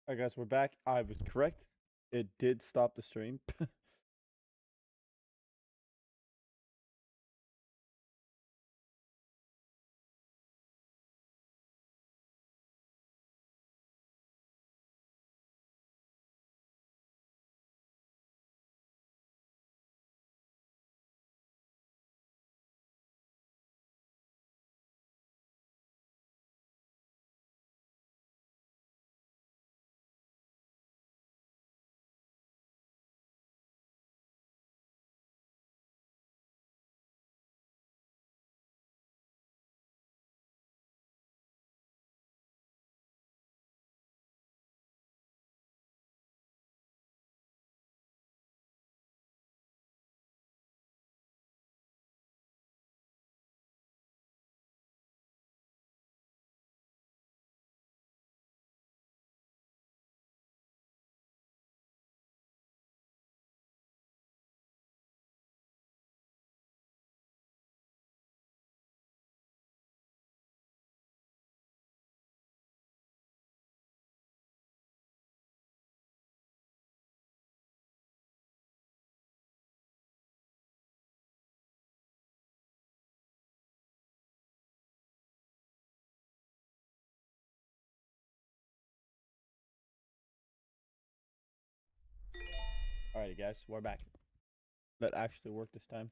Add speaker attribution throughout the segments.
Speaker 1: Alright, guys, we're back. I was correct. It did stop the stream. Alrighty, guys, we're back. That actually worked this time.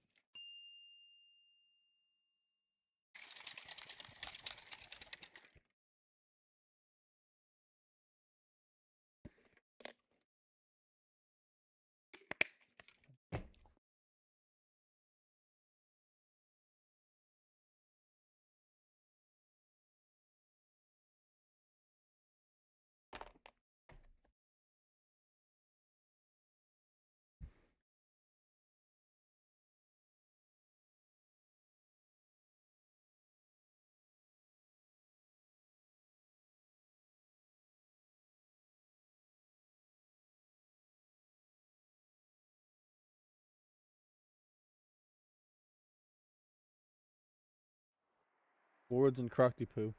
Speaker 1: Words and Crocty Poo.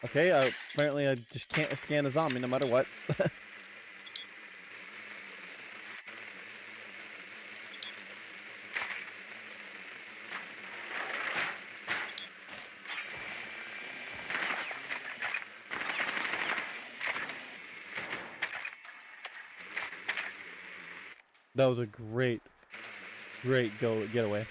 Speaker 1: Okay, apparently I just can't scan a zombie no matter what. That was a great getaway.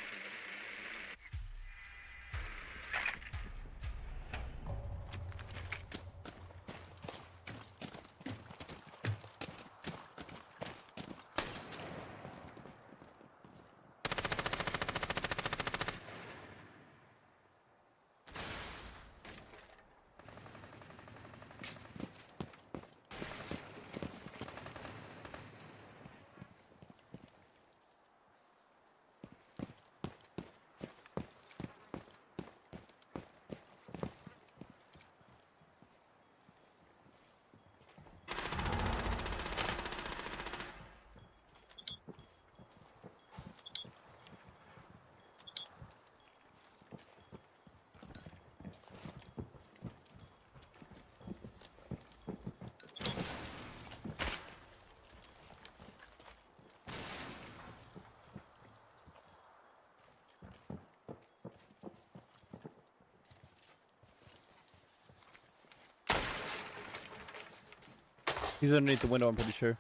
Speaker 1: He's underneath the window, I'm pretty sure.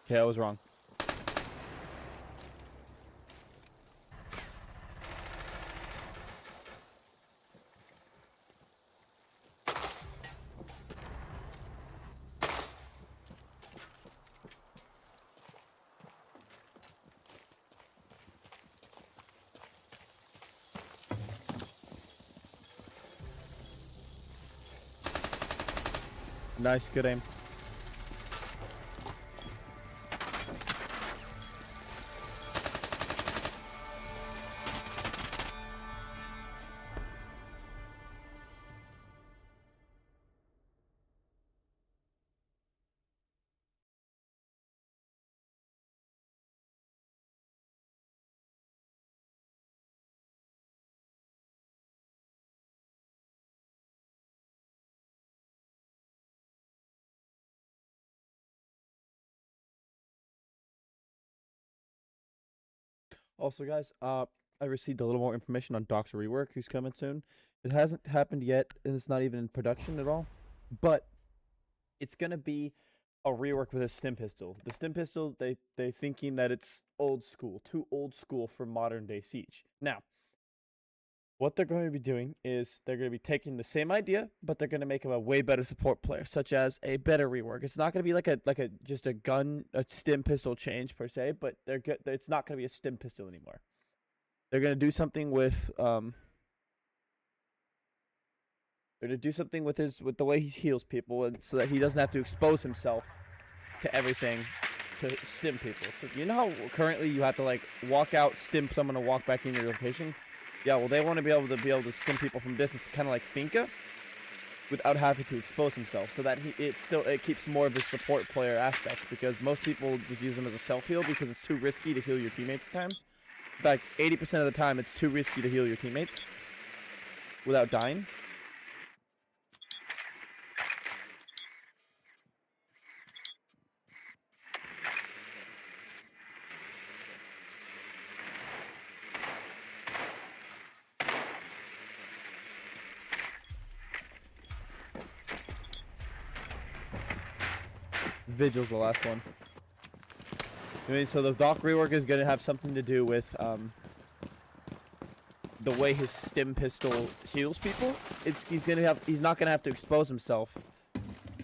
Speaker 1: Okay, I was wrong. Nice, good aim. Also, guys, I received a little more information on Doc's rework, who's coming soon. It hasn't happened yet, and it's not even in production at all. But it's gonna be a rework with a stim pistol. The stim pistol, they thinking that it's old school, too old school for modern day Siege. Now, what they're going to be doing is they're going to be taking the same idea, but they're going to make him a way better support player, such as a better rework. It's not going to be like a just a stim pistol change per se, but it's not going to be a stim pistol anymore. They're going to do something with they're going to do something with the way he heals people, and so that he doesn't have to expose himself to everything to stim people. So you know how currently you have to like walk out, stim someone, to walk back in your location. Yeah, well, they want to be able to stim people from distance, kind of like Finka, without having to expose himself, so that it keeps more of a support player aspect. Because most people just use him as a self heal because it's too risky to heal your teammates at times. In fact, 80% of the time, it's too risky to heal your teammates without dying. Vigil's the last one. I mean, so the Doc rework is going to have something to do with the way his stim pistol heals people. He's not going to have to expose himself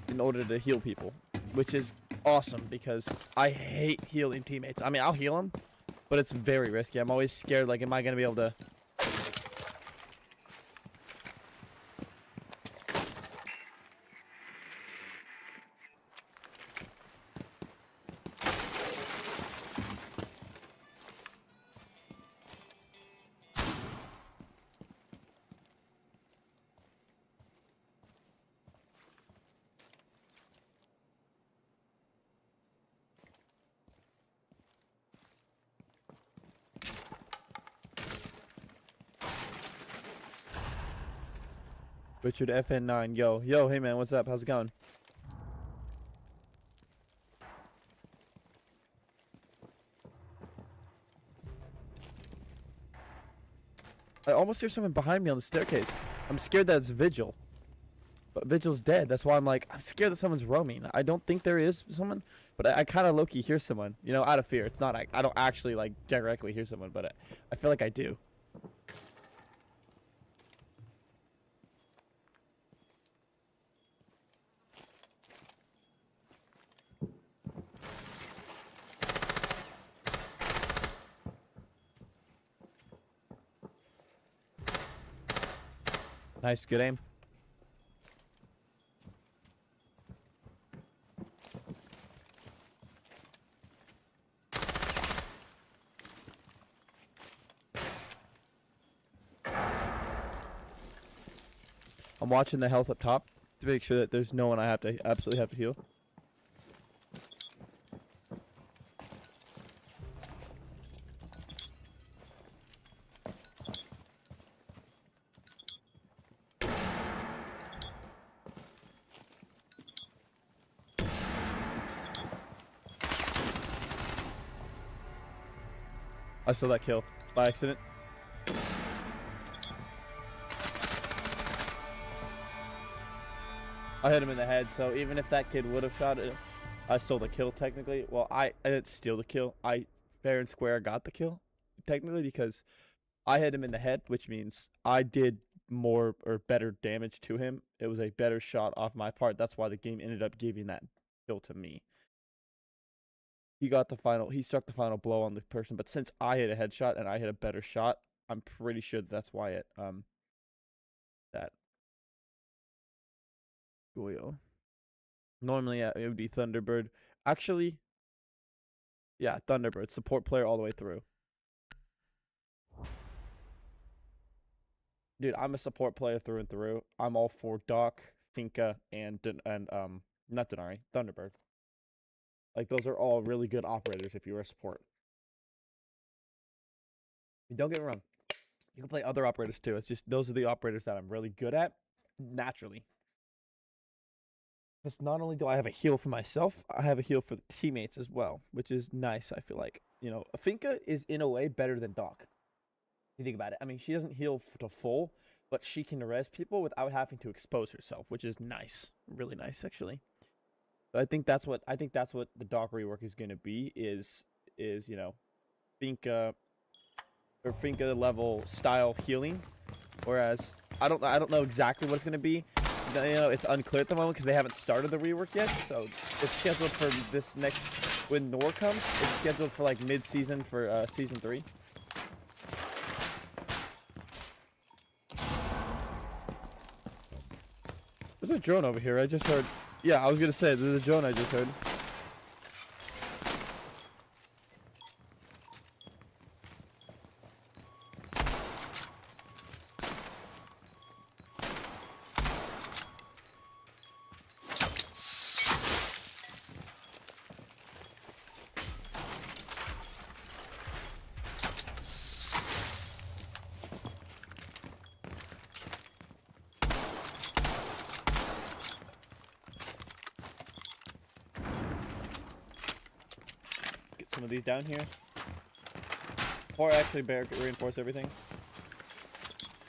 Speaker 1: in order to heal people, which is awesome because I hate healing teammates. I mean, I'll heal them, but it's very risky. I'm always scared, like, am I going to be able to... Richard FN9, yo, hey man, what's up? How's it going? I almost hear someone behind me on the staircase. I'm scared that it's Vigil. But Vigil's dead. That's why I'm like, I'm scared that someone's roaming. I don't think there is someone, but I kind of low-key hear someone, you know, out of fear. It's not, I don't actually, like, directly hear someone, but I feel like I do. Nice, good aim. I'm watching the health up top to make sure that there's no one I absolutely have to heal. I saw that kill by accident. I hit him in the head, so even if that kid would have shot it, I stole the kill technically. Well, I didn't steal the kill. I fair and square got the kill technically because I hit him in the head, which means I did more or better damage to him. It was a better shot off my part. That's why the game ended up giving that kill to me. He struck the final blow on the person, but since I hit a headshot and I hit a better shot, I'm pretty sure that's why it that Goyo. Normally, yeah, it would be Thunderbird. Actually, yeah, Thunderbird. Support player all the way through. Dude, I'm a support player through and through. I'm all for Doc, Finka, and not Denari, Thunderbird. Like those are all really good operators if you're a support. Don't get me wrong. You can play other operators too. It's just those are the operators that I'm really good at naturally. Because not only do I have a heal for myself, I have a heal for the teammates as well, which is nice. I feel like Afinka is in a way better than Doc. If you think about it, I mean, she doesn't heal to full, but she can res people without having to expose herself, which is nice, really nice actually. So I think that's what the Doc rework is going to be is Finka or Finka level style healing, whereas I don't know exactly what it's going to be. It's unclear at the moment because they haven't started the rework yet. So it's scheduled for this next when Nor comes. It's scheduled for like mid-season for season 3. There's a drone over here. I just heard. Yeah, I was gonna say there's a drone I just heard. Some of these down here. Or actually reinforce everything.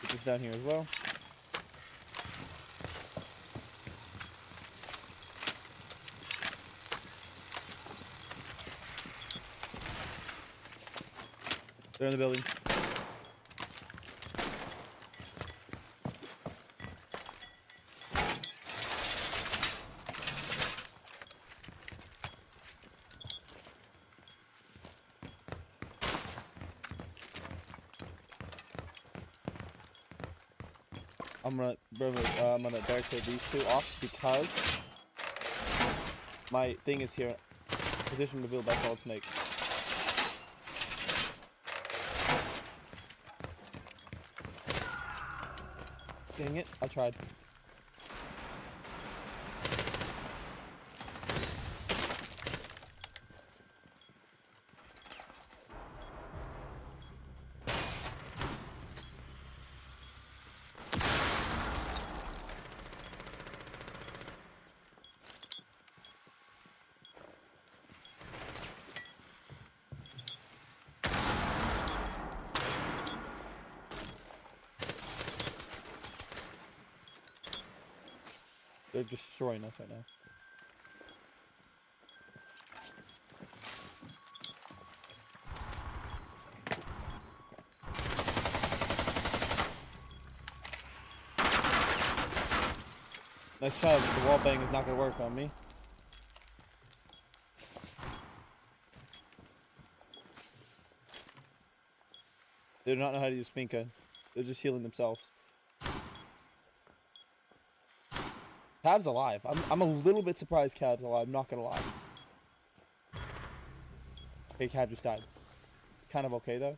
Speaker 1: Put this down here as well. They're in the building. I'm gonna barricade these two off because my thing is here. Position revealed by Solid Snake. Dang it! I tried. They're destroying us right now. Nice try, but the wall bang is not going to work on me. They do not know how to use Finka. They're just healing themselves. Cav's alive. I'm a little bit surprised Cav's alive, not gonna lie. Okay, Cav just died. Kind of okay though.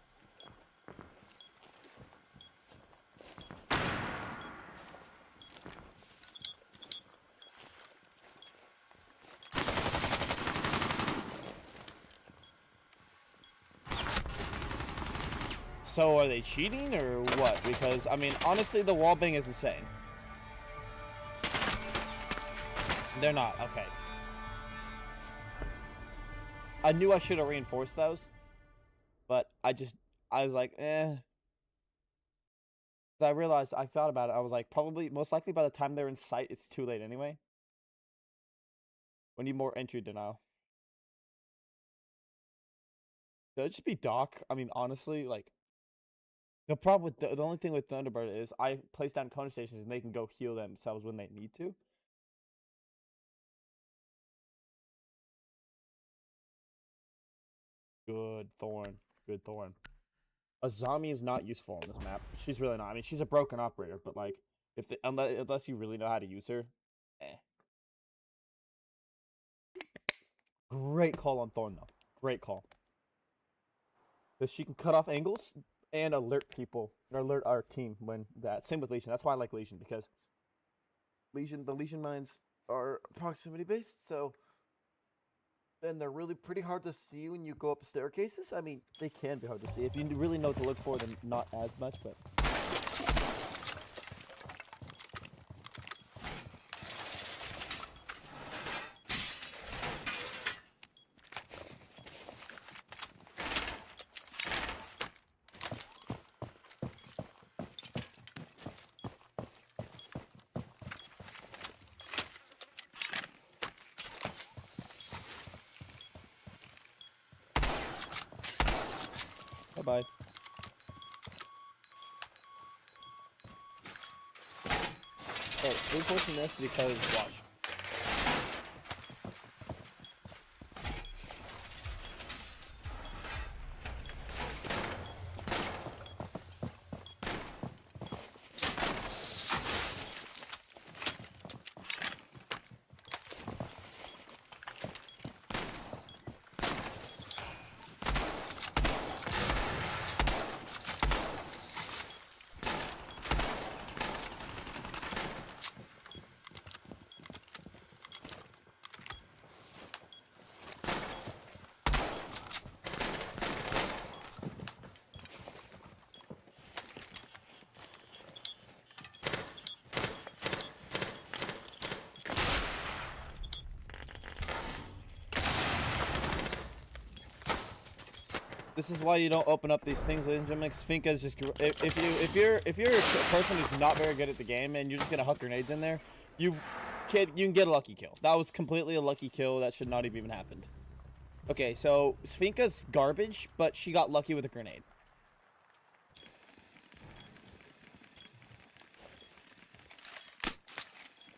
Speaker 1: So are they cheating or what? Because I mean, honestly, the wall bang is insane. They're not. Okay. I knew I should have reinforced those, but I was like, eh. I realized, I thought about it. I was like, probably, most likely by the time they're in sight, it's too late anyway. We need more entry denial. Could it just be Doc? I mean, honestly, like, the problem with the only thing with Thunderbird is I place down Kona stations and they can go heal themselves when they need to. Good Thorn. Good Thorn. Azami is not useful on this map. She's really not. I mean, she's a broken operator, but like, unless you really know how to use her, eh. Great call on Thorn though. Great call. Because she can cut off angles and alert people, or alert our team when that. Same with Lesion. That's why I like Lesion, because the Lesion mines are proximity based, so and they're really pretty hard to see when you go up staircases. I mean, they can be hard to see if you really know what to look for. Then not as much, but. Bye-bye. Oh, reinforcing this because, watch. This is why you don't open up these things, ladies and gentlemen. Because Finka is just if you're a person who's not very good at the game and you're just gonna huck grenades in there, you can get a lucky kill. That was completely a lucky kill. That should not have even happened. Okay, so Finka's garbage, but she got lucky with a grenade.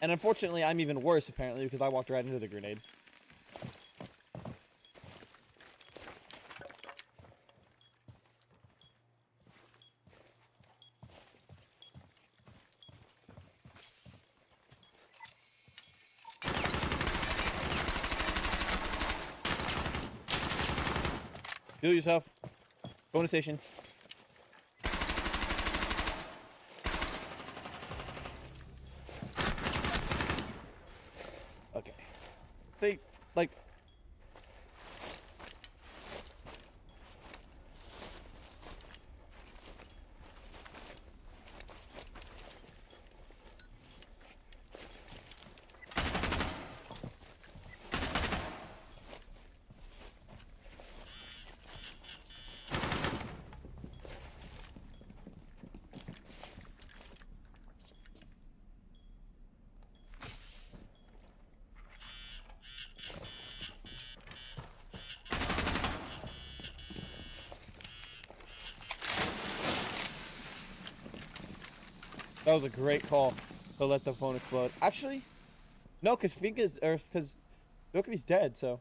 Speaker 1: And unfortunately, I'm even worse apparently because I walked right into the grenade. Heal yourself. Bonus station. Okay. They, like... That was a great call to let the phone explode. Actually, no, because Finka's, or because Dokumi's dead, so.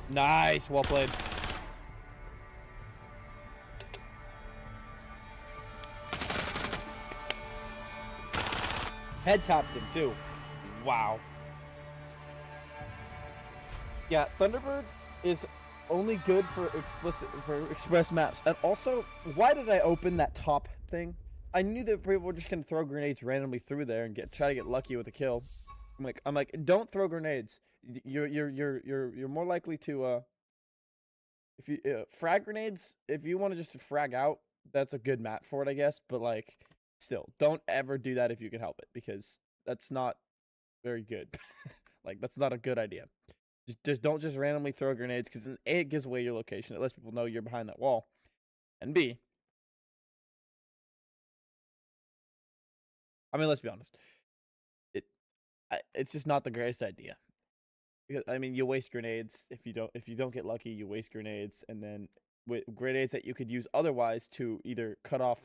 Speaker 1: Nice, well played. Head tapped him too. Wow. Yeah, Thunderbird is only good for express maps. And also, why did I open that top thing? I knew that people were just gonna throw grenades randomly through there and try to get lucky with a kill. I'm like, don't throw grenades. You're more likely to if you frag grenades, if you want to just frag out, that's a good map for it, I guess. But like, still, don't ever do that if you can help it, because that's not very good. Like, that's not a good idea. Just don't just randomly throw grenades, because A, it gives away your location. It lets people know you're behind that wall, and B, I mean, let's be honest, it's just not the greatest idea. Because, I mean, you waste grenades if you don't get lucky. You waste grenades, and then with grenades that you could use otherwise to either cut off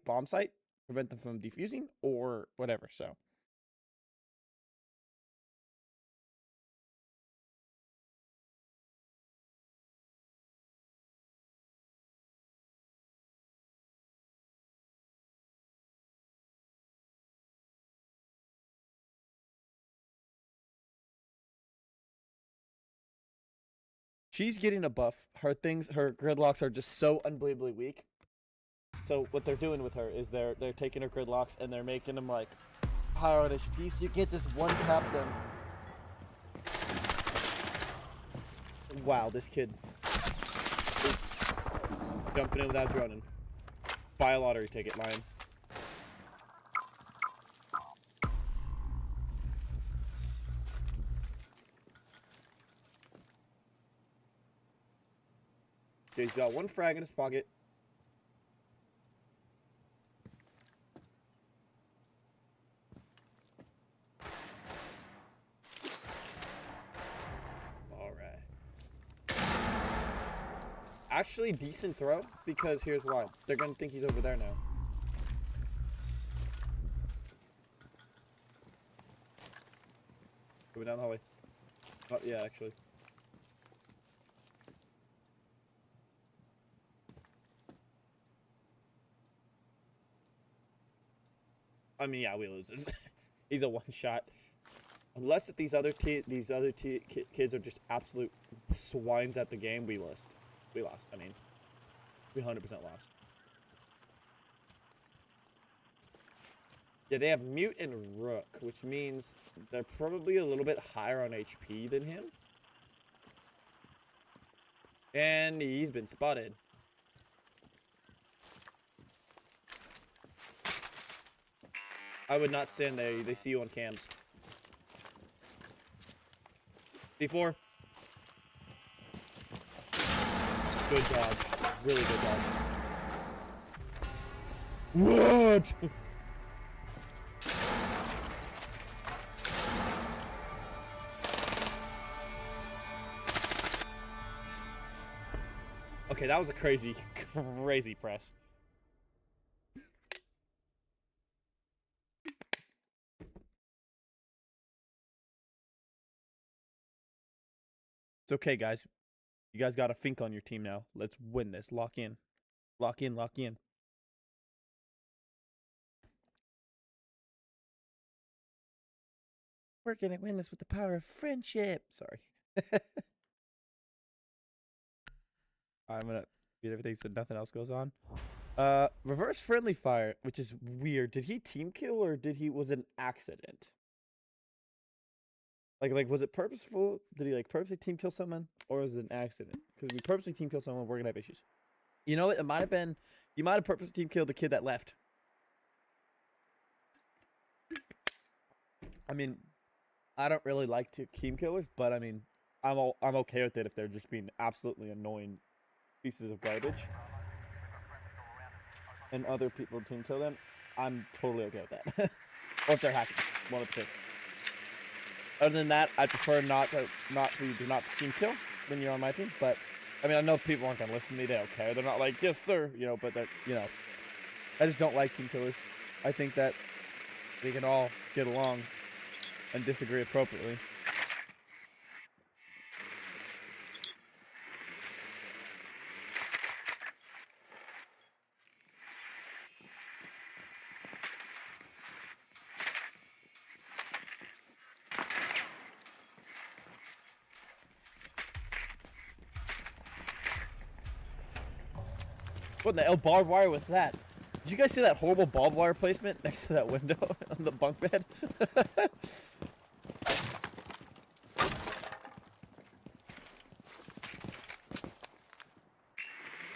Speaker 1: bomb site, prevent them from defusing, or whatever. So. She's getting a buff. Her gridlocks are just so unbelievably weak. So what they're doing with her is they're taking her gridlocks and they're making them like higher on HP, so you can't just one tap them. Wow, this kid is jumping in without droning. Buy a lottery ticket, Lion. Okay, he's got one frag in his pocket. Actually, decent throw, because here's why. They're going to think he's over there now. Coming down the hallway. Oh, yeah, actually. I mean, yeah, we lose this. He's a one-shot. Unless if these other kids are just absolute swines at the game, we lost. We lost. I mean, we 100% lost. Yeah, they have Mute and Rook, which means they're probably a little bit higher on HP than him. And he's been spotted. I would not stand there. They see you on cams. D4. Good dodge. Really good dodge. What? Okay, that was a crazy, crazy press. It's okay, guys. You guys got a Fink on your team now. Let's win this. Lock in. Lock in, lock in. We're gonna win this with the power of friendship. Sorry. I'm gonna beat everything so nothing else goes on. Reverse friendly fire, which is weird. Did he team kill or was it an accident? Like, was it purposeful? Did he, like, purposely team kill someone? Or was it an accident? Because if we purposely team kill someone, we're gonna have issues. You know what? It might have been... You might have purposely team killed the kid that left. I mean, I don't really like team killers, but, I mean, I'm okay with it if they're just being absolutely annoying pieces of garbage. And other people team kill them. I'm totally okay with that. Or if they're hacking. One of the two. Other than that, I prefer not for you to not team kill when you're on my team. But I mean, I know people aren't gonna listen to me. They don't care. They're not like, yes, sir. You know, but that, you know, I just don't like team killers. I think that we can all get along and disagree appropriately. What in the hell barbed wire was that? Did you guys see that horrible barbed wire placement next to that window on the bunk bed?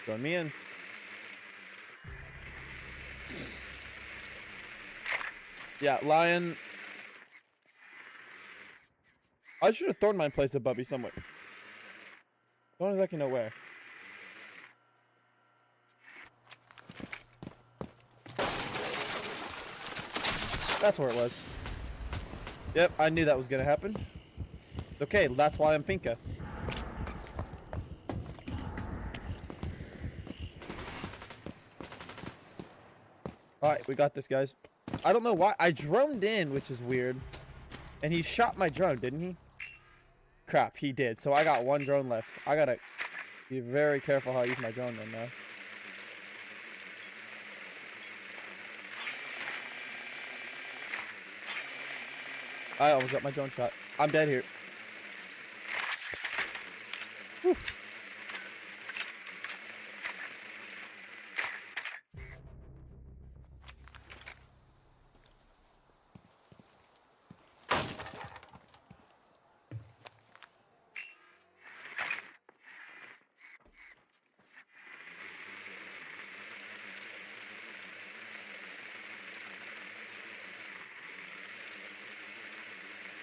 Speaker 1: Throwing me in. Yeah, Lion. I should have thrown mine placed a Bubby somewhere. Don't exactly know where. That's where it was. Yep, I knew that was gonna happen. Okay, that's why I'm Finka. Alright, we got this, guys. I don't know why. I droned in, which is weird. And he shot my drone, didn't he? Crap, he did. So I got one drone left. I gotta be very careful how I use my drone then now. I almost got my drone shot. I'm dead here. Whew.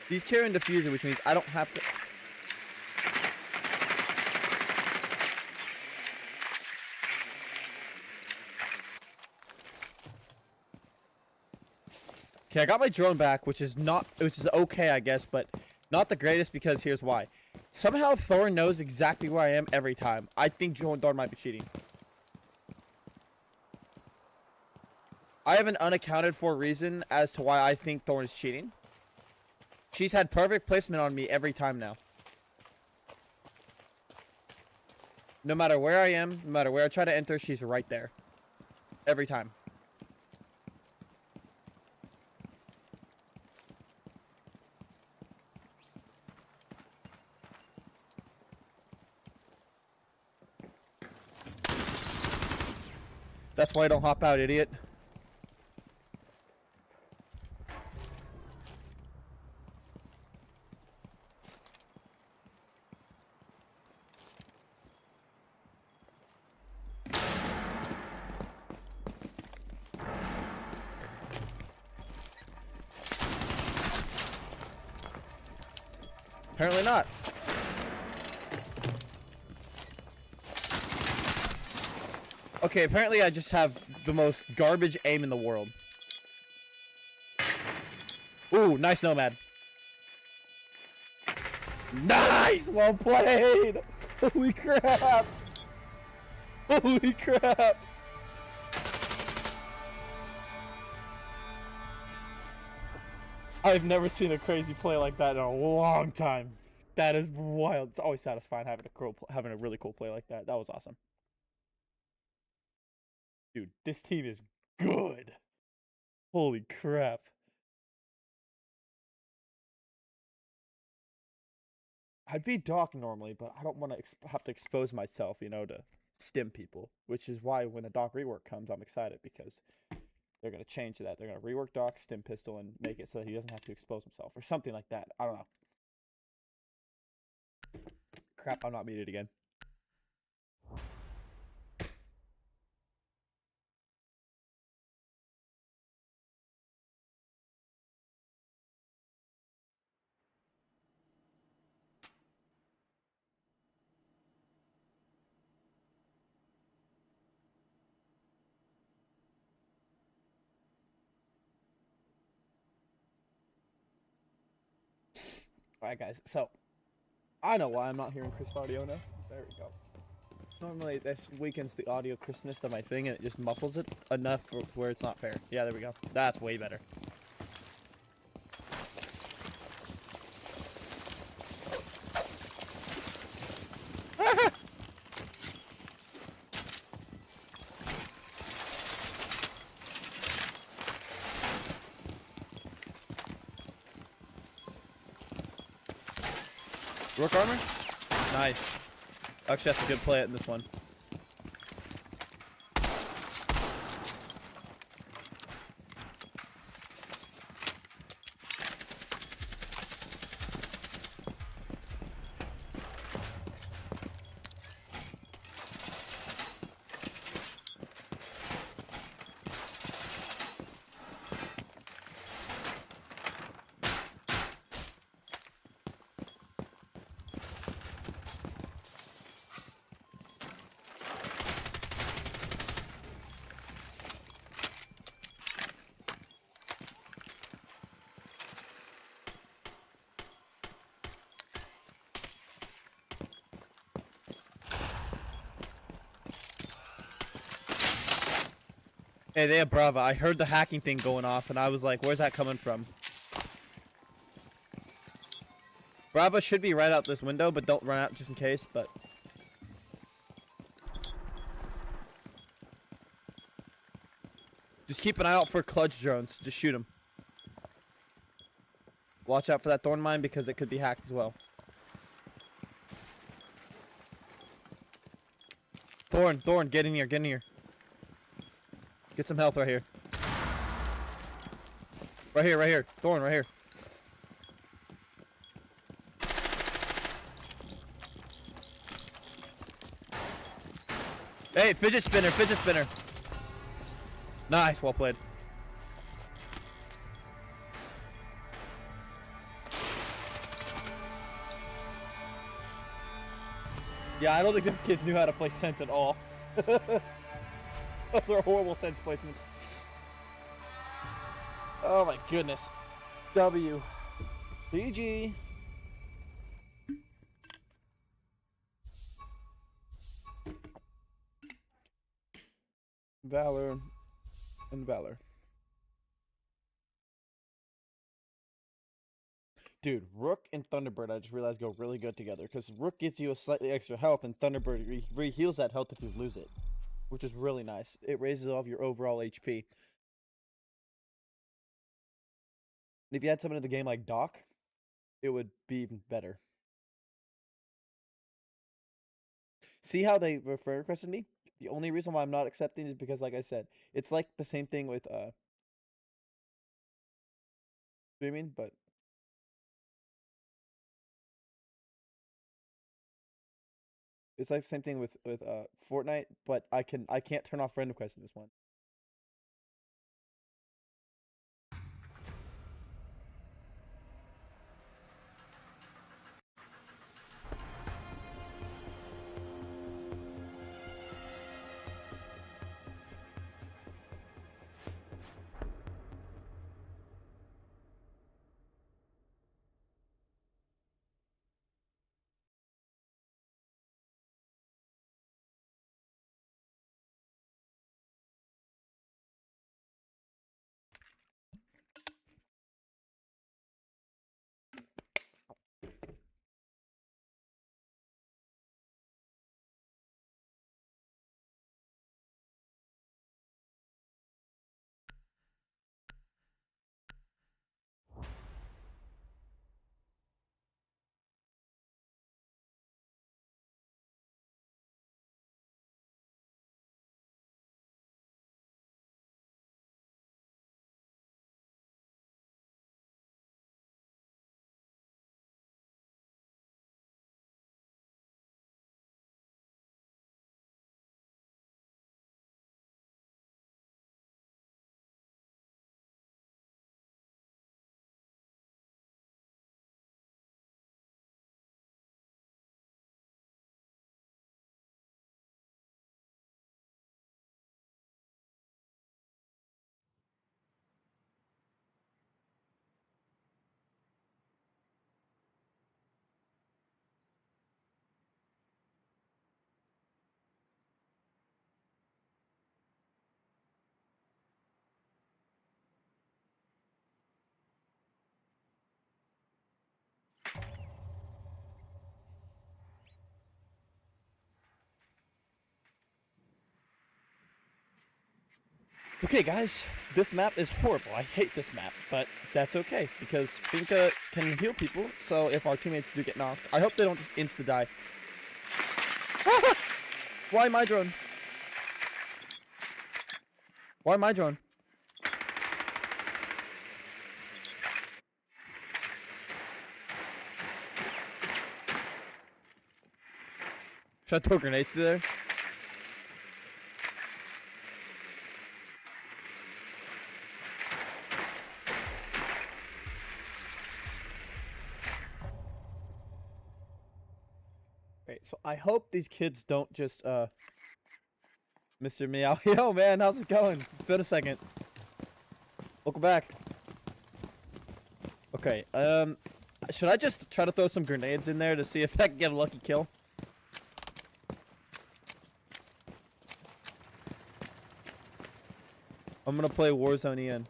Speaker 1: He's carrying diffuser, which means I don't have to. Okay, I got my drone back, which is okay, I guess, but not the greatest because here's why. Somehow Thorn knows exactly where I am every time. I think Thorn might be cheating. I have an unaccounted for reason as to why I think Thorn is cheating. She's had perfect placement on me every time now. No matter where I am, no matter where I try to enter, she's right there. Every time. That's why I don't hop out, idiot. Apparently not. Okay, apparently I just have the most garbage aim in the world. Ooh, nice Nomad. Nice! Well played! Holy crap! Holy crap! I've never seen a crazy play like that in a long time. That is wild. It's always satisfying having a really cool play like that. That was awesome. Dude, this team is good. Holy crap. I'd be Doc normally, but I don't want to have to expose myself, you know, to stim people. Which is why when the Doc rework comes, I'm excited because they're going to change that. They're going to rework Doc, stim pistol, and make it so that he doesn't have to expose himself. Or something like that. I don't know. Crap, I'm not muted again. Alright, guys. So, I know why I'm not hearing crisp audio enough. There we go. Normally, this weakens the audio crispness of my thing, and it just muffles it enough for where it's not fair. Yeah, there we go. That's way better. Rook armor? Nice. Actually, that's a good play in this one. Hey, they have Brava. I heard the hacking thing going off, and I was like, where's that coming from? Brava should be right out this window, but don't run out just in case, but... Just keep an eye out for clutch drones. Just shoot them. Watch out for that thorn mine because it could be hacked as well. Thorn, get in here, get in here. Get some health right here. Right here. Thorn, right here. Hey, fidget spinner. Nice, well played. Yeah, I don't think this kid knew how to play sense at all. Those are horrible sense placements. Oh my goodness. W. GG. Valor and Valor. Dude, Rook and Thunderbird, I just realized go really good together because Rook gives you a slightly extra health and Thunderbird re-heals that health if you lose it, which is really nice. It raises all of your overall HP. And if you had someone in the game like Doc, it would be even better. See how they refer requested me? The only reason why I'm not accepting is because, like I said, it's like the same thing with streaming, but it's like the same thing with Fortnite, but I can't turn off friend requests in this one. Okay, guys, this map is horrible. I hate this map, but that's okay because Finka can heal people. So if our teammates do get knocked, I hope they don't just insta die. Why my drone? Why my drone? Should I throw grenades through there? So I hope these kids don't just Mr. Meow. Yo man, how's it going? It's been a second. Welcome back. Okay, should I just try to throw some grenades in there to see if I can get a lucky kill? I'm gonna play Warzone Ian.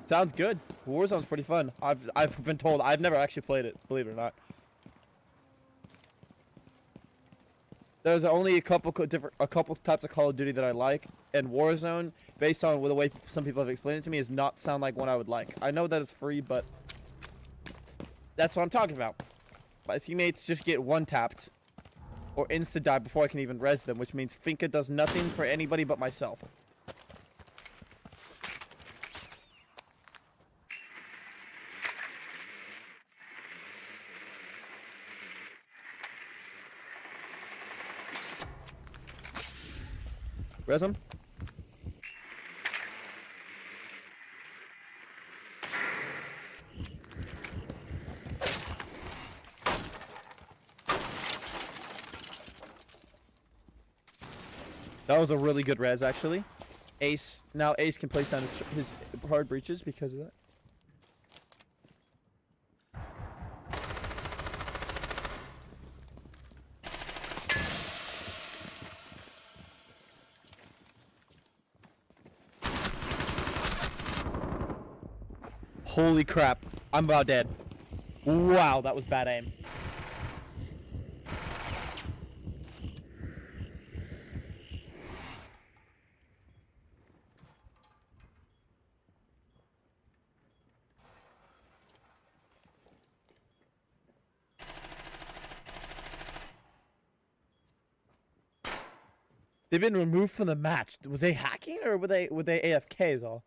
Speaker 1: Sounds good. Warzone's pretty fun. I've been told. I've never actually played it, believe it or not. There's only a couple types of Call of Duty that I like, and Warzone, based on the way some people have explained it to me, does not sound like one I would like. I know that it's free, but that's what I'm talking about. My teammates just get one-tapped or insta-die before I can even res them, which means Finka does nothing for anybody but myself. Res him. That was a really good res, actually. Ace. Now Ace can place down his hard breaches because of that. Holy crap. I'm about dead. Wow, that was bad aim. They've been removed from the match. Was they hacking or were they AFKs all?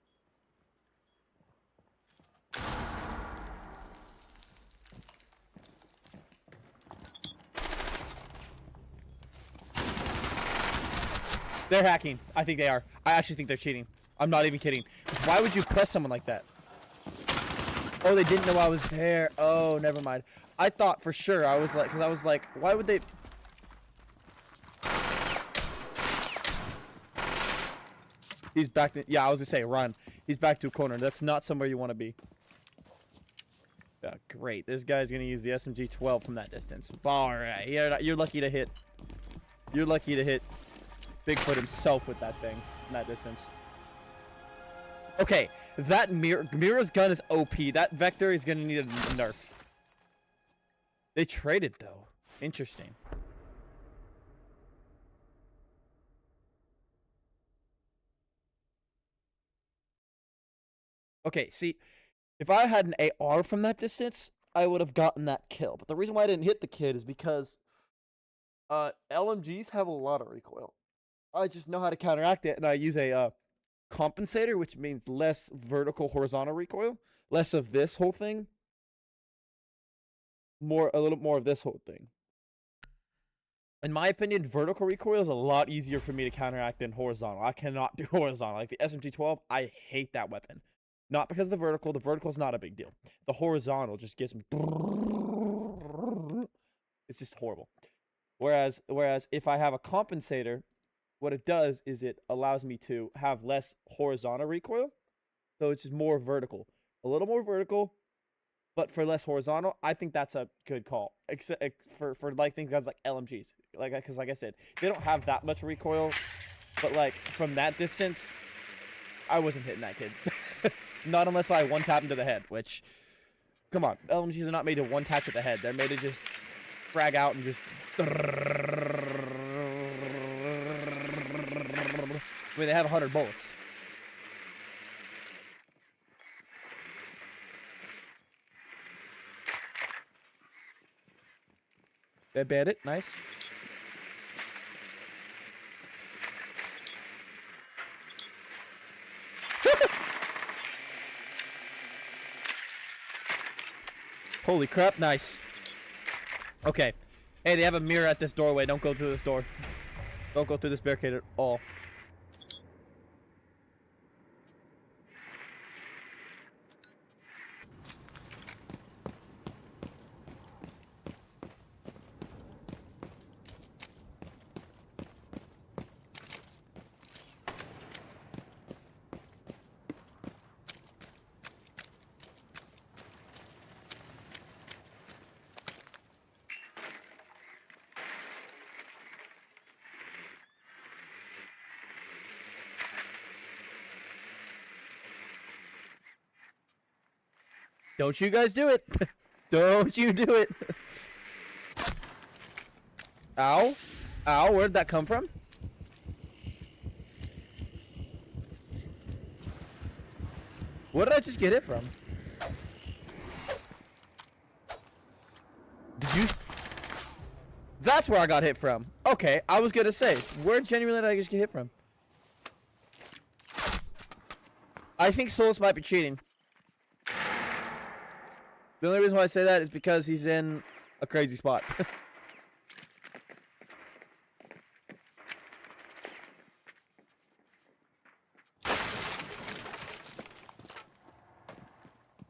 Speaker 1: They're hacking. I think they are. I actually think they're cheating. I'm not even kidding. Why would you press someone like that? Oh, they didn't know I was there. Oh, never mind. I thought for sure. I was like, why would they? He's back to, yeah, I was gonna say run. He's back to a corner. That's not somewhere you want to be. Yeah, great. This guy's gonna use the SMG-12 from that distance. All right, you're lucky to hit. You're lucky to hit Bigfoot himself with that thing from that distance. Okay, that Mira's gun is OP. That Vector is gonna need a nerf. They traded though. Interesting. Okay, see, if I had an AR from that distance, I would have gotten that kill. But the reason why I didn't hit the kid is because LMGs have a lot of recoil. I just know how to counteract it, and I use a compensator, which means less vertical horizontal recoil, less of this whole thing, a little more of this whole thing. In my opinion, vertical recoil is a lot easier for me to counteract than horizontal. I cannot do horizontal. Like the SMG-12, I hate that weapon. Not because of the vertical. The vertical is not a big deal. The horizontal just gets me. It's just horrible. Whereas if I have a compensator, what it does is it allows me to have less horizontal recoil. So it's just more vertical. A little more vertical, but for less horizontal. I think that's a good call. Except for like things guys like LMGs. Because like I said, they don't have that much recoil. But like from that distance, I wasn't hitting that kid. Not unless I one-tap him to the head, which, come on, LMGs are not made to one-tap to the head. They're made to just frag out and just... I mean, they have 100 bullets. They banned it. Nice. Holy crap, nice. Okay. Hey, they have a mirror at this doorway. Don't go through this door. Don't go through this barricade at all. Don't you guys do it. Don't you do it. Ow. Ow, where'd that come from? What did I just get hit from? Did you... That's where I got hit from. Okay, I was gonna say, where genuinely did I just get hit from? I think Solus might be cheating. The only reason why I say that is because he's in a crazy spot.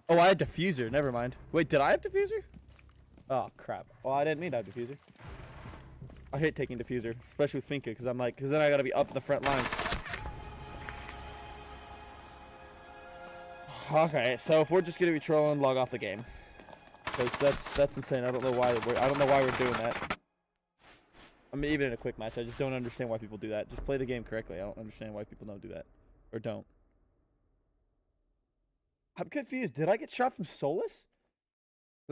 Speaker 1: Oh, I had diffuser. Never mind. Wait, did I have diffuser? Oh, crap. Oh, I didn't mean to have diffuser. I hate taking diffuser, especially with Finka, because I'm like, because then I gotta be up the front line. Okay, so if we're just gonna be trolling, log off the game, because that's insane. I don't know why we're doing that. I mean, even in a quick match, I just don't understand why people do that. Just play the game correctly. I don't understand why people don't do that, or don't. I'm confused. Did I get shot from Solus?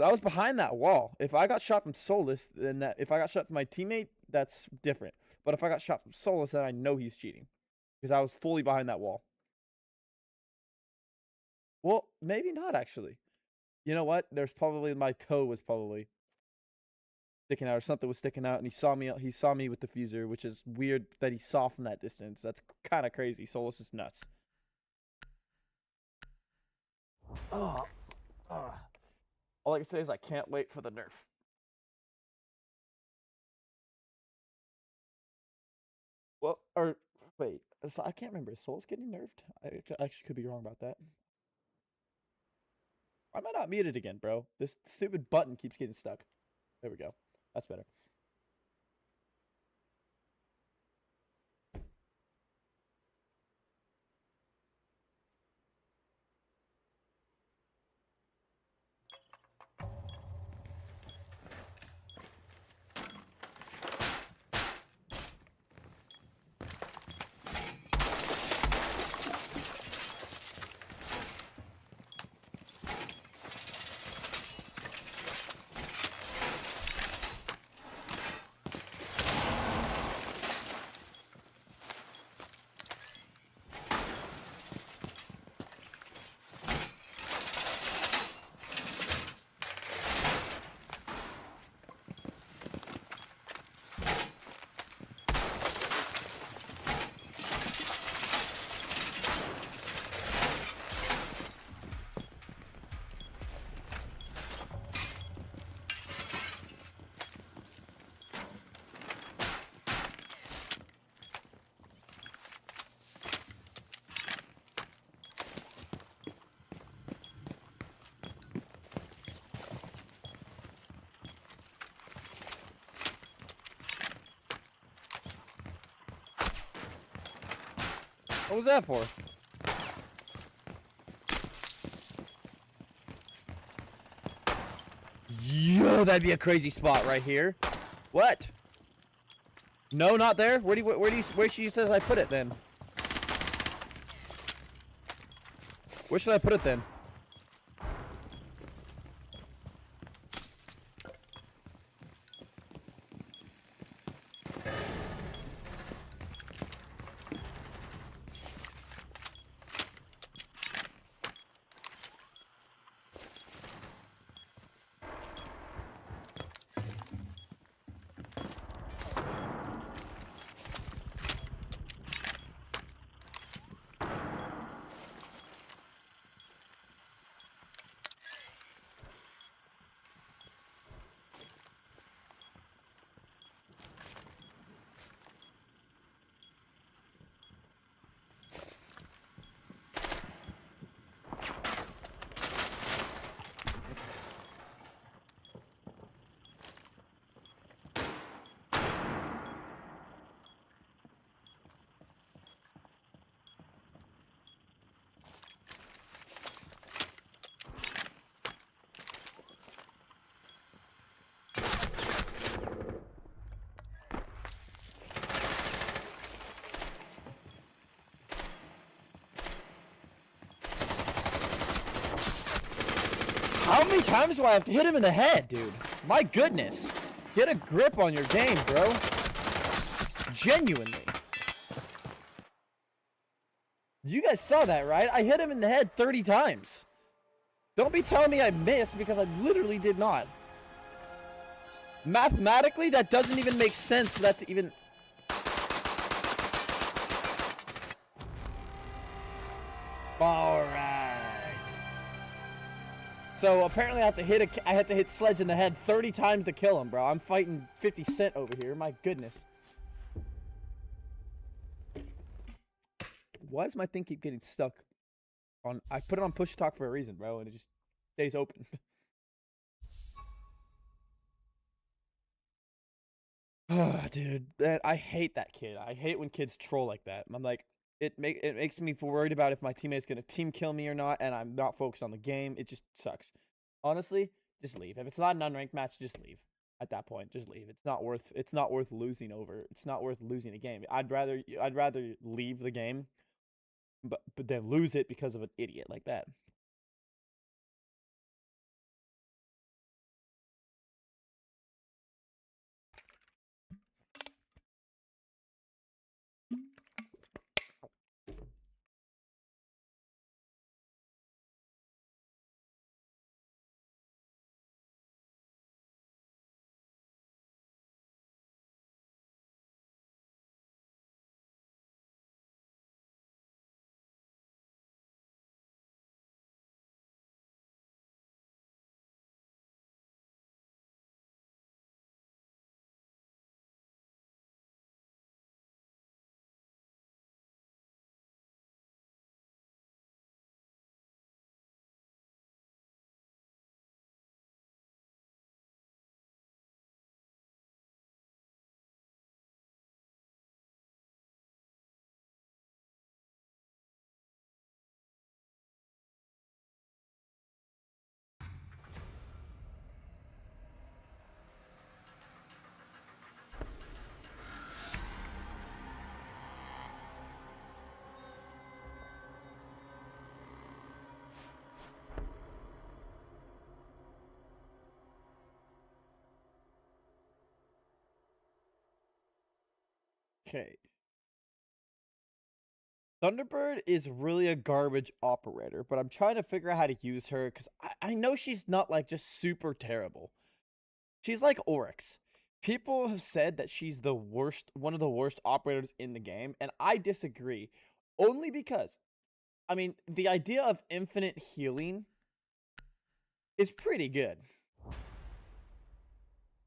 Speaker 1: I was behind that wall. If I got shot from Solus, then if I got shot from my teammate, that's different. But if I got shot from Solus, then I know he's cheating, because I was fully behind that wall. Well, maybe not actually. You know what? There's probably my toe was probably sticking out, or something was sticking out, and he saw me. He saw me with the diffuser, which is weird that he saw from that distance. That's kind of crazy. Solus is nuts. Oh, all I can say is I can't wait for the nerf. Well, or wait, I can't remember. Is Solus getting nerfed? I actually could be wrong about that. Why am I not muted again, bro? This stupid button keeps getting stuck. There we go. That's better. What was that for? Yo, that'd be a crazy spot right here. What? No, not there. Where she says I put it then? Where should I put it then? How many times do I have to hit him in the head, dude? My goodness. Get a grip on your game, bro. Genuinely. You guys saw that, right? I hit him in the head 30 times. Don't be telling me I missed because I literally did not. Mathematically, that doesn't even make sense for that to even... Alright. So apparently I have to hit Sledge in the head 30 times to kill him, bro. I'm fighting 50 Cent over here. My goodness. Why does my thing keep getting stuck on... I put it on push talk for a reason, bro, and it just stays open. Dude, I hate that kid. I hate when kids troll like that. I'm like, it makes me worried about if my teammate's gonna team kill me or not, and I'm not focused on the game. It just sucks. Honestly, just leave. If it's not an unranked match, just leave. At that point, just leave. It's not worth losing over. It's not worth losing a game. I'd rather leave the game, but then lose it because of an idiot like that. Okay. Thunderbird is really a garbage operator, but I'm trying to figure out how to use her because I know she's not like just super terrible. She's like Oryx. People have said that she's the worst, one of the worst operators in the game, and I disagree. Only because, I mean, the idea of infinite healing is pretty good.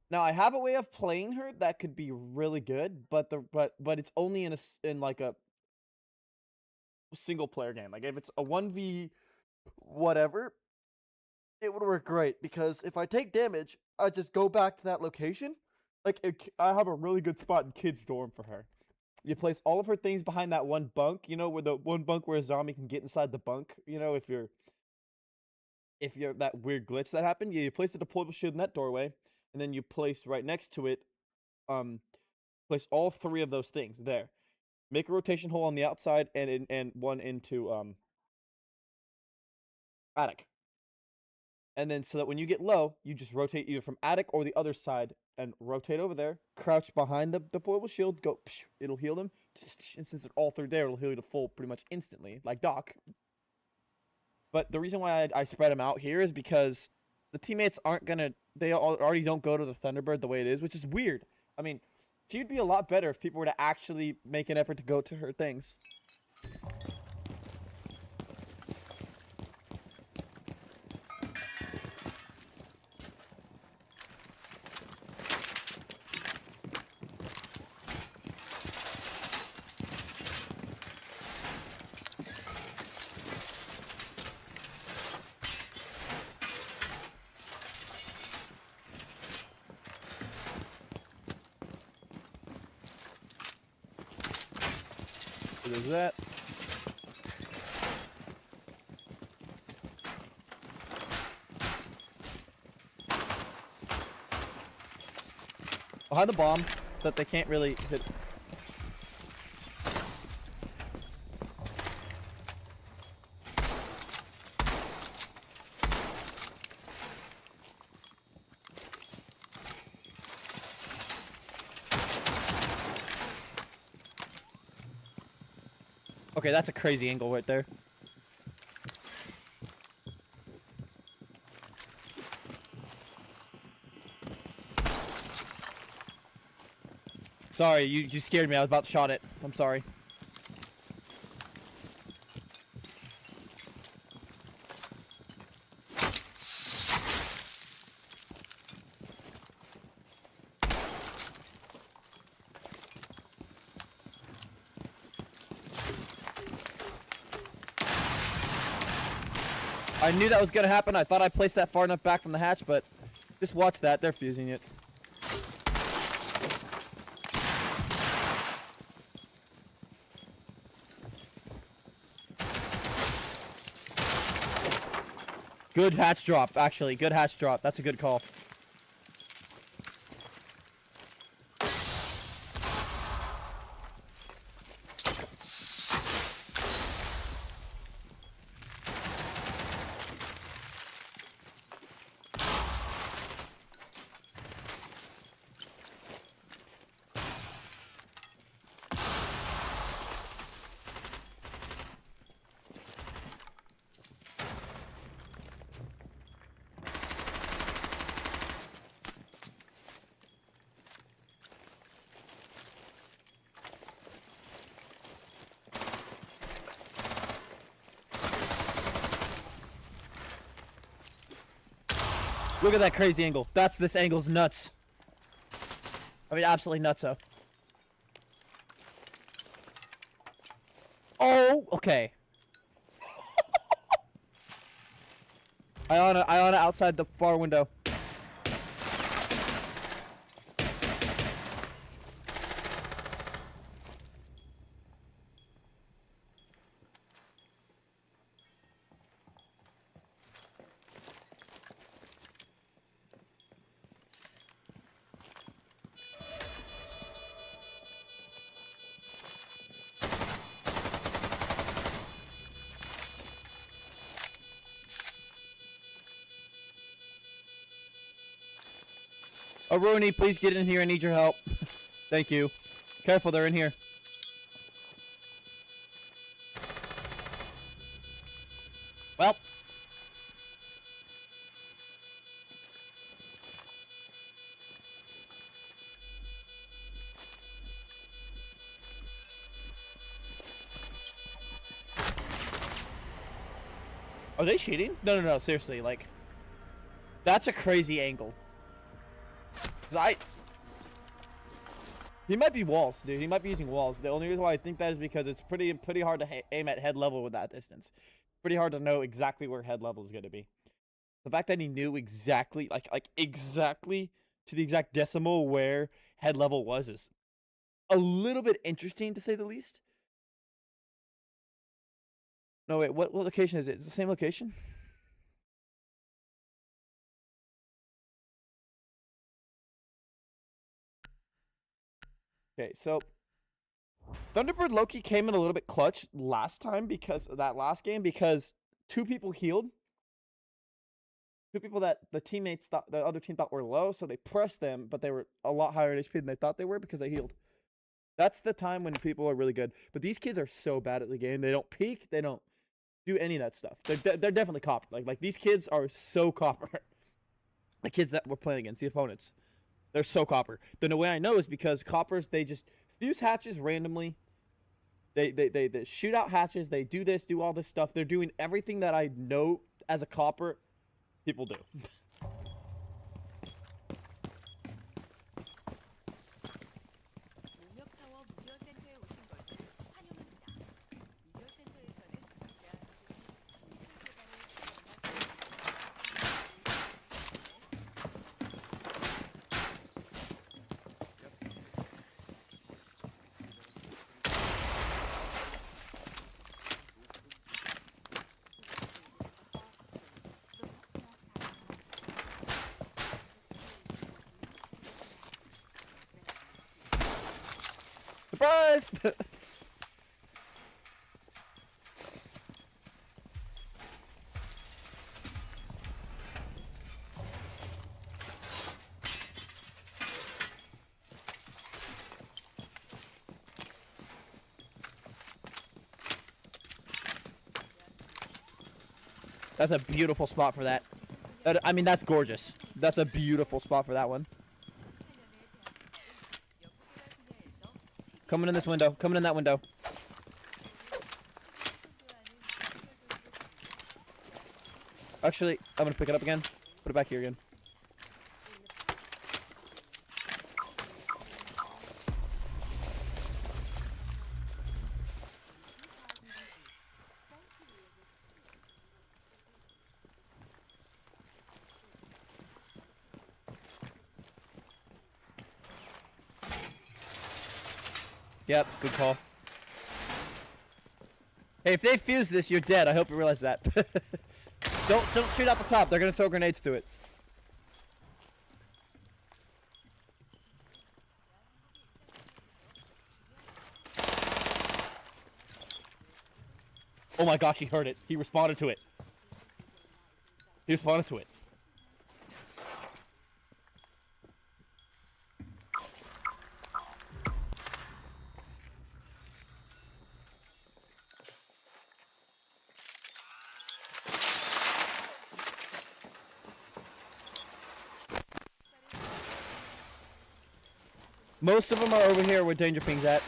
Speaker 1: Now I have a way of playing her that could be really good, but it's only in like a single player game. Like if it's a 1v whatever, it would work great because if I take damage, I just go back to that location. Like I have a really good spot in Kid's dorm for her. You place all of her things behind that one bunk, you know, where the one bunk where a zombie can get inside the bunk, you know, if you're that weird glitch that happened, you place a deployable shield in that doorway, and then you place right next to it, place all three of those things there. Make a rotation hole on the outside and one into attic. And then so that when you get low, you just rotate either from attic or the other side and rotate over there, crouch behind the deployable shield, go, it'll heal them. And since they're all through there, it'll heal you to full pretty much instantly, like Doc. But the reason why I spread them out here is because the teammates aren't going to, they already don't go to the Thunderbird the way it is, which is weird. I mean, she'd be a lot better if people were to actually make an effort to go to her things. So there's that. Behind the bomb, so that they can't really hit. Okay, that's a crazy angle right there. Sorry, you scared me. I was about to shot it. I'm sorry. I knew that was gonna happen. I thought I placed that far enough back from the hatch, but just watch that. They're fusing it. Good hatch drop, actually. Good hatch drop. That's a good call. Look at that crazy angle. This angle's nuts. I mean, absolutely nutso. Oh, okay. Iona outside the far window. Aruni, please get in here. I need your help. Thank you. Careful, they're in here. Well. Are they cheating? No, seriously, like. That's a crazy angle. He might be walls, dude. He might be using walls. The only reason why I think that is because it's pretty hard to aim at head level with that distance. Pretty hard to know exactly where head level is going to be. The fact that he knew exactly, like exactly to the exact decimal where head level was is a little bit interesting, to say the least. No, wait, what location is it? Is it the same location? Okay, so Thunderbird Loki came in a little bit clutch last time because of that last game, because 2 people healed. 2 people that the teammates thought, the other team thought were low, so they pressed them, but they were a lot higher in HP than they thought they were because they healed. That's the time when people are really good. But these kids are so bad at the game. They don't peek. They don't do any of that stuff. They're definitely copper. Like these kids are so copper. The kids that we're playing against, the opponents, they're so copper. Then the way I know is because coppers, they just fuse hatches randomly. They shoot out hatches. They do this, do all this stuff. They're doing everything that I know as a copper people do. Surprise! That's a beautiful spot for that. I mean, that's gorgeous. That's a beautiful spot for that one. Coming in this window. Coming in that window. Actually, I'm gonna pick it up again. Put it back here again. Yep, good call. Hey, if they fuse this, you're dead. I hope you realize that. Don't shoot out the top. They're gonna throw grenades through it. Oh my gosh, he heard it. He responded to it. He responded to it. Most of them are over here where Danger Ping's at.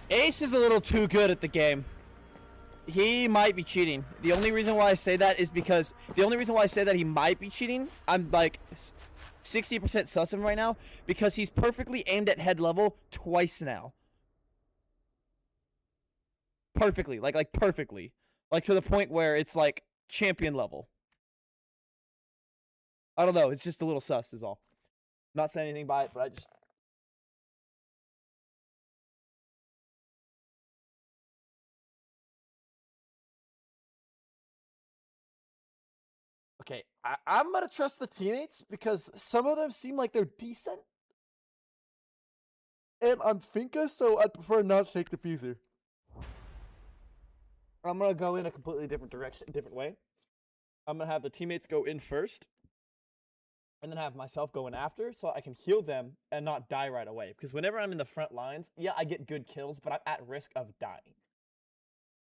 Speaker 1: Ace is a little too good at the game. He might be cheating. The only reason why I say that is because he might be cheating, I'm like 60% sus him right now, because he's perfectly aimed at head level twice now. Perfectly, like perfectly. Like to the point where it's like champion level. I don't know, it's just a little sus is all. Not saying anything by it, but I just... Okay, I'm gonna trust the teammates because some of them seem like they're decent. And I'm Finka, so I'd prefer not to take the fuser. I'm gonna go in a completely different direction, different way. I'm gonna have the teammates go in first, and then have myself go in after, so I can heal them and not die right away. Because whenever I'm in the front lines, yeah, I get good kills, but I'm at risk of dying.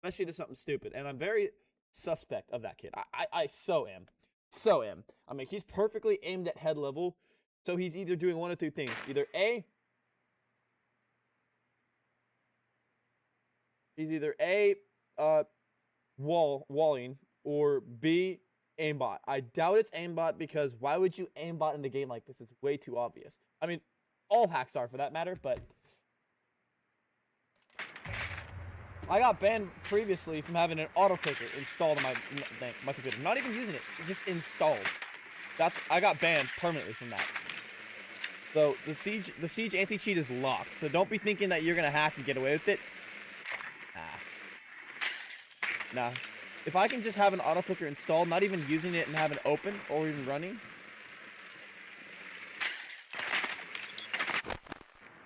Speaker 1: Especially to something stupid, and I'm very suspect of that kid. I so am. So am. I mean, he's perfectly aimed at head level, so he's either doing one of two things. Either A, he's either A, walling, or B, aimbot. I doubt it's aimbot because why would you aimbot in a game like this? It's way too obvious. I mean, all hacks are for that matter, but I got banned previously from having an auto clicker installed on my computer. Not even using it, just installed. I got banned permanently from that. So the siege anti-cheat is locked. So don't be thinking that you're gonna hack and get away with it. Nah. If I can just have an auto clicker installed, not even using it and have it open or even running.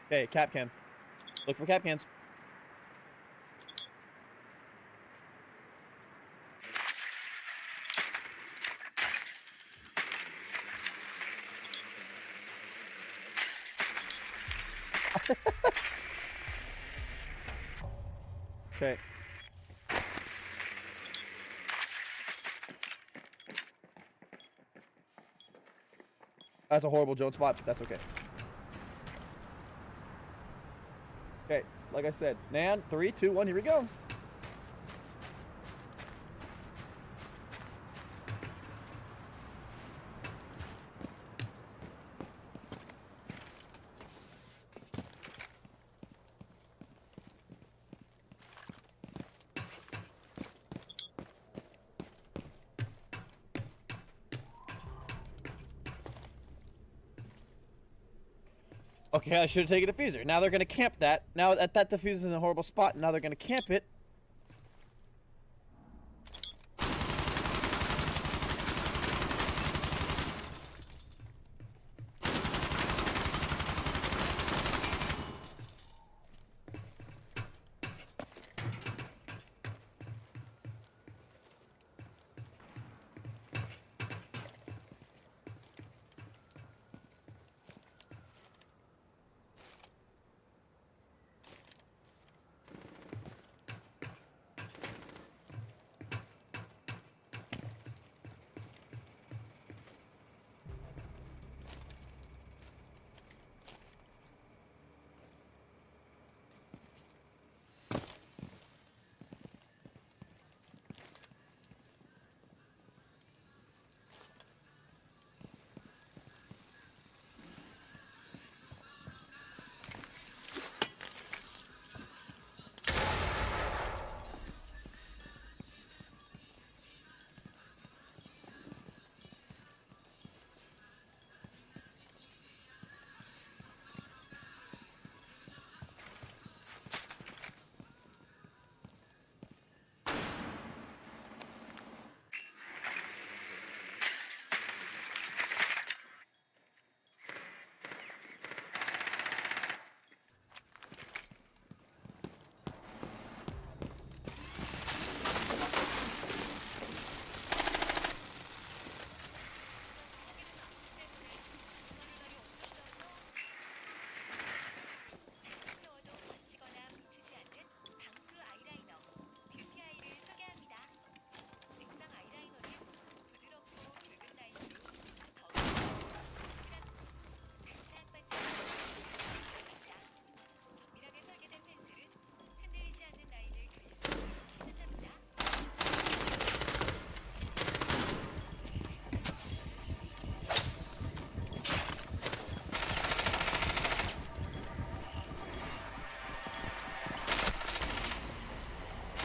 Speaker 1: Okay, cap cam. Look for cap cams. Okay. That's a horrible Jones spot, but that's okay. Okay, like I said, Nan, 3, 2, 1, here we go. Okay, I should have taken a diffuser. Now they're gonna camp that. Now that diffuser is in a horrible spot. Now they're gonna camp it.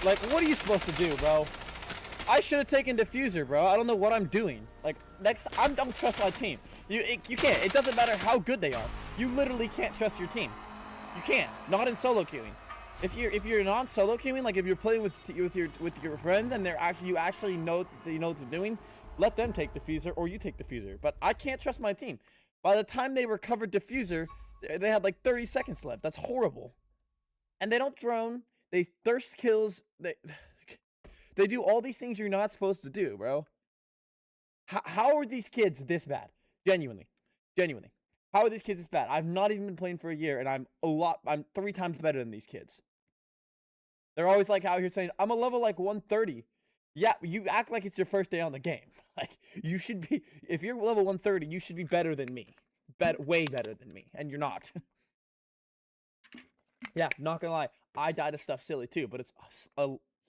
Speaker 1: Like, what are you supposed to do, bro? I should have taken diffuser, bro. I don't know what I'm doing. Like, next, I don't trust my team. You can't. It doesn't matter how good they are. You literally can't trust your team. You can't. Not in solo queuing. If you're non-solo queuing, like if you're playing with your friends and you actually know that you know what they're doing, let them take diffuser or you take diffuser. But I can't trust my team. By the time they recovered diffuser, they had like 30 seconds left. That's horrible. And they don't drone. They thirst kills. They do all these things you're not supposed to do, bro. How are these kids this bad? Genuinely. How are these kids this bad? I've not even been playing for a year, and I'm 3 times better than these kids. They're always like out here saying, I'm a level like 130. Yeah, you act like it's your first day on the game. Like, you should be, if you're level 130, you should be better than me. Way better than me, and you're not. Yeah, not gonna lie, I die to stuff silly too, but it's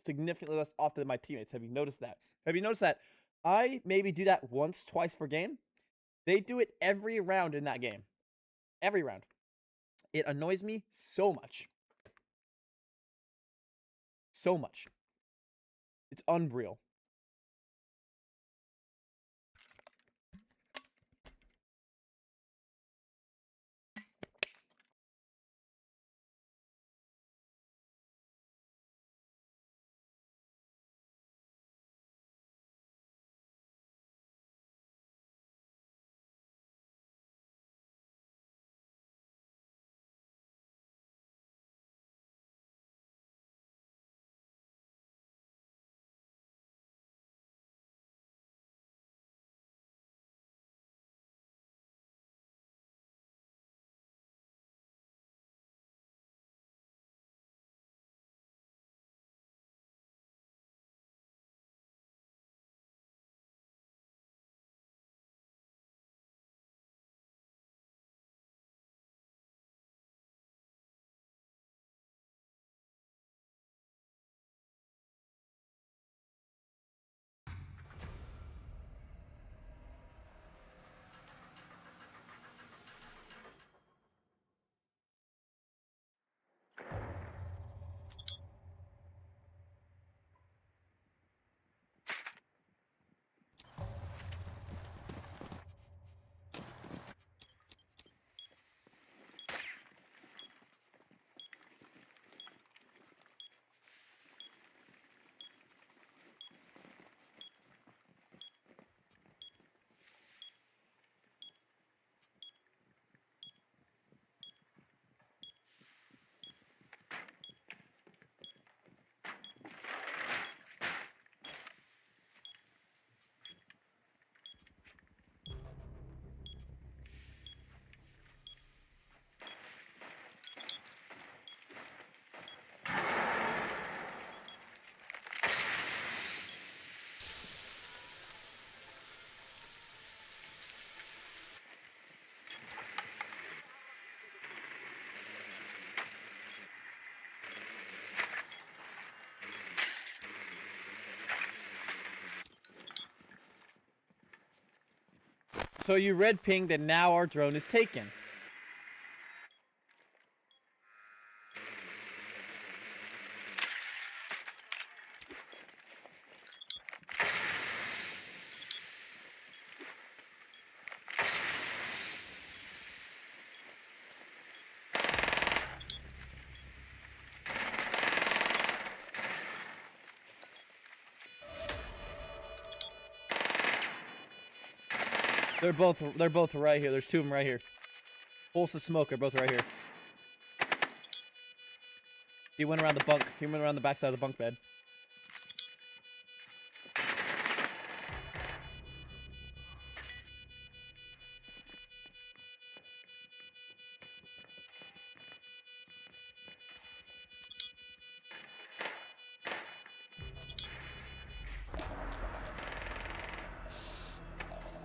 Speaker 1: significantly less often than my teammates. Have you noticed that? I maybe do that once, twice per game. They do it every round in that game. Every round. It annoys me so much. So much. It's unreal. So you red pinged and now our drone is taken. They're both right here. There's two of them right here. Pulse and Smoke are both right here. He went around the bunk. He went around the backside of the bunk bed.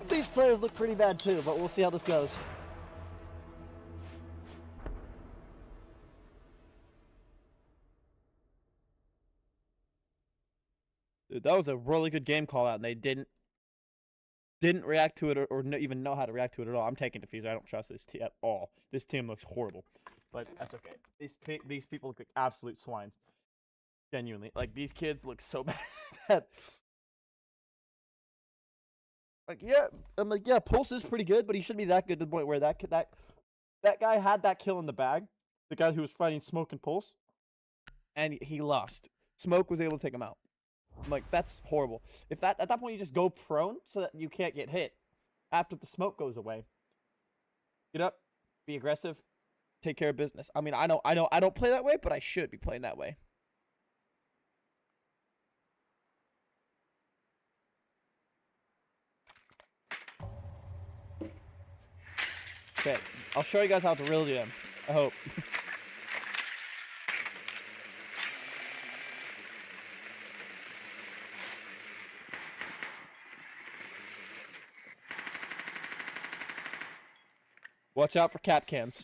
Speaker 2: These players look pretty bad too, but we'll see how this goes.
Speaker 1: Dude, that was a really good game call out, and they didn't react to it or even know how to react to it at all. I'm taking Diffuser. I don't trust this team at all. This team looks horrible, but that's okay. These people look like absolute swines. Genuinely, like these kids look so bad. Like I'm like Pulse is pretty good, but he shouldn't be that good to the point where that guy had that kill in the bag. The guy who was fighting Smoke and Pulse, and he lost. Smoke was able to take him out. I'm like, that's horrible. If at that point you just go prone so that you can't get hit after the smoke goes away. Get up, be aggressive, take care of business. I mean, I don't play that way, but I should be playing that way. Okay, I'll show you guys how to really do them. I hope. Watch out for cap cans.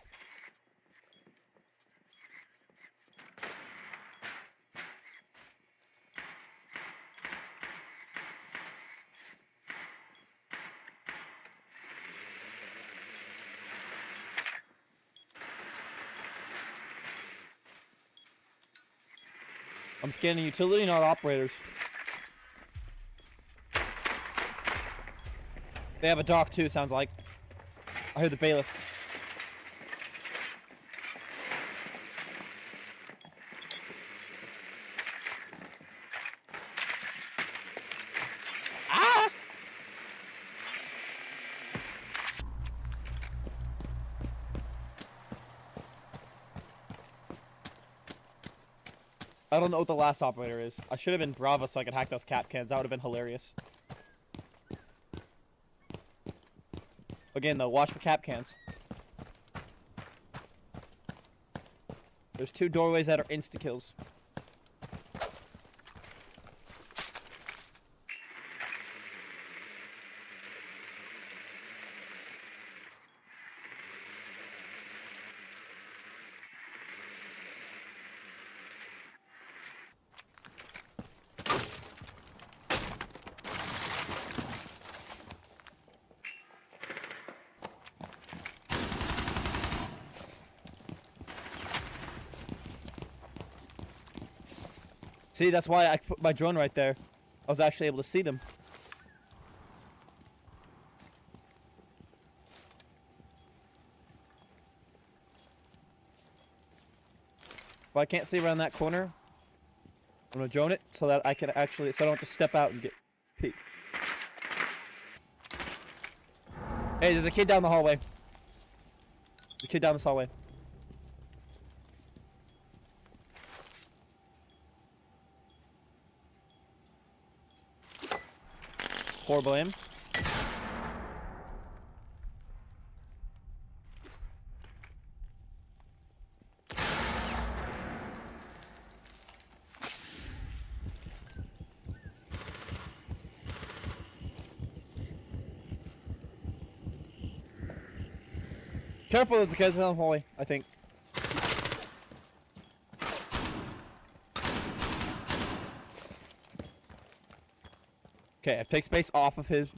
Speaker 1: I'm scanning utility, not operators. They have a dock too, sounds like. I heard the bailiff. Ah! I don't know what the last operator is. I should have been Brava so I could hack those cap cans. That would have been hilarious. Again, though, watch for cap cans. There's two doorways that are insta-kills. See, that's why I put my drone right there. I was actually able to see them. If I can't see around that corner, I'm gonna drone it so that I can actually, so I don't have to step out and get peek. Hey, there's a kid down the hallway. The kid down this hallway. Horrible aim. Careful, there's a kid down the hallway, I think. Okay, I take space off of his.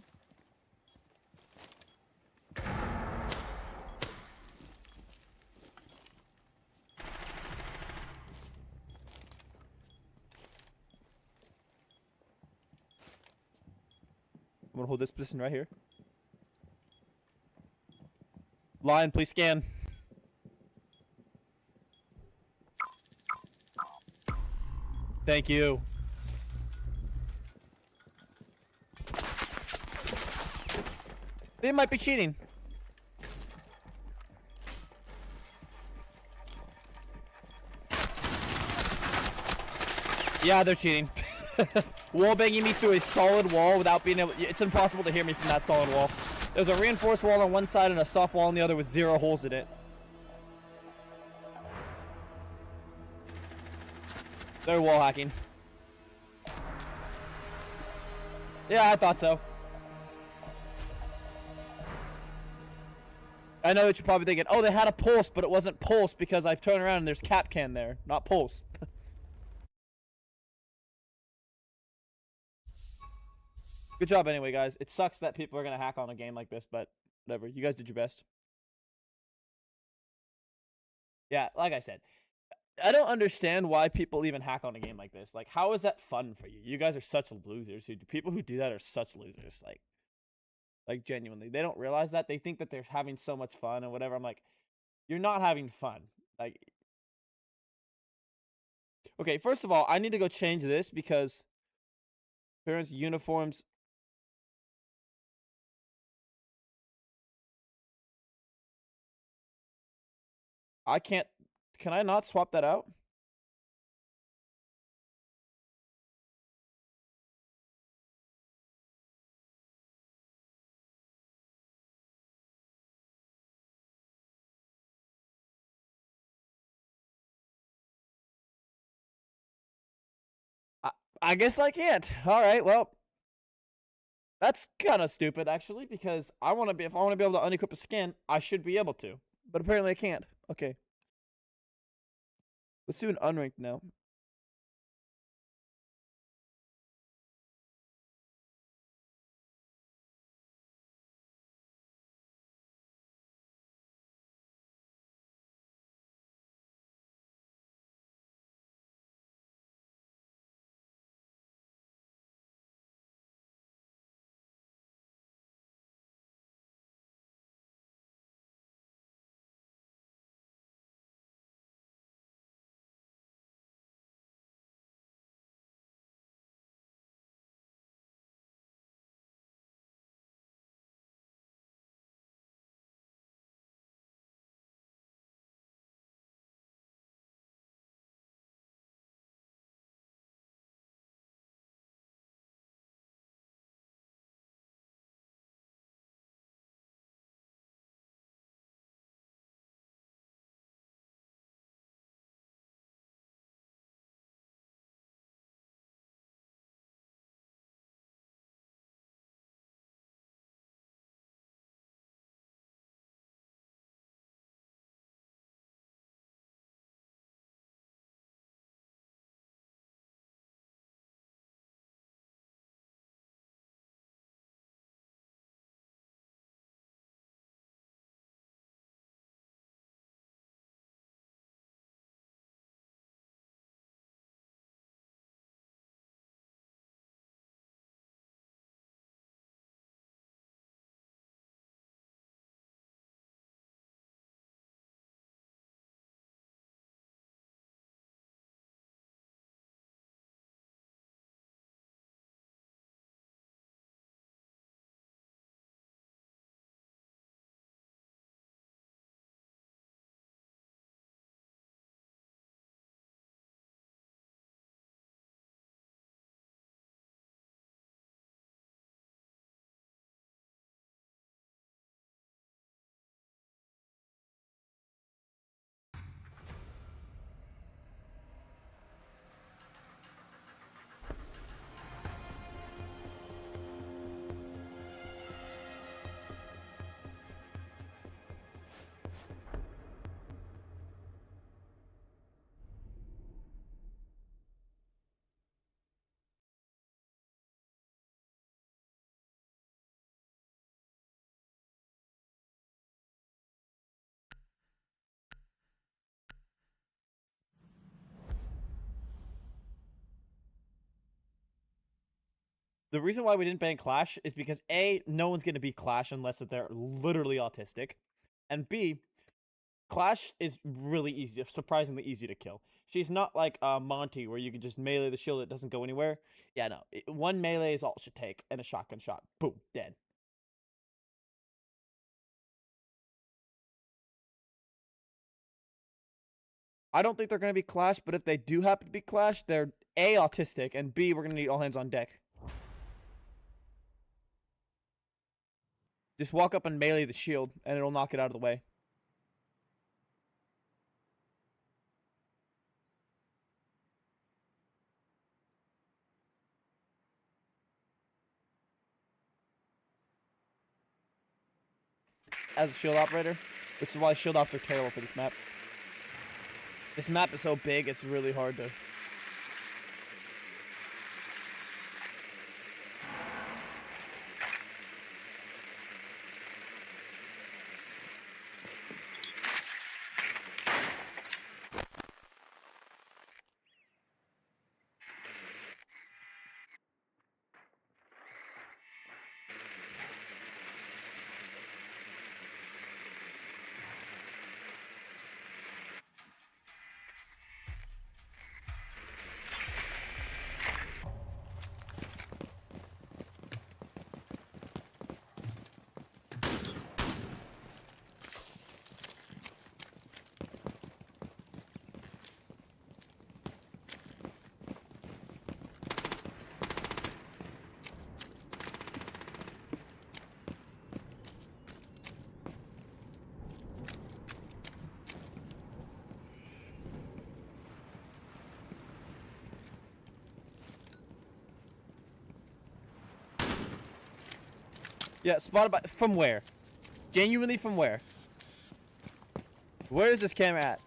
Speaker 1: gonna hold this position right here. Lion, please scan. Thank you. They might be cheating. Yeah, they're cheating. Wall banging me through a solid wall without being able. It's impossible to hear me from that solid wall. There's a reinforced wall on one side and a soft wall on the other with 0 holes in it. They're wall hacking. Yeah, I thought so. I know that you're probably thinking, oh, they had a pulse, but it wasn't pulse because I've turned around and there's Capcan there, not pulse. Good job anyway, guys. It sucks that people are going to hack on a game like this, but whatever. You guys did your best. Yeah, like I said, I don't understand why people even hack on a game like this. Like, how is that fun for you? You guys are such losers. People who do that are such losers. Like genuinely, they don't realize that. They think that they're having so much fun and whatever. I'm like, you're not having fun. Like, okay, first of all, I need to go change this because parents' uniforms. I can't. Can I not swap that out? I guess I can't. All right, well, that's kind of stupid actually because if I want to be able to unequip a skin, I should be able to, but apparently I can't. Okay, let's do an unranked now. The reason why we didn't ban Clash is because A, no one's going to be Clash unless they're literally autistic. And B, Clash is really easy, surprisingly easy to kill. She's not like Monty, where you can just melee the shield, it doesn't go anywhere. Yeah, no. One melee is all it should take, and a shotgun shot. Boom, dead. I don't think they're going to be Clash, but if they do happen to be Clash, they're A, autistic, and B, we're going to need all hands on deck. Just walk up and melee the shield, and it'll knock it out of the way. As a shield operator, which is why shield ops are terrible for this map. This map is so big, it's really hard to... Yeah, spotted by... From where? Genuinely from where? Where is this camera at?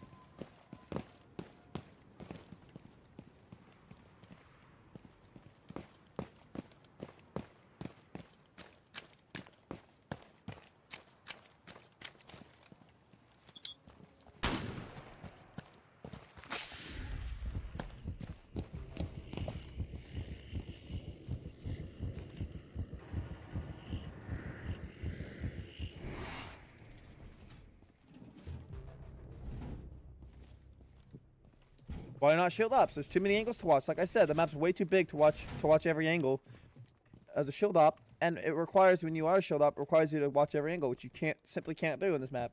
Speaker 1: Why not shield ops? There's too many angles to watch. Like I said, the map's way too big to watch every angle as a shield op, and it requires, when you are a shield op, it requires you to watch every angle, which you simply can't do in this map.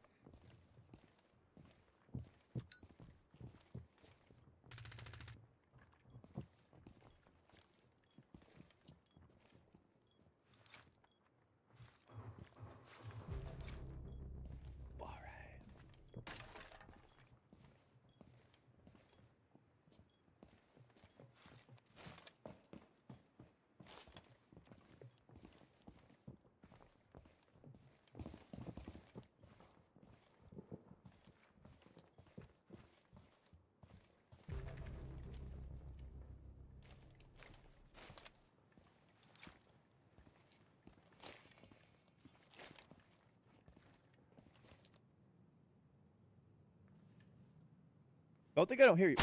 Speaker 1: Don't think I don't hear you.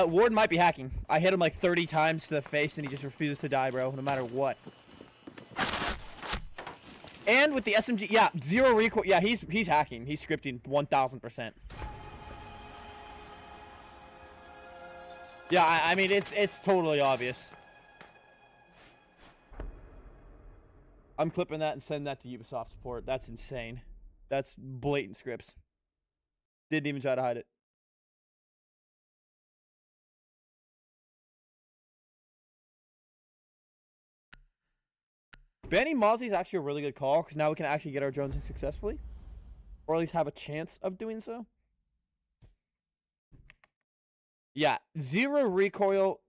Speaker 1: Ward might be hacking. I hit him like 30 times to the face and he just refuses to die, bro, no matter what. And with the SMG, yeah, zero recoil. Yeah, he's hacking. He's scripting 1000%. Yeah, I mean it's totally obvious. I'm clipping that and sending that to Ubisoft support. That's insane. That's blatant scripts. Didn't even try to hide it. Banning Mozzie is actually a really good call, because now we can actually get our drones in successfully. Or at least have a chance of doing so. Yeah, zero recoil,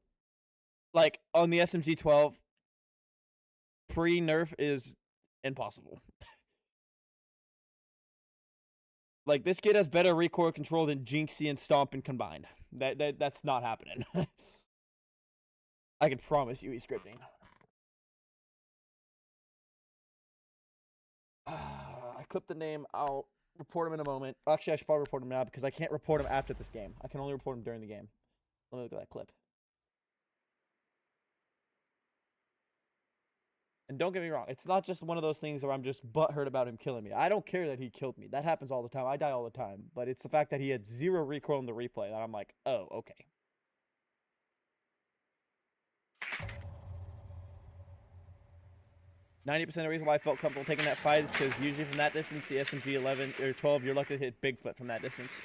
Speaker 1: like, on the SMG-12, pre-nerf is impossible. Like, this kid has better recoil control than Jinxie and Stompin combined. That's not happening. I can promise you he's scripting. I clipped the name. I'll report him in a moment. Actually, I should probably report him now because I can't report him after this game. I can only report him during the game. Let me look at that clip. And don't get me wrong, it's not just one of those things where I'm just butthurt about him killing me. I don't care that he killed me. That happens all the time. I die all the time. But it's the fact that he had 0 recoil in the replay that I'm like, oh, okay. "90% of the reason why I felt comfortable taking that fight is because usually from that distance, the SMG 11 or 12, you're lucky to hit Bigfoot from that distance."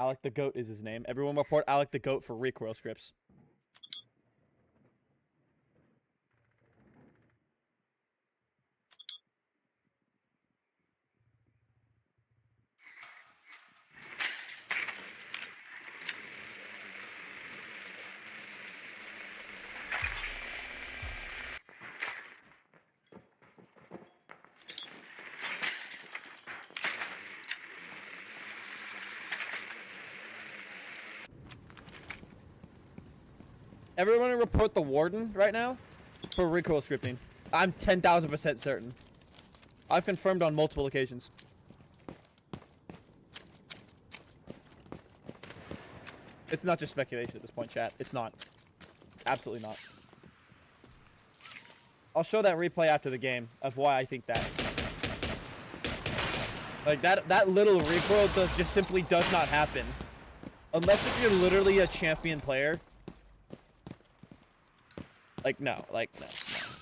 Speaker 1: Alec the Goat is his name. Everyone report Alec the Goat for recoil scripts. Everyone report the Warden right now for recoil scripting. I'm 10,000% certain. I've confirmed on multiple occasions. It's not just speculation at this point, chat. It's not. It's absolutely not. I'll show that replay after the game of why I think that. Like, that little recoil just simply does not happen. Unless if you're literally a champion player. Like, no.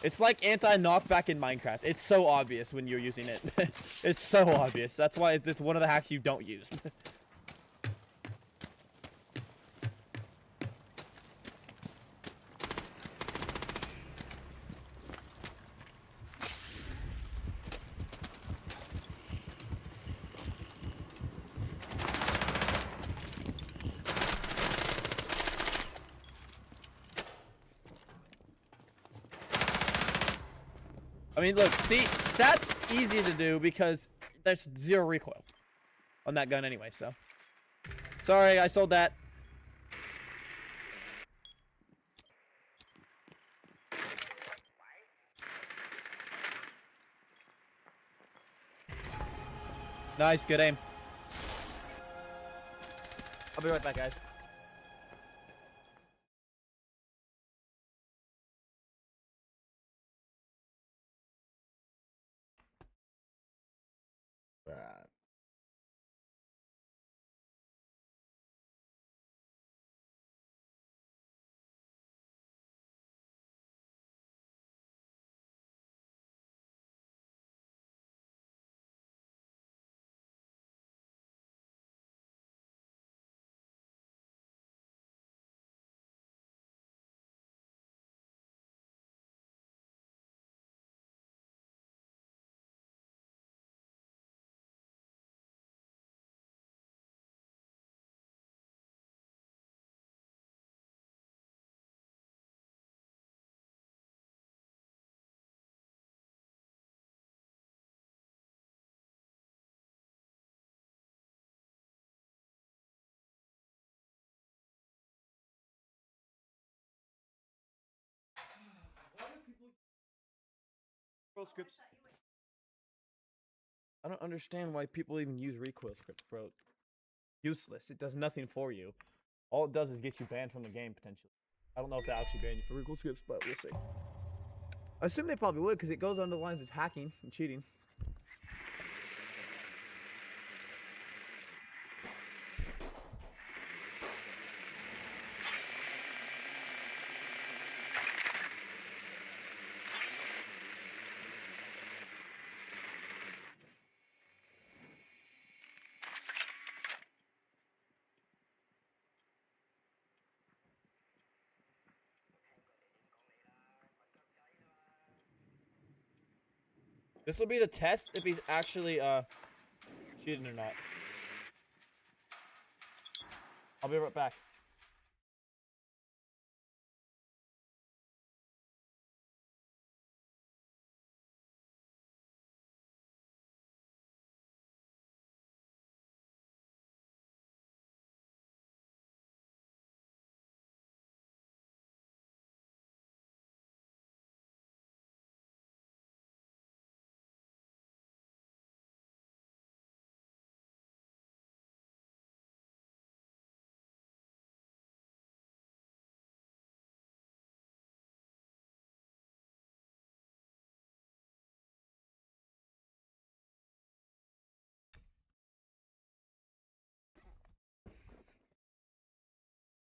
Speaker 1: It's like anti-knockback in Minecraft. It's so obvious when you're using it. It's so obvious. That's why it's one of the hacks you don't use. I mean, look, see, that's easy to do because there's 0 recoil on that gun anyway, so. Sorry, I sold that. Nice, good aim. I'll be right back, guys. Scripts. I don't understand why people even use recoil scripts, bro. Useless. It does nothing for you. All it does is get you banned from the game, potentially. I don't know if they actually ban you for recoil scripts, but we'll see. I assume they probably would, because it goes under the lines of hacking and cheating. This will be the test if he's actually cheating or not. I'll be right back.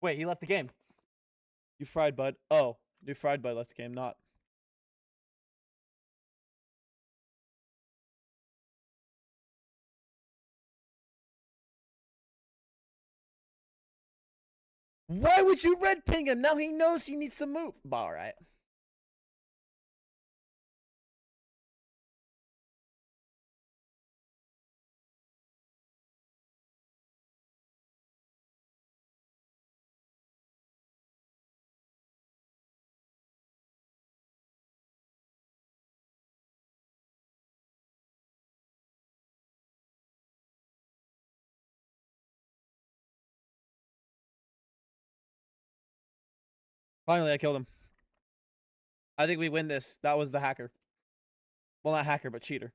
Speaker 1: Wait, he left the game. You fried, bud. Oh, you fried, bud left the game, not. Why would you red ping him? Now he knows he needs to move. All right. Finally, I killed him. I think we win this. That was the hacker. Well, not hacker, but cheater.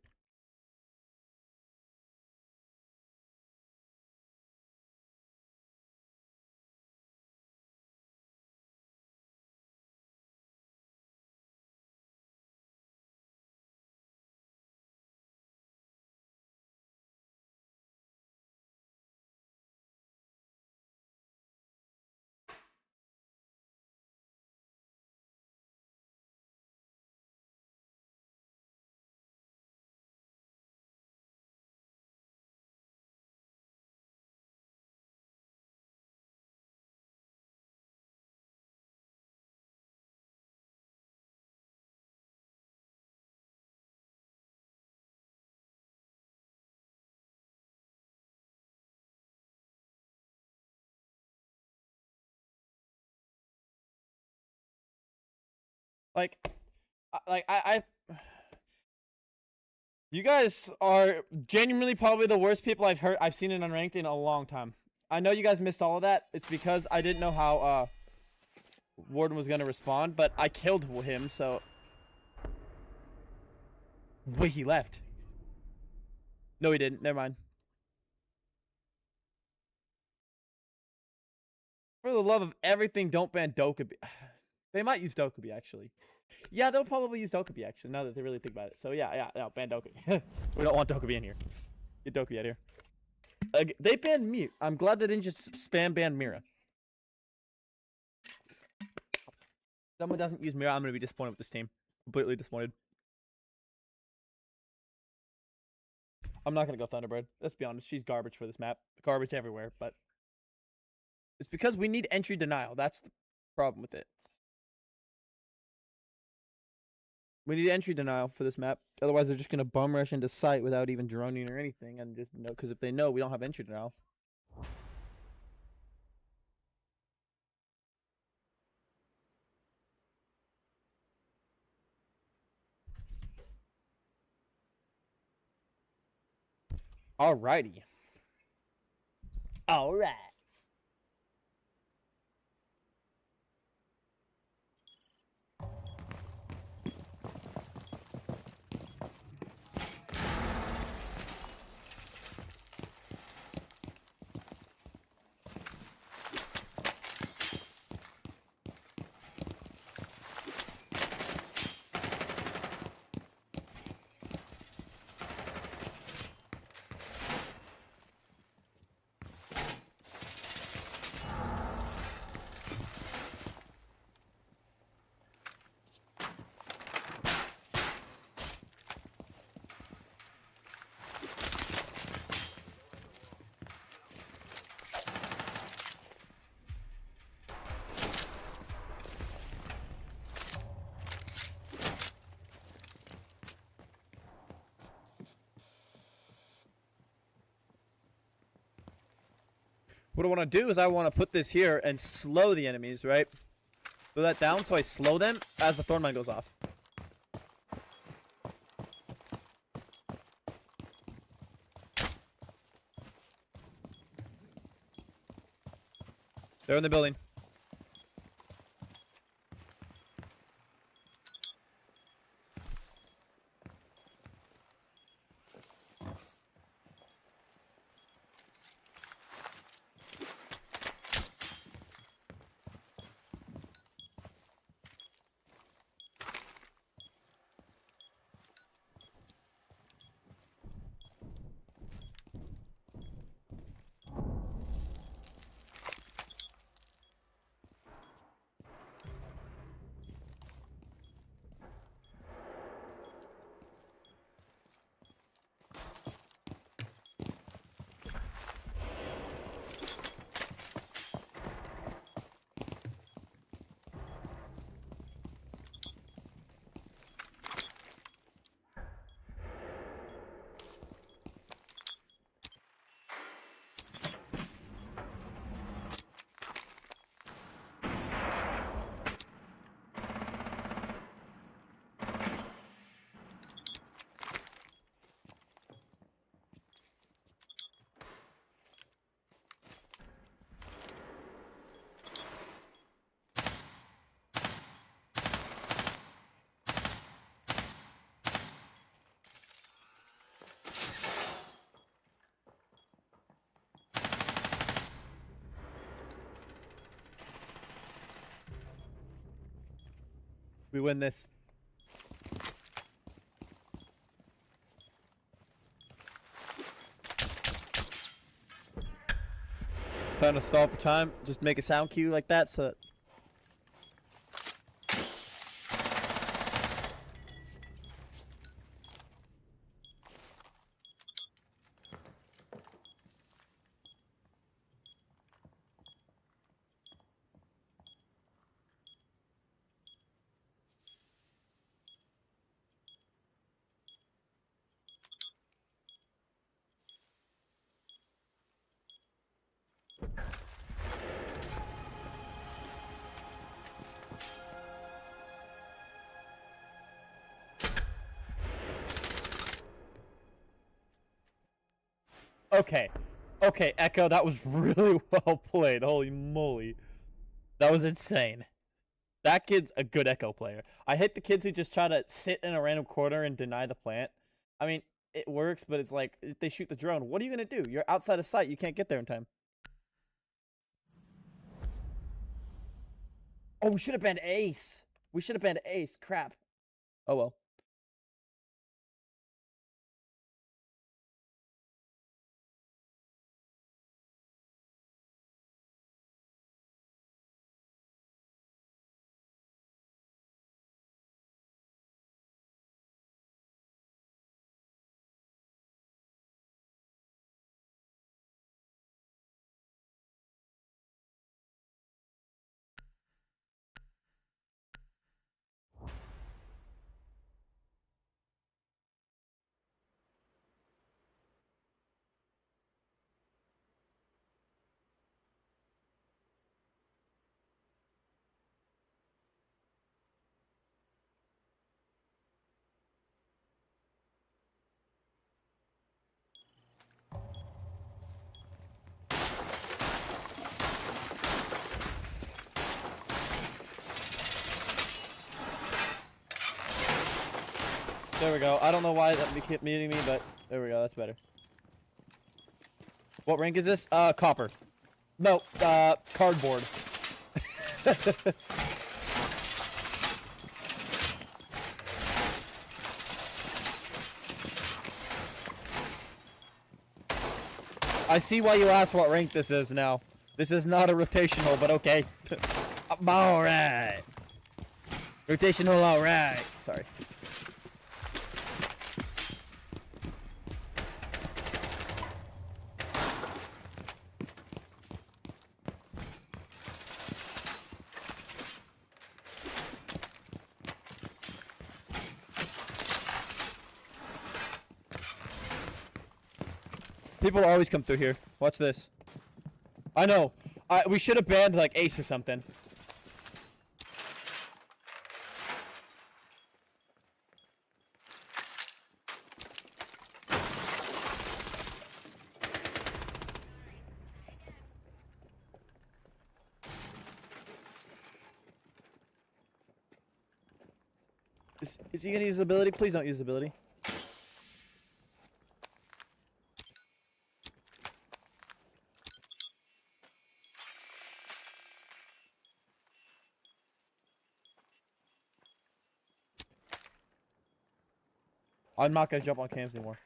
Speaker 1: Like, you guys are genuinely probably the worst people I've seen in Unranked in a long time. I know you guys missed all of that. It's because I didn't know how Warden was gonna respond, but I killed him, so. Wait, he left. No, he didn't. Never mind. For the love of everything, don't ban Dokkaebi. They might use Dokkaebi, actually. Yeah, they'll probably use Dokkaebi, actually, now that they really think about it. So, yeah, ban Dokkaebi. We don't want Dokkaebi in here. Get Dokkaebi out of here. They banned Mira. I'm glad they didn't just spam ban Mira. If someone doesn't use Mira, I'm going to be disappointed with this team. Completely disappointed. I'm not going to go Thunderbird. Let's be honest. She's garbage for this map. Garbage everywhere, but it's because we need entry denial. That's the problem with it. We need entry denial for this map. Otherwise, they're just going to bum rush into site without even droning or anything. And just know, because if they know we don't have entry denial. Alrighty. Alright. What I want to do is I want to put this here and slow the enemies, right? Throw that down so I slow them as the thorn mine goes off. They're in the building. We win this. Trying to stall for time. Just make a sound cue like that so that... Okay. Okay, Echo, that was really well played. Holy moly. That was insane. That kid's a good Echo player. I hate the kids who just try to sit in a random corner and deny the plant. I mean, it works, but it's like, if they shoot the drone, what are you going to do? You're outside of sight. You can't get there in time. Oh, we should have banned Ace. We should have banned Ace. Crap. Oh, well. There we go. I don't know why that kept muting me, but there we go. That's better. What rank is this? Copper. No, cardboard. I see why you asked what rank this is now. This is not a rotational, but okay. Alright. Rotational, alright. Sorry. People always come through here. Watch this. I know. We should have banned like Ace or something. Is he gonna use the ability? Please don't use the ability. I'm not gonna jump on cams anymore.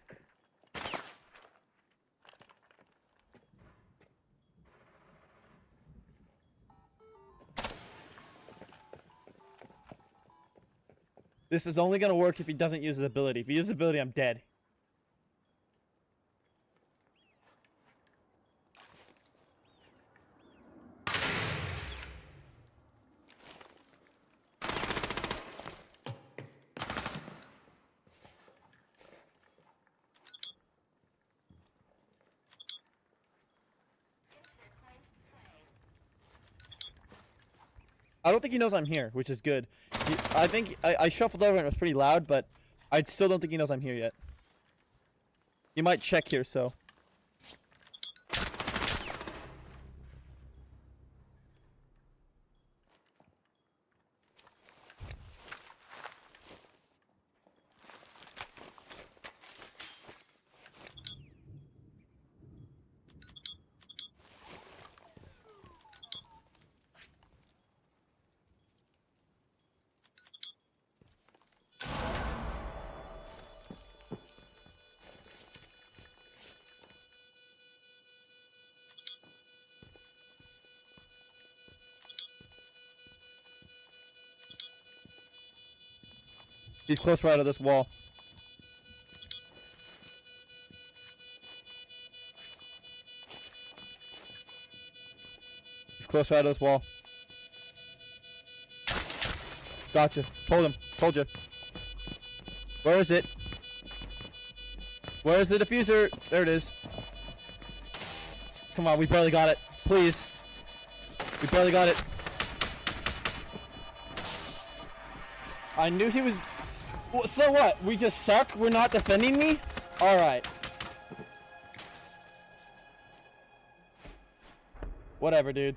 Speaker 1: This is only gonna work if he doesn't use his ability. If he uses his ability, I'm dead. I don't think he knows I'm here, which is good. I think I shuffled over and it was pretty loud, but I still don't think he knows I'm here yet. He might check here, so. He's close right to this wall. He's close right to this wall. Gotcha. Told him. Told you. Where is it? Where is the diffuser? There it is. Come on, we barely got it. Please. We barely got it. I knew he was... So what? We just suck? We're not defending me? Alright. Whatever, dude.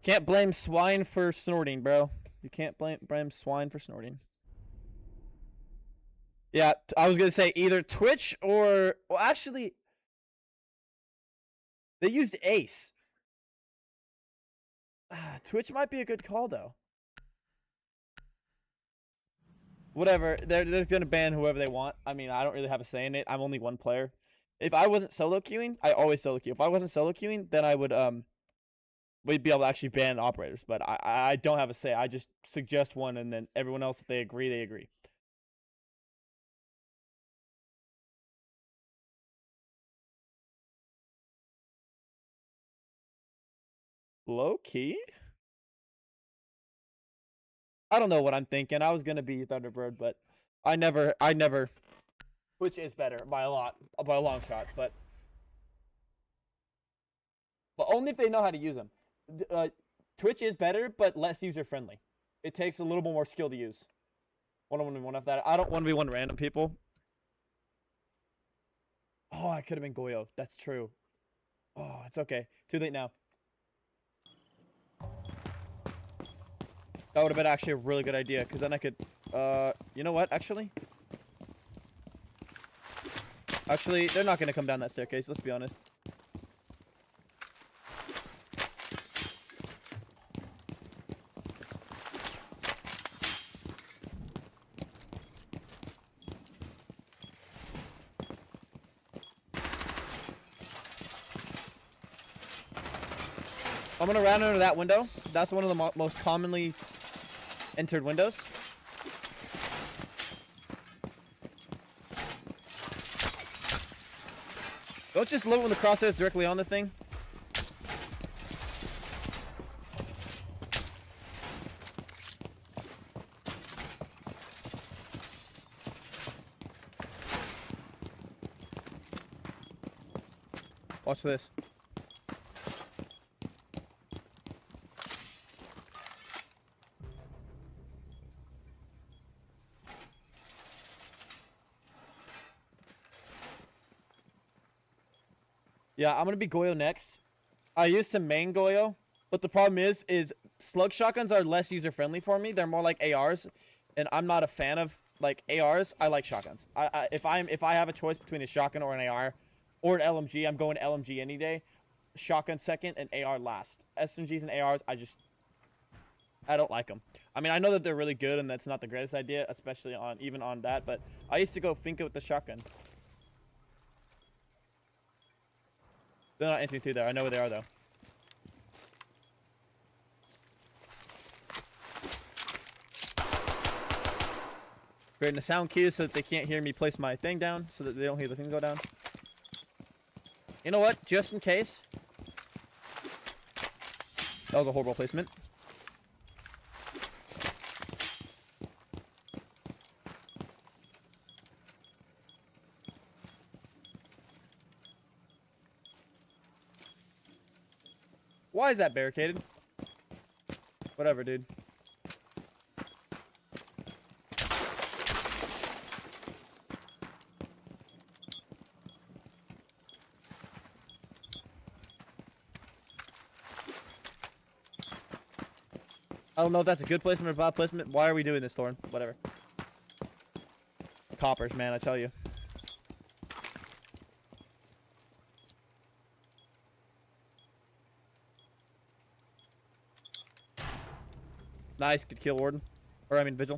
Speaker 1: Can't blame swine for snorting, bro. You can't blame swine for snorting. Yeah, I was gonna say either Twitch or... Well, actually... They used Ace. Twitch might be a good call, though. Whatever, they're gonna ban whoever they want. I mean, I don't really have a say in it. I'm only one player. If I wasn't solo queuing, I always solo queue. If I wasn't solo queuing, then I would we'd be able to actually ban operators. But I don't have a say. I just suggest one, and then everyone else, if they agree, they agree. Low key. I don't know what I'm thinking. I was gonna be Thunderbird, but I never. Which is better by a lot, by a long shot, but only if they know how to use them. Twitch is better, but less user friendly. It takes a little bit more skill to use. 1-on-1 of that. I don't 1v1 random people. Oh, I could have been Goyo. That's true. Oh, it's okay. Too late now. That would have been actually a really good idea, because then I could, you know what, actually? Actually, they're not going to come down that staircase, let's be honest. I'm going to round under that window. That's one of the most commonly entered windows. Don't just load when the crosshair is directly on the thing. Watch this. Yeah, I'm gonna be Goyo next. I used to main Goyo, but the problem is slug shotguns are less user friendly for me. They're more like ARs, and I'm not a fan of like ARs. I like shotguns. If I have a choice between a shotgun or an AR, or an LMG, I'm going LMG any day. Shotgun second and AR last. SMGs and ARs, I don't like them. I mean, I know that they're really good, and that's not the greatest idea, especially even on that. But I used to go Finka with the shotgun. They're not entering through there. I know where they are, though. Creating a sound cue so that they can't hear me place my thing down, so that they don't hear the thing go down. You know what? Just in case. That was a horrible placement. Why is that barricaded? Whatever, dude. I don't know if that's a good placement or bad placement. Why are we doing this, Thorn? Whatever. Coppers, man, I tell you. Nice, good kill, Warden. Or, I mean, Vigil.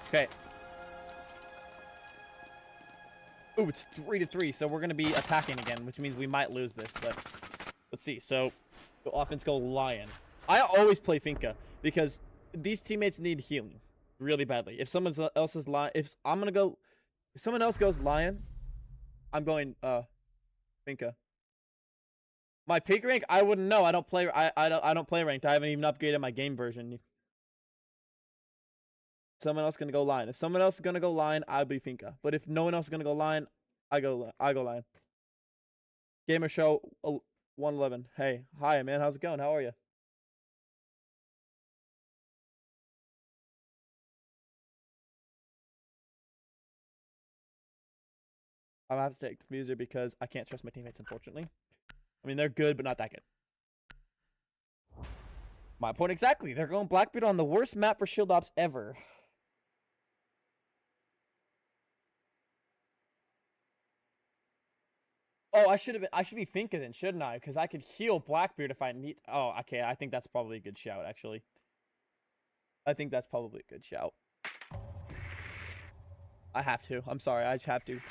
Speaker 1: Okay. Ooh, it's 3-3, so we're going to be attacking again, which means we might lose this, but let's see. So, the offense go Lion. I always play Finka because these teammates need healing really badly. If someone else is Lion, if someone else goes Lion, I'm going Finka. My peak rank, I wouldn't know. I don't play ranked. I haven't even upgraded my game version. Someone else gonna go Lion. If someone else is gonna go Lion, I'll be Finka. But if no one else is gonna go Lion, I go Lion. Gamer Show 111. Hey, hi man, how's it going? How are you? I'm gonna have to take the Fuser because I can't trust my teammates, unfortunately. I mean, they're good, but not that good. My point exactly. They're going Blackbeard on the worst map for shield ops ever. Oh, I should be Finka then, shouldn't I? Because I could heal Blackbeard if I need. Oh, okay. I think that's probably a good shout, actually. I think that's probably a good shout. I have to. I'm sorry. I just have to.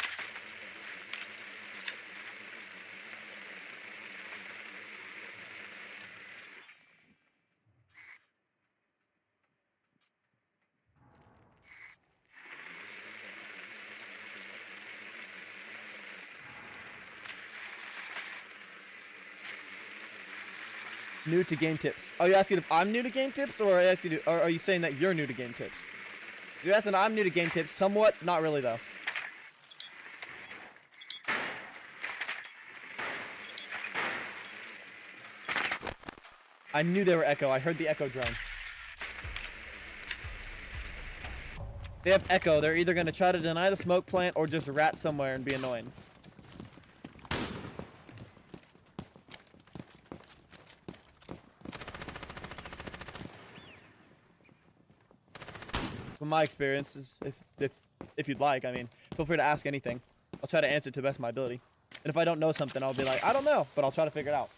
Speaker 1: New to game tips. Are you asking if I'm new to game tips, or are you saying that you're new to game tips? If you're asking I'm new to game tips, somewhat, not really though. I knew they were Echo. I heard the Echo drone. They have Echo. They're either going to try to deny the smoke plant or just rat somewhere and be annoying. From my experiences, if you'd like, I mean, feel free to ask anything. I'll try to answer to the best of my ability. And if I don't know something, I'll be like, I don't know, but I'll try to figure it out.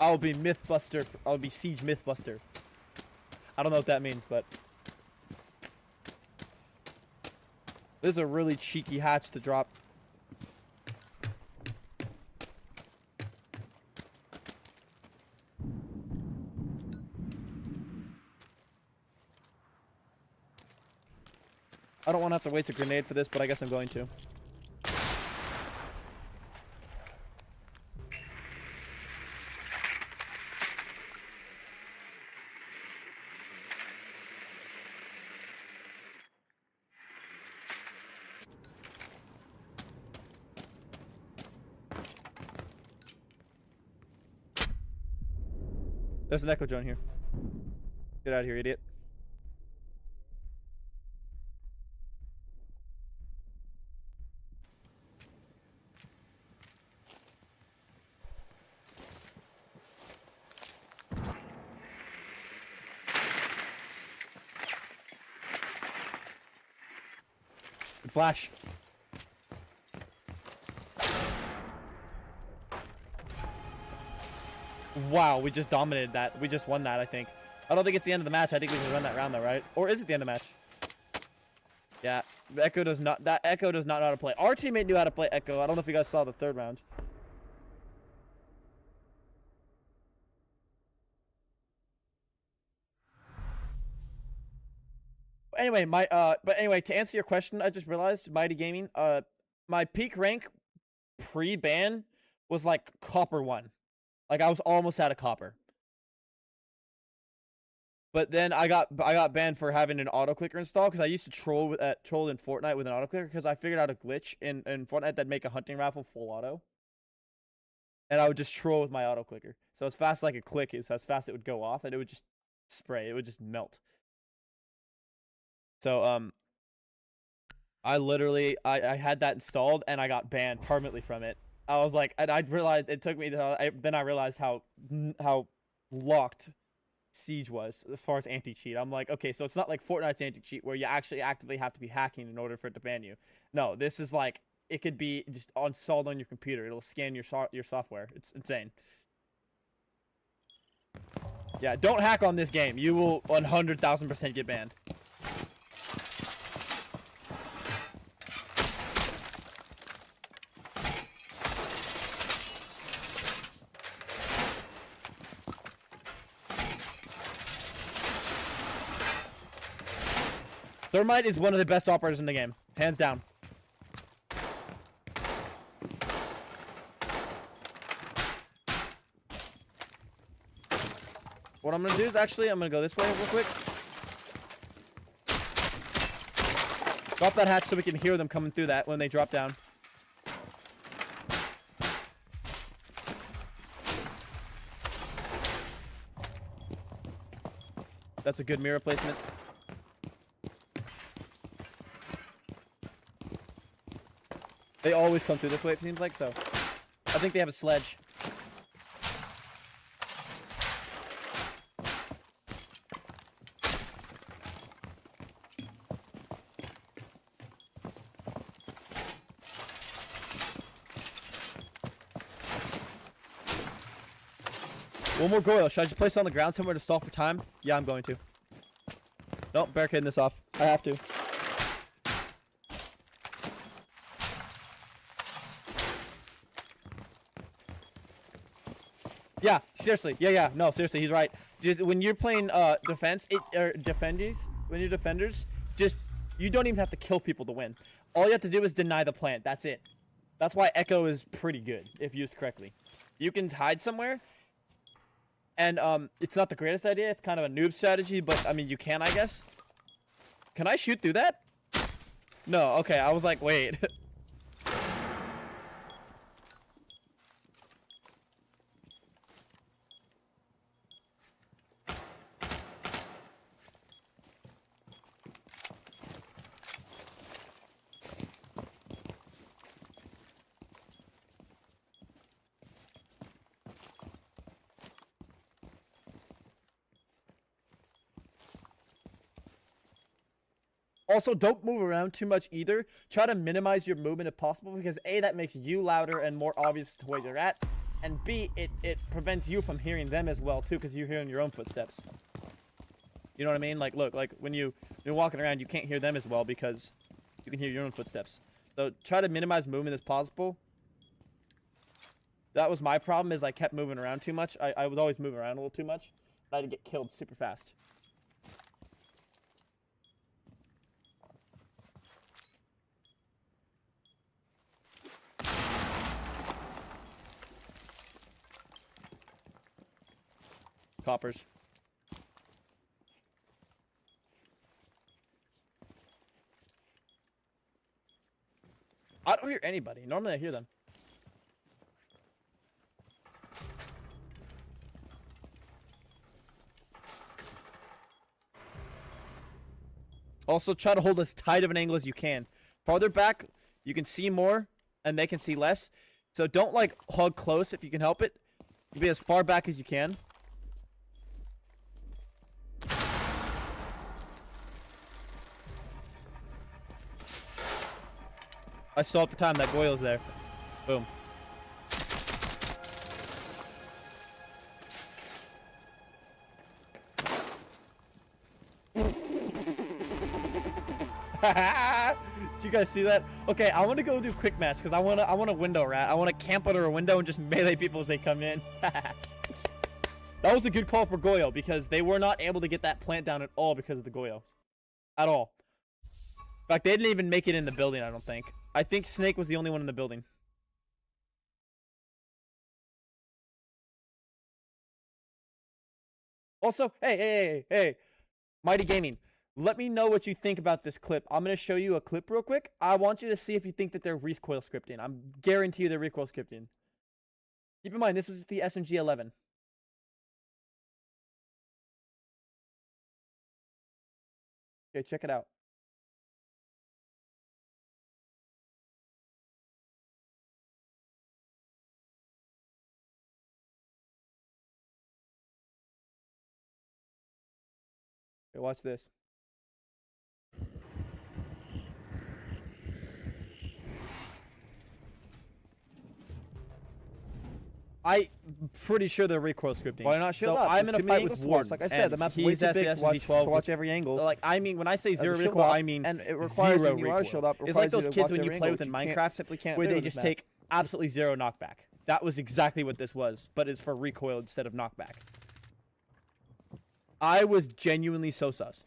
Speaker 1: I'll be Mythbuster. I'll be Siege Mythbuster. I don't know what that means, but this is a really cheeky hatch to drop. I don't want to have to waste a grenade for this, but I guess I'm going to. There's an Echo drone here. Get out of here, idiot. Flash. Wow, we just dominated that. We just won that, I think. I don't think it's the end of the match. I think we can run that round though, right? Or is it the end of the match? Yeah, Echo does not. That Echo does not know how to play. Our teammate knew how to play Echo. I don't know if you guys saw the third round. Anyway, but anyway, to answer your question, I just realized Mighty Gaming. My peak rank pre-ban was like Copper 1. Like I was almost out of Copper. But then I got banned for having an auto clicker installed because I used to troll in Fortnite with an auto clicker because I figured out a glitch in Fortnite that'd make a hunting rifle full auto. And I would just troll with my auto clicker. So as fast as I could click is as fast it would go off and it would just spray. It would just melt. So I literally I had that installed and I got banned permanently from it. I was like, and I realized it took me then I realized how locked Siege was as far as anti-cheat. I'm like, okay, so it's not like Fortnite's anti-cheat where you actually actively have to be hacking in order for it to ban you. No, this is like it could be just installed on your computer. It'll scan your software. It's insane. Yeah, don't hack on this game. You will 100,000% get banned. Thermite is one of the best operators in the game, hands down. What I'm gonna do is actually, I'm gonna go this way real quick. Drop that hatch so we can hear them coming through that when they drop down. That's a good mirror placement. They always come through this way, it seems like, so. I think they have a sledge. One more Goyle. Should I just place it on the ground somewhere to stall for time? Yeah, I'm going to. Nope, barricading this off. I have to. Yeah, seriously. Yeah. No, seriously, he's right. Just when you're playing defense, when you're defenders, just you don't even have to kill people to win. All you have to do is deny the plant. That's it. That's why Echo is pretty good if used correctly. You can hide somewhere, and it's not the greatest idea. It's kind of a noob strategy, but I mean you can, I guess. Can I shoot through that? No. Okay, I was like, wait. Also, don't move around too much either. Try to minimize your movement if possible because A, that makes you louder and more obvious to where you're at. And B, it prevents you from hearing them as well too because you're hearing your own footsteps. You know what I mean? Like, look, like when you're walking around, you can't hear them as well because you can hear your own footsteps. So try to minimize movement as possible. That was my problem is I kept moving around too much. I was always moving around a little too much. I had to get killed super fast. Coppers. I don't hear anybody. Normally I hear them. Also, try to hold as tight of an angle as you can. Farther back, you can see more, and they can see less. So don't, like, hug close if you can help it. Be as far back as you can. I saw it for time. That Goyle's there. Boom. Did you guys see that? Okay, I want to go do quick match because I want a window rat. I want to camp under a window and just melee people as they come in. That was a good call for Goyo because they were not able to get that plant down at all because of the Goyo. At all. In fact, they didn't even make it in the building, I don't think. I think Snake was the only one in the building. Also, hey. Mighty Gaming. Let me know what you think about this clip. I'm going to show you a clip real quick. I want you to see if you think that they're recoil scripting. I'm guarantee you they're recoil scripting. Keep in mind, this was the SMG-11. Okay, check it out. Okay, watch this. I'm pretty sure they're recoil scripting.
Speaker 2: Why not shield
Speaker 1: so
Speaker 2: up?
Speaker 1: I'm
Speaker 2: There's
Speaker 1: in a
Speaker 2: too many
Speaker 1: fight with
Speaker 2: angle
Speaker 1: Warden.
Speaker 2: spots. Like I said, the map's way
Speaker 1: he's
Speaker 2: too big to watch,
Speaker 1: SMG-12.
Speaker 2: to watch every angle.
Speaker 1: Like, I mean, when I say zero
Speaker 2: As a shield
Speaker 1: recoil,
Speaker 2: up,
Speaker 1: I mean
Speaker 2: and it requires
Speaker 1: zero
Speaker 2: when you are
Speaker 1: recoil.
Speaker 2: shield up,
Speaker 1: It's like
Speaker 2: requires you
Speaker 1: those
Speaker 2: to
Speaker 1: kids
Speaker 2: watch
Speaker 1: when you
Speaker 2: every
Speaker 1: play
Speaker 2: angle,
Speaker 1: with in
Speaker 2: which you
Speaker 1: Minecraft
Speaker 2: simply can't
Speaker 1: where
Speaker 2: do
Speaker 1: they
Speaker 2: with this
Speaker 1: just
Speaker 2: map.
Speaker 1: take absolutely zero knockback. That was exactly what this was, but it's for recoil instead of knockback. I was genuinely so sus.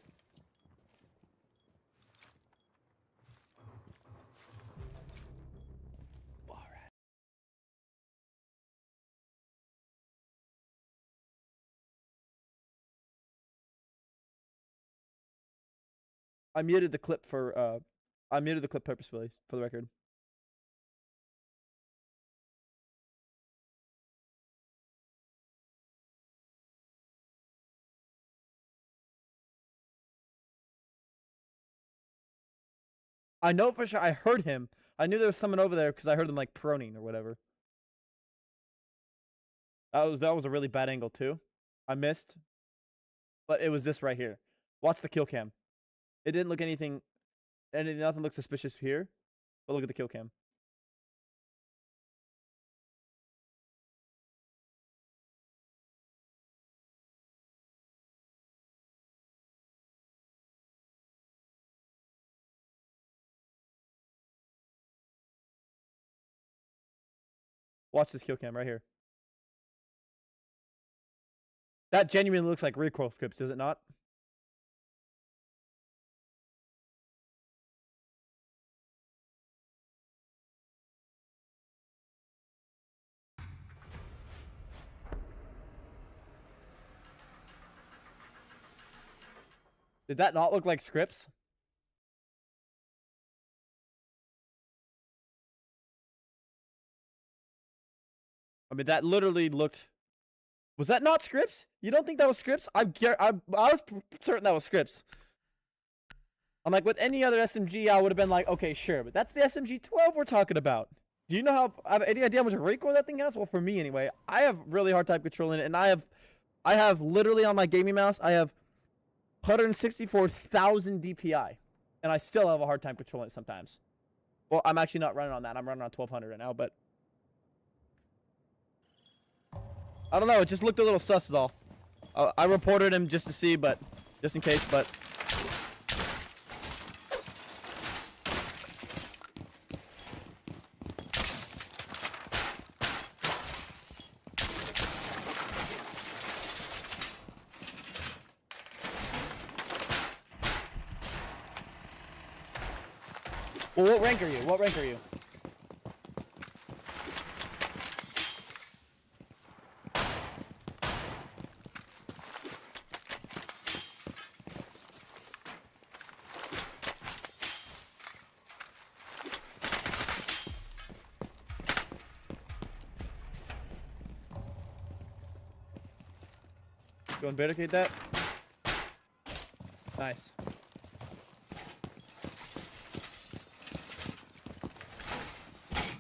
Speaker 1: I muted the clip for I muted the clip purposefully for the record. I know for sure I heard him. I knew there was someone over there because I heard them like proning or whatever. That was a really bad angle too. I missed. But it was this right here. Watch the kill cam. It didn't look nothing looked suspicious here. But look at the kill cam. Watch this kill cam right here. That genuinely looks like recoil scripts, does it not? Did that not look like scripts? I mean, that literally looked... Was that not scripts? You don't think that was scripts? I was certain that was scripts. I'm like, with any other SMG, I would have been like, okay, sure. But that's the SMG-12 we're talking about. Do you know how... I have any idea how much recoil that thing has? Well, for me, anyway. I have really hard time controlling it. And I have literally on my gaming mouse, I have 164,000 DPI. And I still have a hard time controlling it sometimes. Well, I'm actually not running on that. I'm running on 1200 right now, but... I don't know. It just looked a little sus is all. I reported him just to see, but... Just in case, but... Well, what rank are you? What rank are you? You want to barricade that? Nice.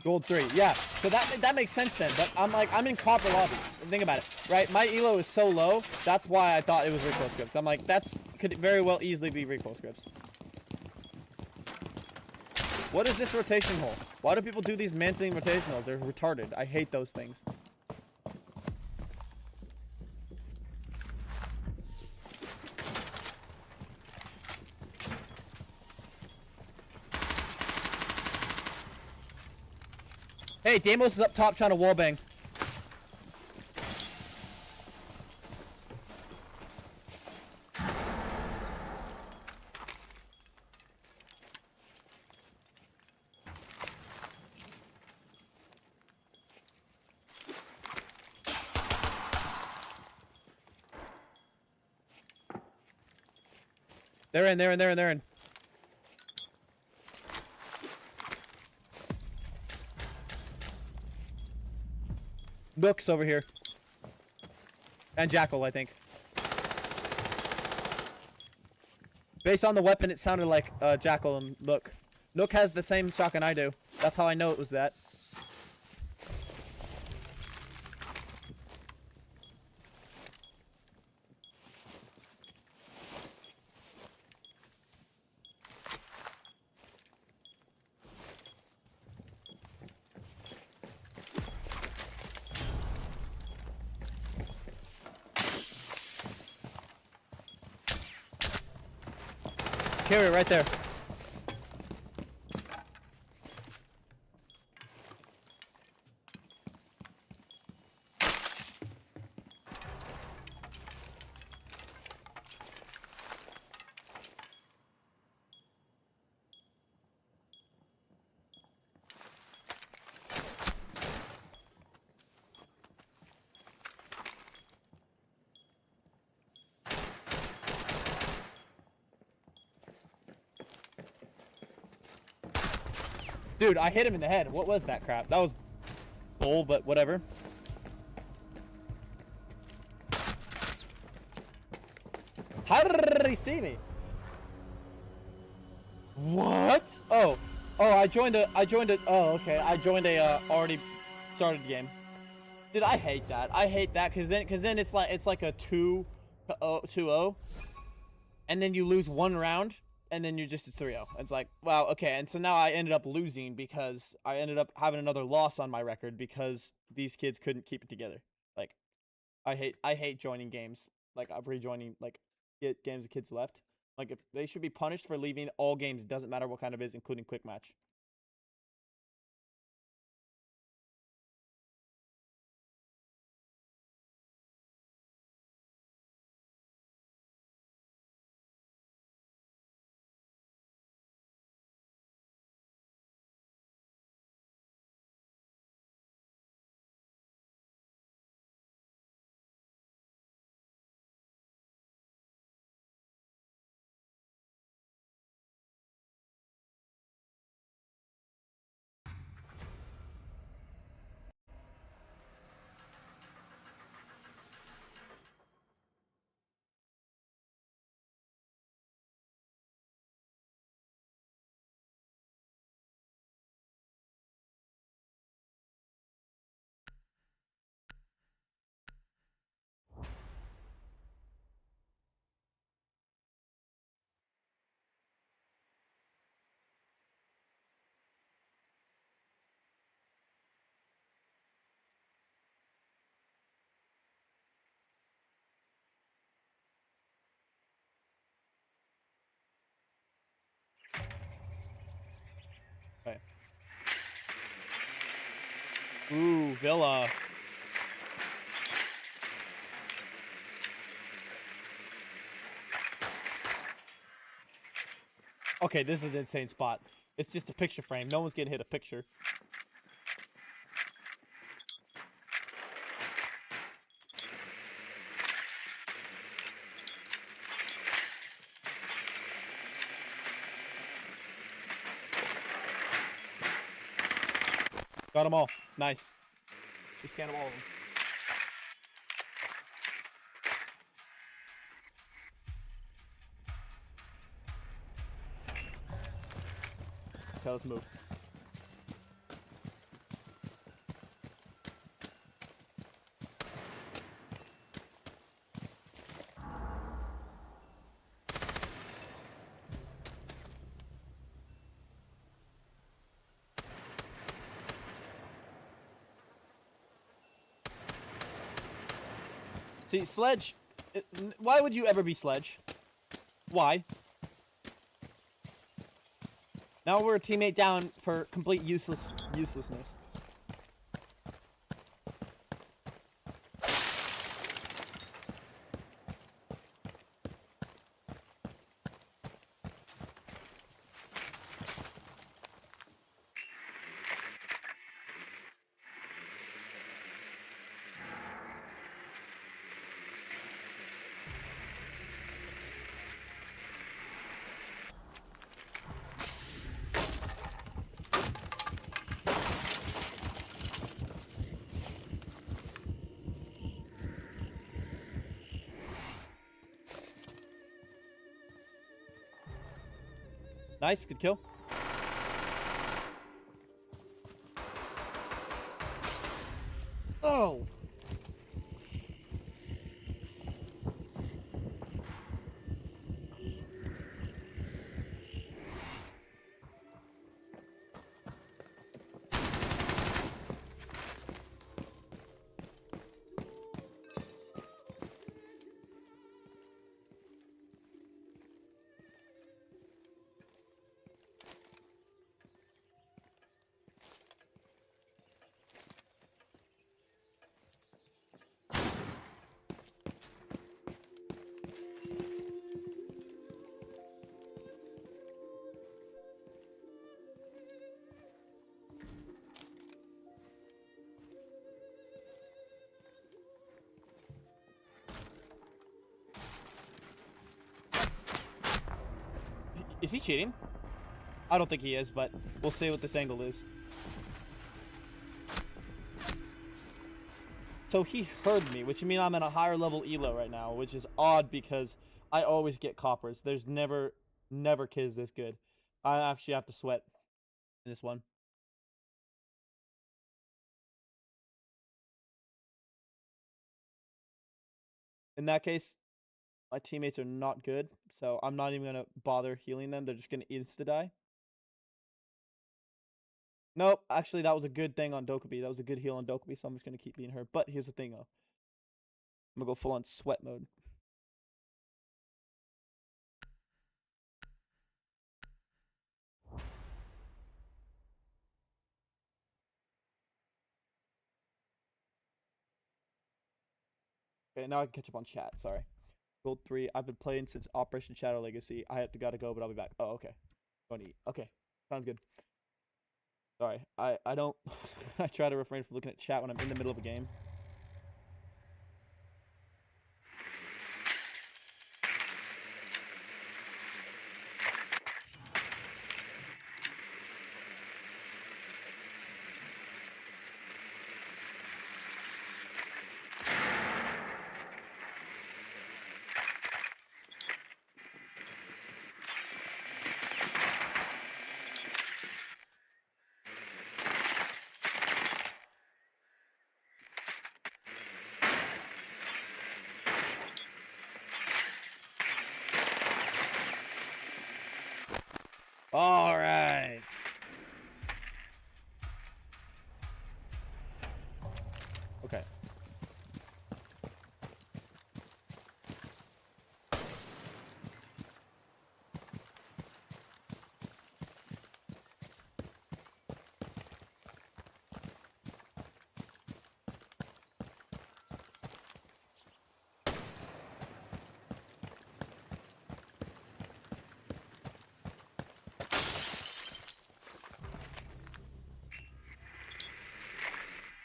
Speaker 1: Gold 3, yeah. So that makes sense then. But I'm in copper lobbies. Think about it, right? My elo is so low. That's why I thought it was recoil scripts. I'm like, could very well easily be recoil scripts. What is this rotation hole? Why do people do these mantling rotationals? They're retarded. I hate those things. Hey, Deimos is up top trying to wallbang. They're in. Nook's over here. And Jackal, I think. Based on the weapon, it sounded like Jackal and Nook. Nook has the same shotgun I do. That's how I know it was that. Carry right there. Dude, I hit him in the head. What was that crap? That was bull, but whatever. How did he see me? What? Oh, I joined a, oh, okay. I joined a, already started game. Dude, I hate that. I hate that cause then it's like a 2-0, and then you lose one round. And then you just 3-0. It's like, wow, okay. And so now I ended up losing because I ended up having another loss on my record because these kids couldn't keep it together. Like, I hate joining games. Like, I'm rejoining, like, games of kids left. Like, if they should be punished for leaving all games, doesn't matter what kind of is, including quick match. Okay. Ooh, Villa. Okay, this is an insane spot. It's just a picture frame. No one's getting hit a picture. Got them all. Nice. We scanned them all of them. Okay, let's move.
Speaker 2: See, Sledge. Why would you ever be Sledge? Why? Now we're a teammate down for complete uselessness. Nice, good kill. Oh! Is he cheating? I don't think he is, but we'll see what this angle is. So he heard me, which means I'm at a higher level elo right now, which is odd because I always get coppers. There's never kids this good. I actually have to sweat in this one. In that case, my teammates are not good, so I'm not even going to bother healing them. They're just going to insta-die. Nope, actually, that was a good thing on Dokkaebi. That was a good heal on Dokkaebi, so I'm just going to keep being her. But here's the thing, though. I'm going to go full-on sweat mode. Okay, now I can catch up on chat. Sorry. Gold 3. I've been playing since Operation Shadow Legacy. I have to gotta go, but I'll be back. Oh, okay. Going to eat. Okay. Sounds good. Sorry. I don't... I try to refrain from looking at chat when I'm in the middle of a game. All right. Okay.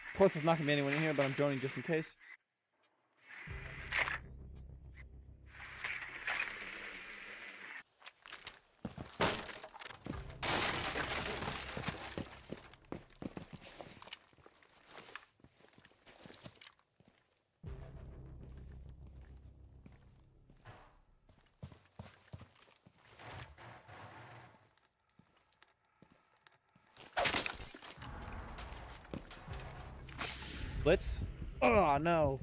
Speaker 2: Of course, there's not gonna be anyone in here, but I'm joining just in case. Blitz? Oh, no.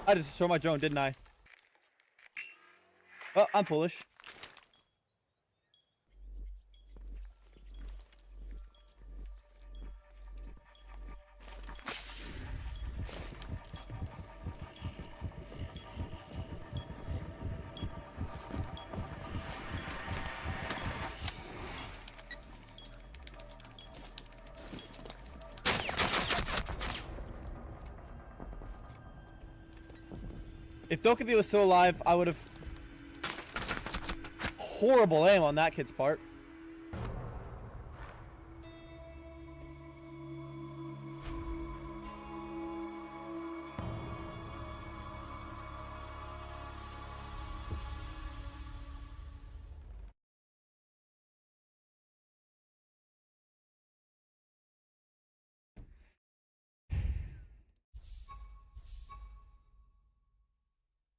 Speaker 2: I just destroyed my drone, didn't I? Oh, I'm foolish. If Dokkaebi was still alive, I would have... Horrible aim on that kid's part.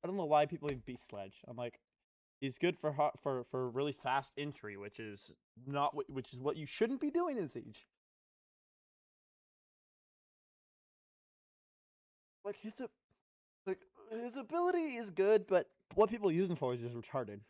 Speaker 2: I don't know why people even beat Sledge. I'm like, he's good for for really fast entry, which is not which is what you shouldn't be doing in Siege. Like his ability is good, but what people use him for is just retarded.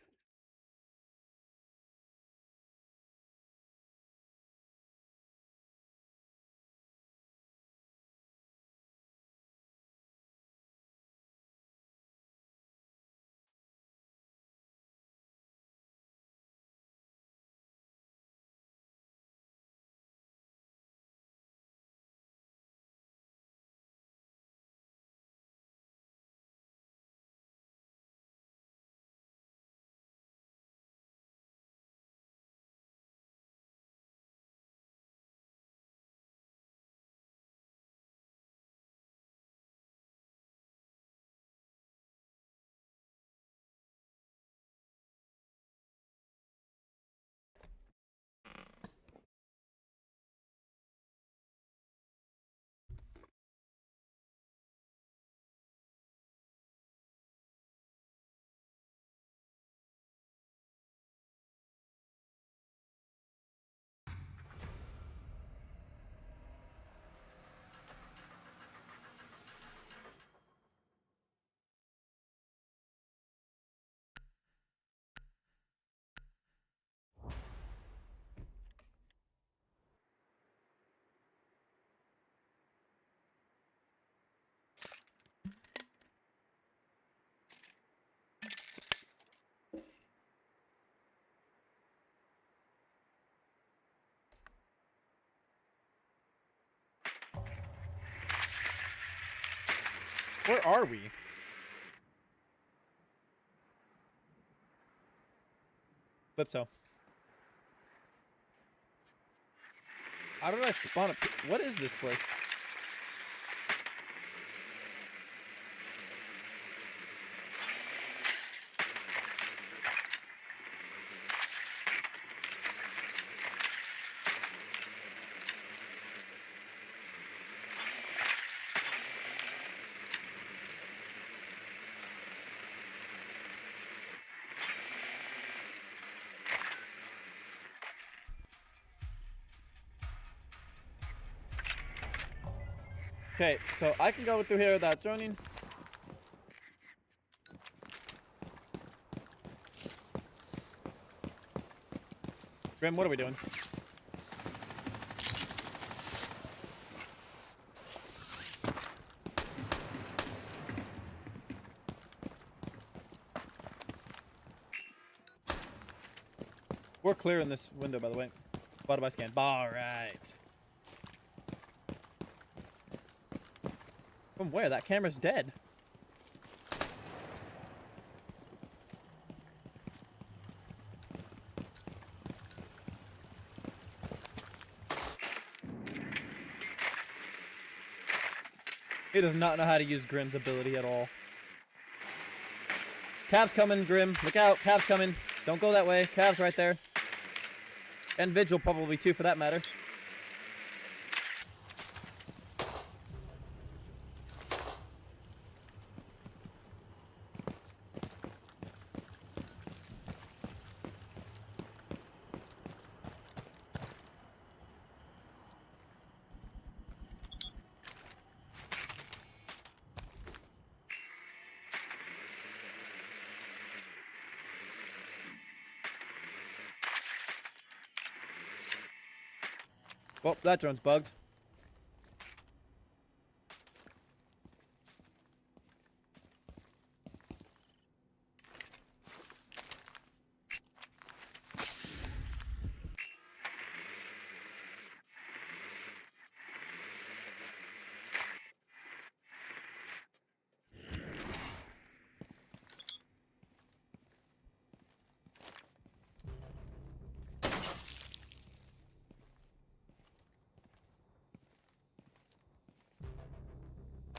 Speaker 2: Where are we? Flipso. How did I spawn up? What is this place? Okay, so I can go through here without joining. Grim, what are we doing? We're clear in this window, by the way. Bottom by scan. Alright. From where? That camera's dead. He does not know how to use Grim's ability at all. Cav's coming, Grim. Look out. Cav's coming. Don't go that way. Cav's right there. And Vigil probably too, for that matter. Well, that drone's bugged.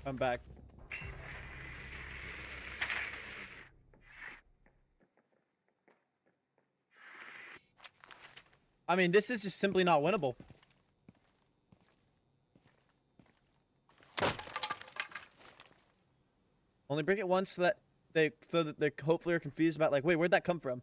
Speaker 2: I'm back. I mean, this is just simply not winnable. Only break it once so that they hopefully are confused about like, wait, where'd that come from?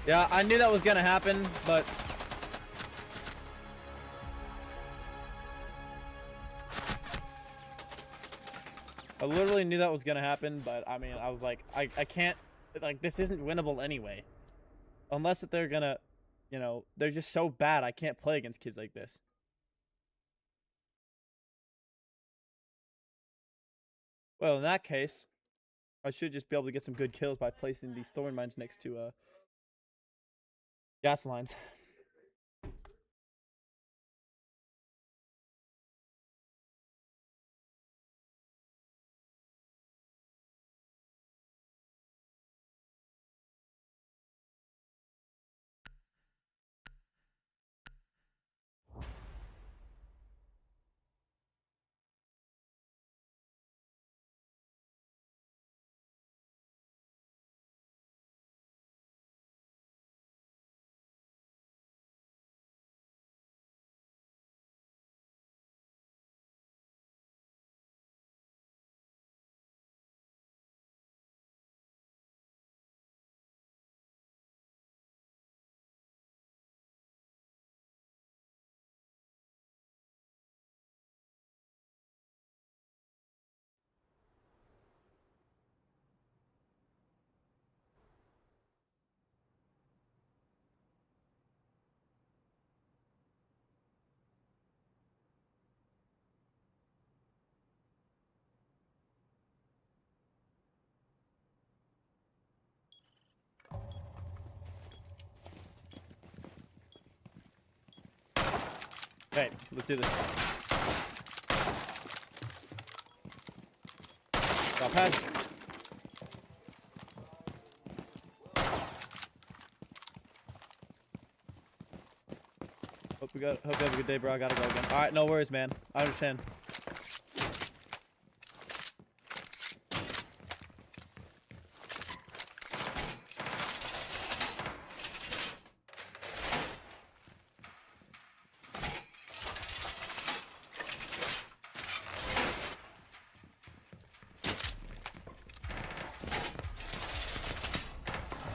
Speaker 2: Yeah, I knew that was gonna happen, but I literally knew that was gonna happen, but I mean, I was like, I can't, like, this isn't winnable anyway. Unless that they're gonna, you know, they're just so bad, I can't play against kids like this. Well, in that case, I should just be able to get some good kills by placing these thorn mines next to, gas lines. Okay, let's do this. Stop patch. Hope you have a good day, bro. I gotta go again. All right, no worries, man. I understand.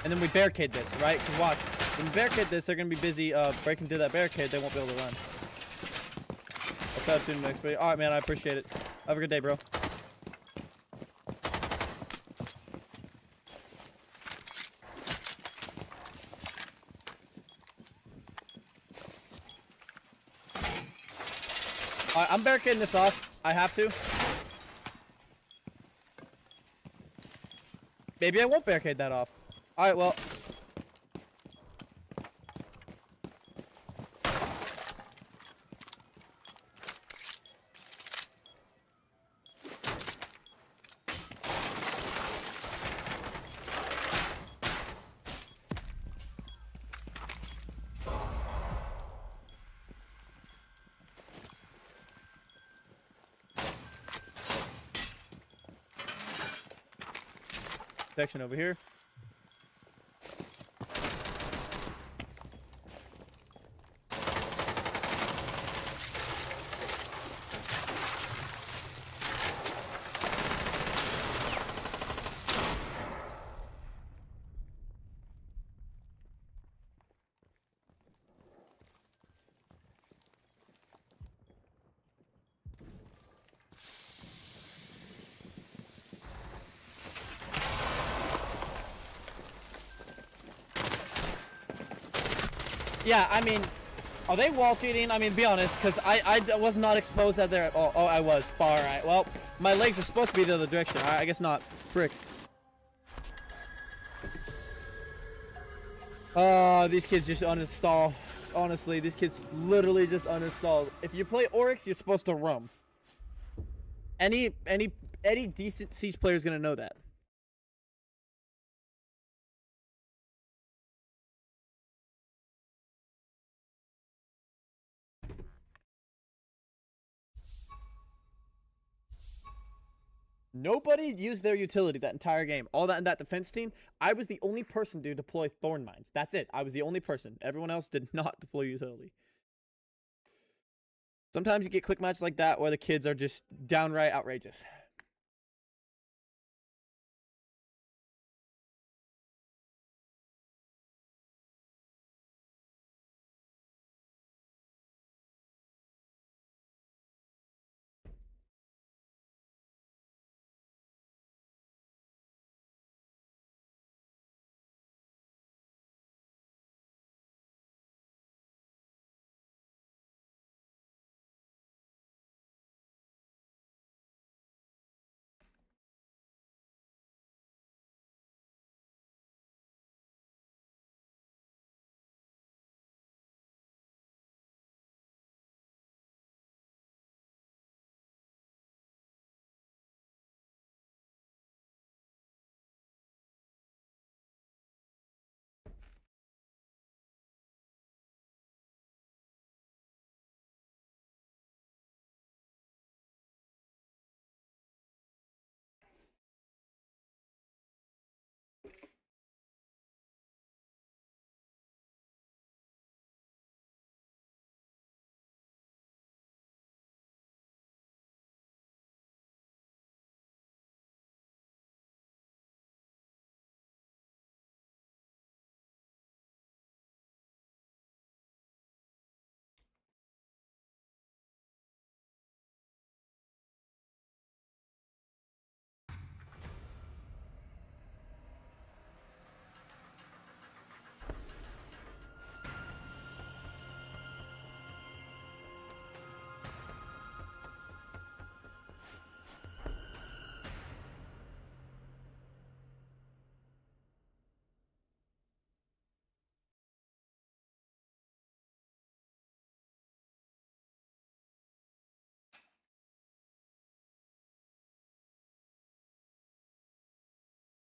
Speaker 2: And then we barricade this, right? Because watch, when we barricade this, they're gonna be busy breaking through that barricade. They won't be able to run. I'll try to do the next video. All right, man. I appreciate it. Have a good day, bro. All right, I'm barricading this off. I have to. Maybe I won't barricade that off. All right, well. Section over here. Yeah, I mean, are they wall cheating? I mean, be honest, because was not exposed out there at all. Oh, I was. Alright, well, my legs are supposed to be the other direction. Alright, I guess not. Frick. These kids just uninstall. Honestly, these kids literally just uninstalled. If you play Oryx, you're supposed to roam. Any decent Siege player is gonna know that. Nobody used their utility that entire game. All that in that defense team, I was the only person to deploy Thorn Mines. That's it. I was the only person. Everyone else did not deploy utility. Sometimes you get quick matches like that where the kids are just downright outrageous.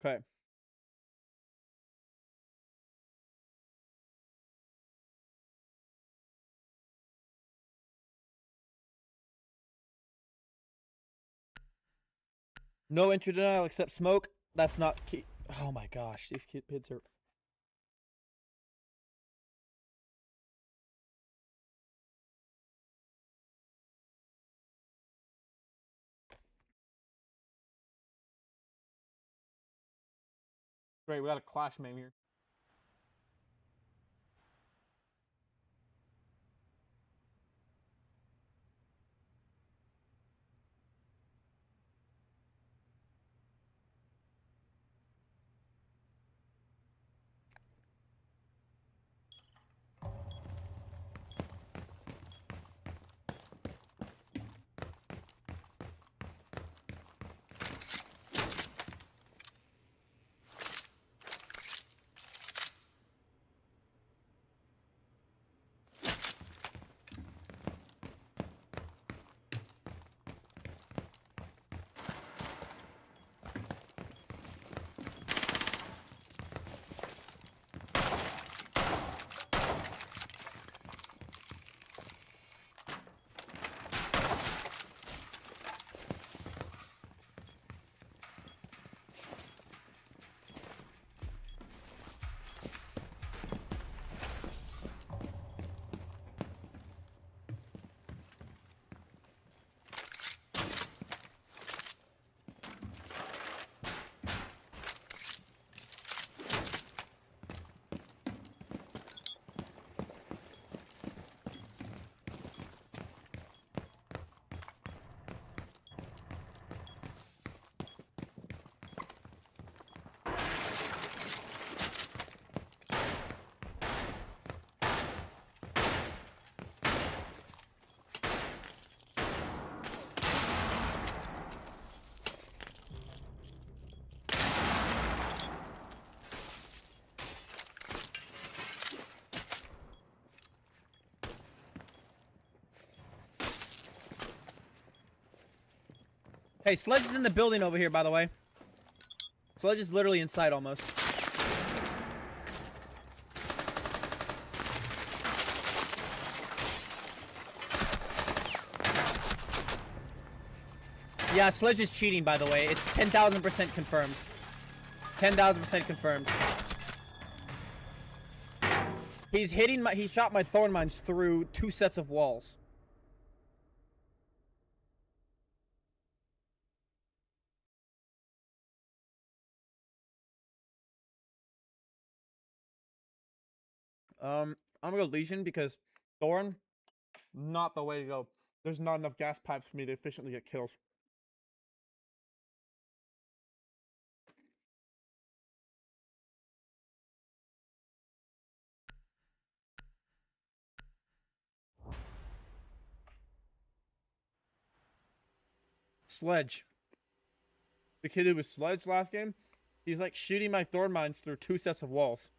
Speaker 2: Okay. No entry denial except smoke. That's not key. Oh my gosh, these kids are. Great, we got a clash meme here. Hey, Sledge is in the building over here, by the way. Sledge is literally inside almost. Yeah, Sledge is cheating, by the way. It's 10,000% confirmed. 10,000% confirmed. He's hitting my. He shot my thorn mines through 2 sets of walls. I'm gonna go Legion because Thorn, not the way to go. There's not enough gas pipes for me to efficiently get kills. Sledge. The kid who was Sledge last game, he's like shooting my thorn mines through 2 sets of walls.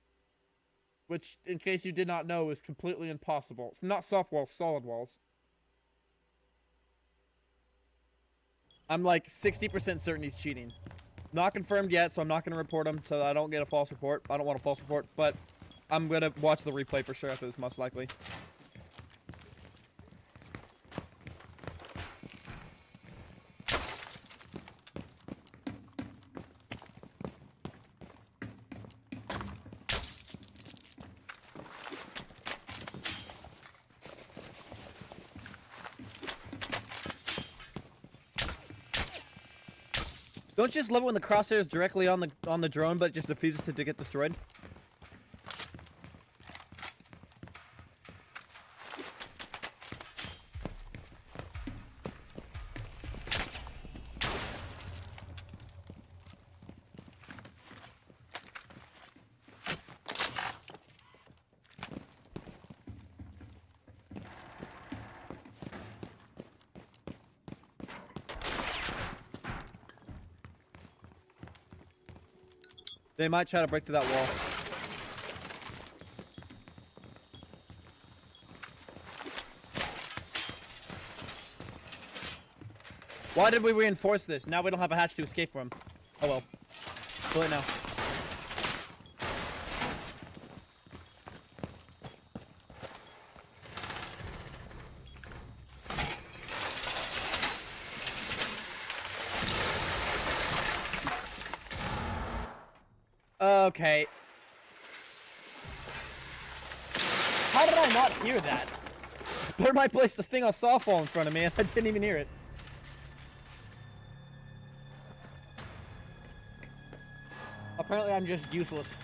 Speaker 2: Which, in case you did not know, is completely impossible. It's not soft walls, solid walls. I'm like 60% certain he's cheating. Not confirmed yet, so I'm not going to report him so I don't get a false report. I don't want a false report, but I'm going to watch the replay for sure after this, most likely. Don't you just love it when the crosshairs directly on the drone, but it just defuses to get destroyed? They might try to break through that wall. Why did we reinforce this? Now we don't have a hatch to escape from. Oh well. Too late now. Okay. How did I not hear that? Thermite placed a thing on softball in front of me and I didn't even hear it. Apparently I'm just useless.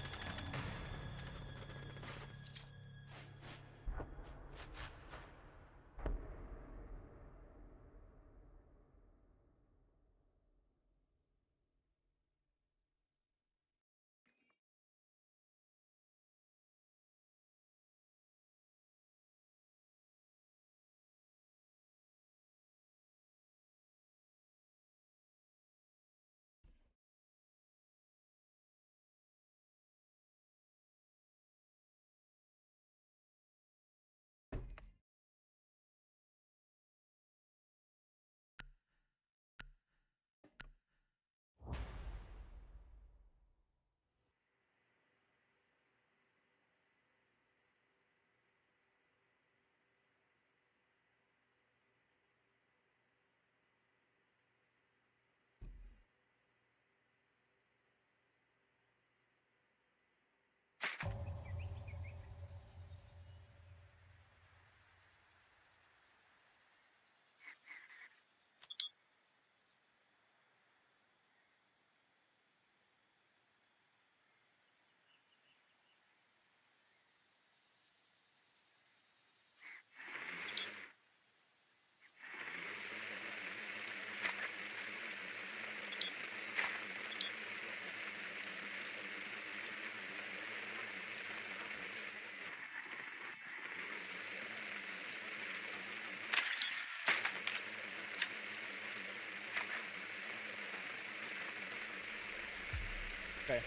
Speaker 2: Okay.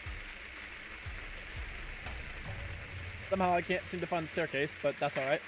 Speaker 2: Somehow I can't seem to find the staircase, but that's alright.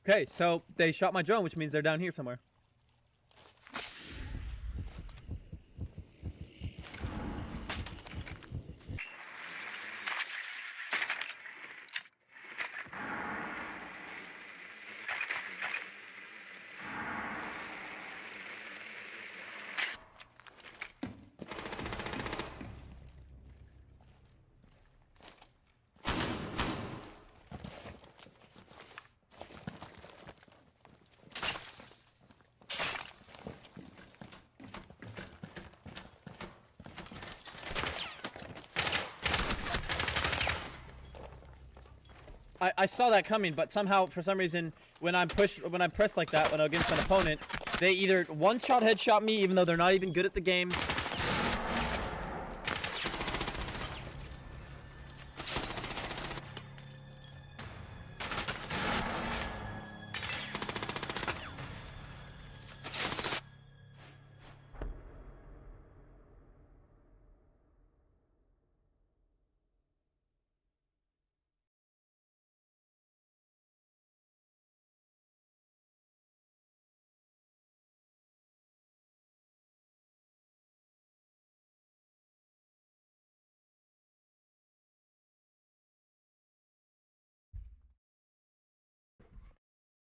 Speaker 2: Okay, so they shot my drone, which means they're down here somewhere. I saw that coming, but somehow, for some reason, when I'm pressed like that, when I'm against an opponent, they either one-shot headshot me, even though they're not even good at the game.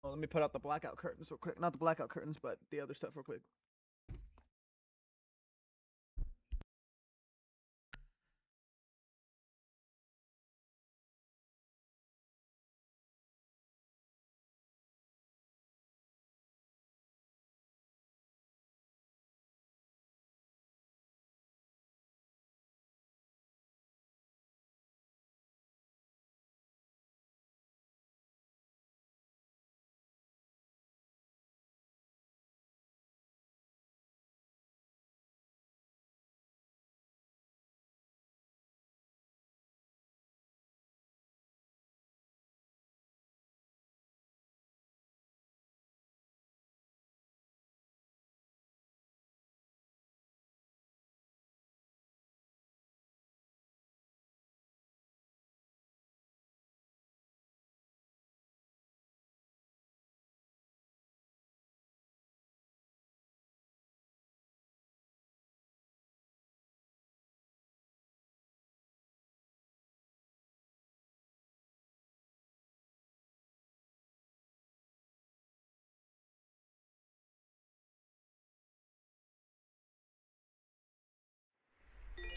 Speaker 2: Well, let me put out the blackout curtains real quick. Not the blackout curtains, but the other stuff real quick.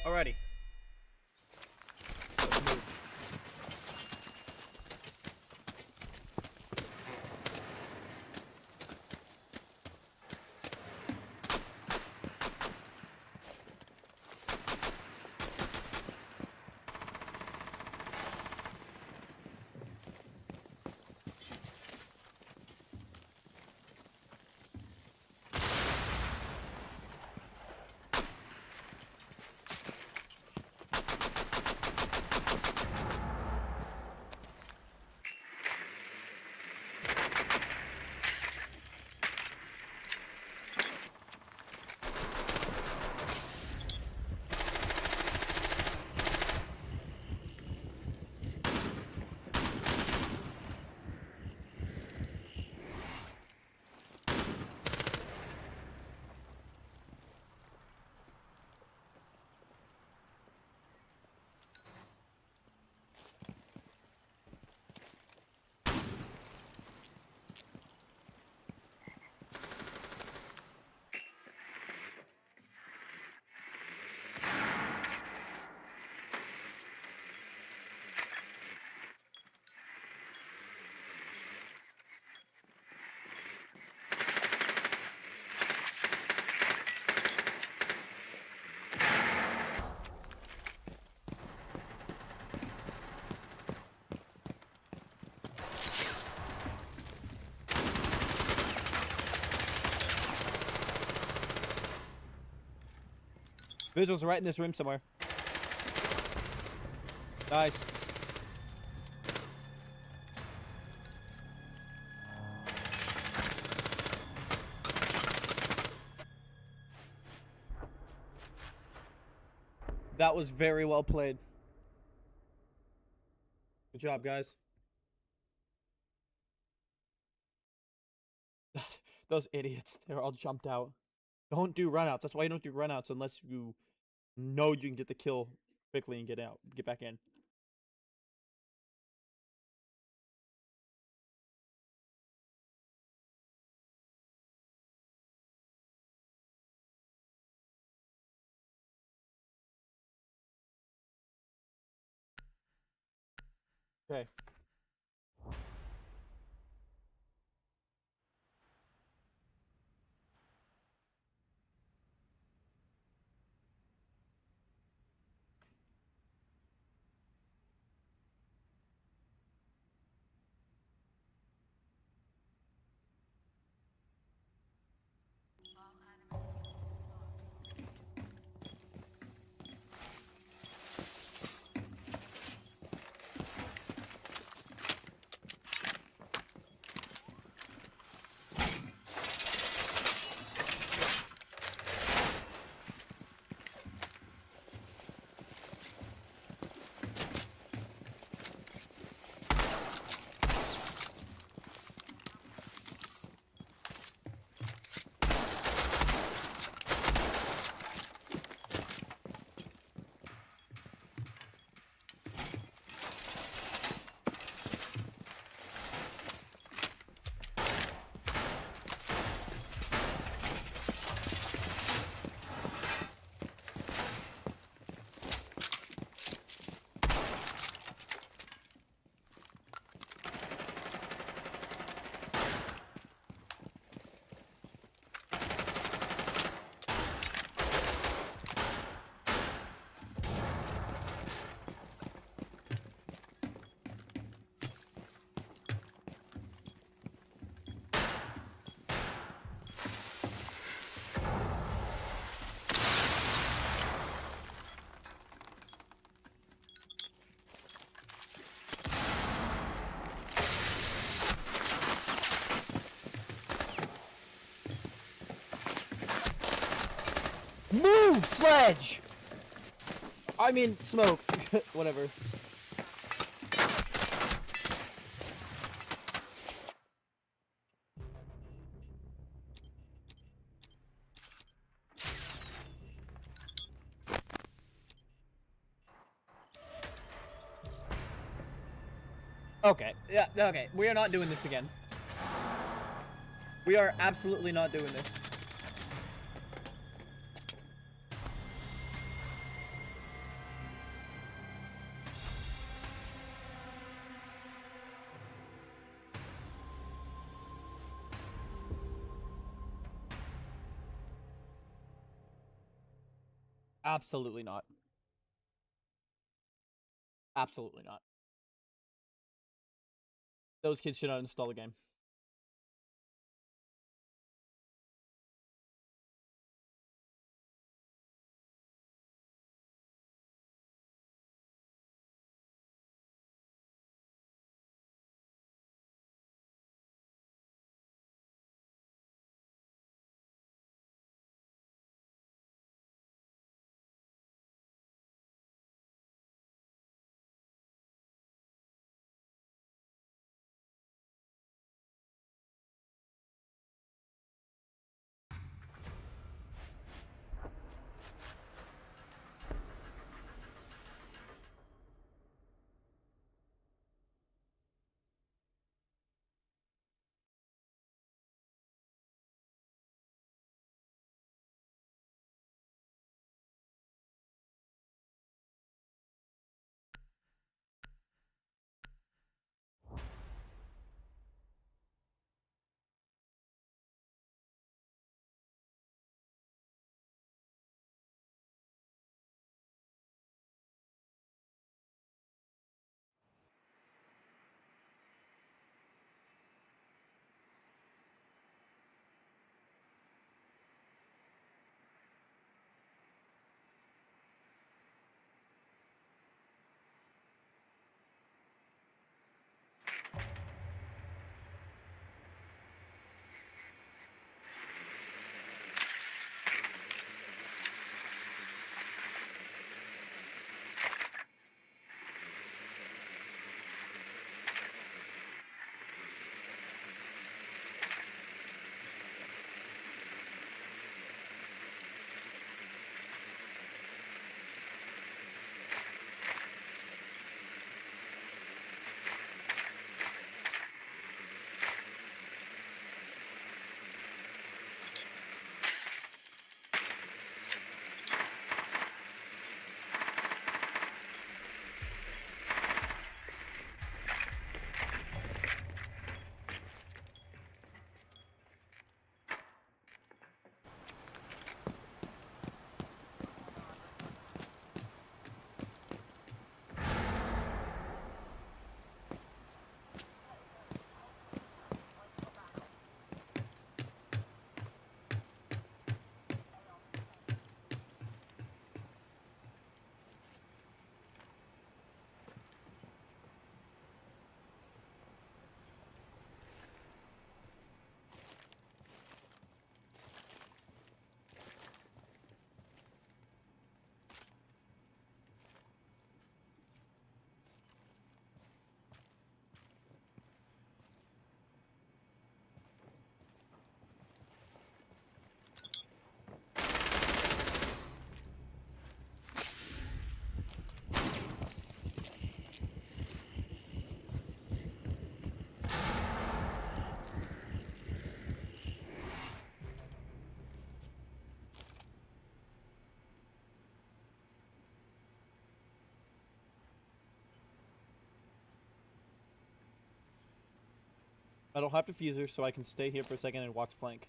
Speaker 2: Alrighty. Let's move. Visuals are right in this room somewhere. Nice. That was very well played. Good job, guys. Those idiots. They're all jumped out. Don't do runouts. That's why you don't do runouts unless you know you can get the kill quickly and get out. Get back in. Okay. Move, Sledge! I mean, smoke. Whatever. Okay. Yeah, okay. We are not doing this again. We are absolutely not doing this. Absolutely not. Absolutely not. Those kids should not install the game. I don't have to fuser, so I can stay here for a second and watch flank.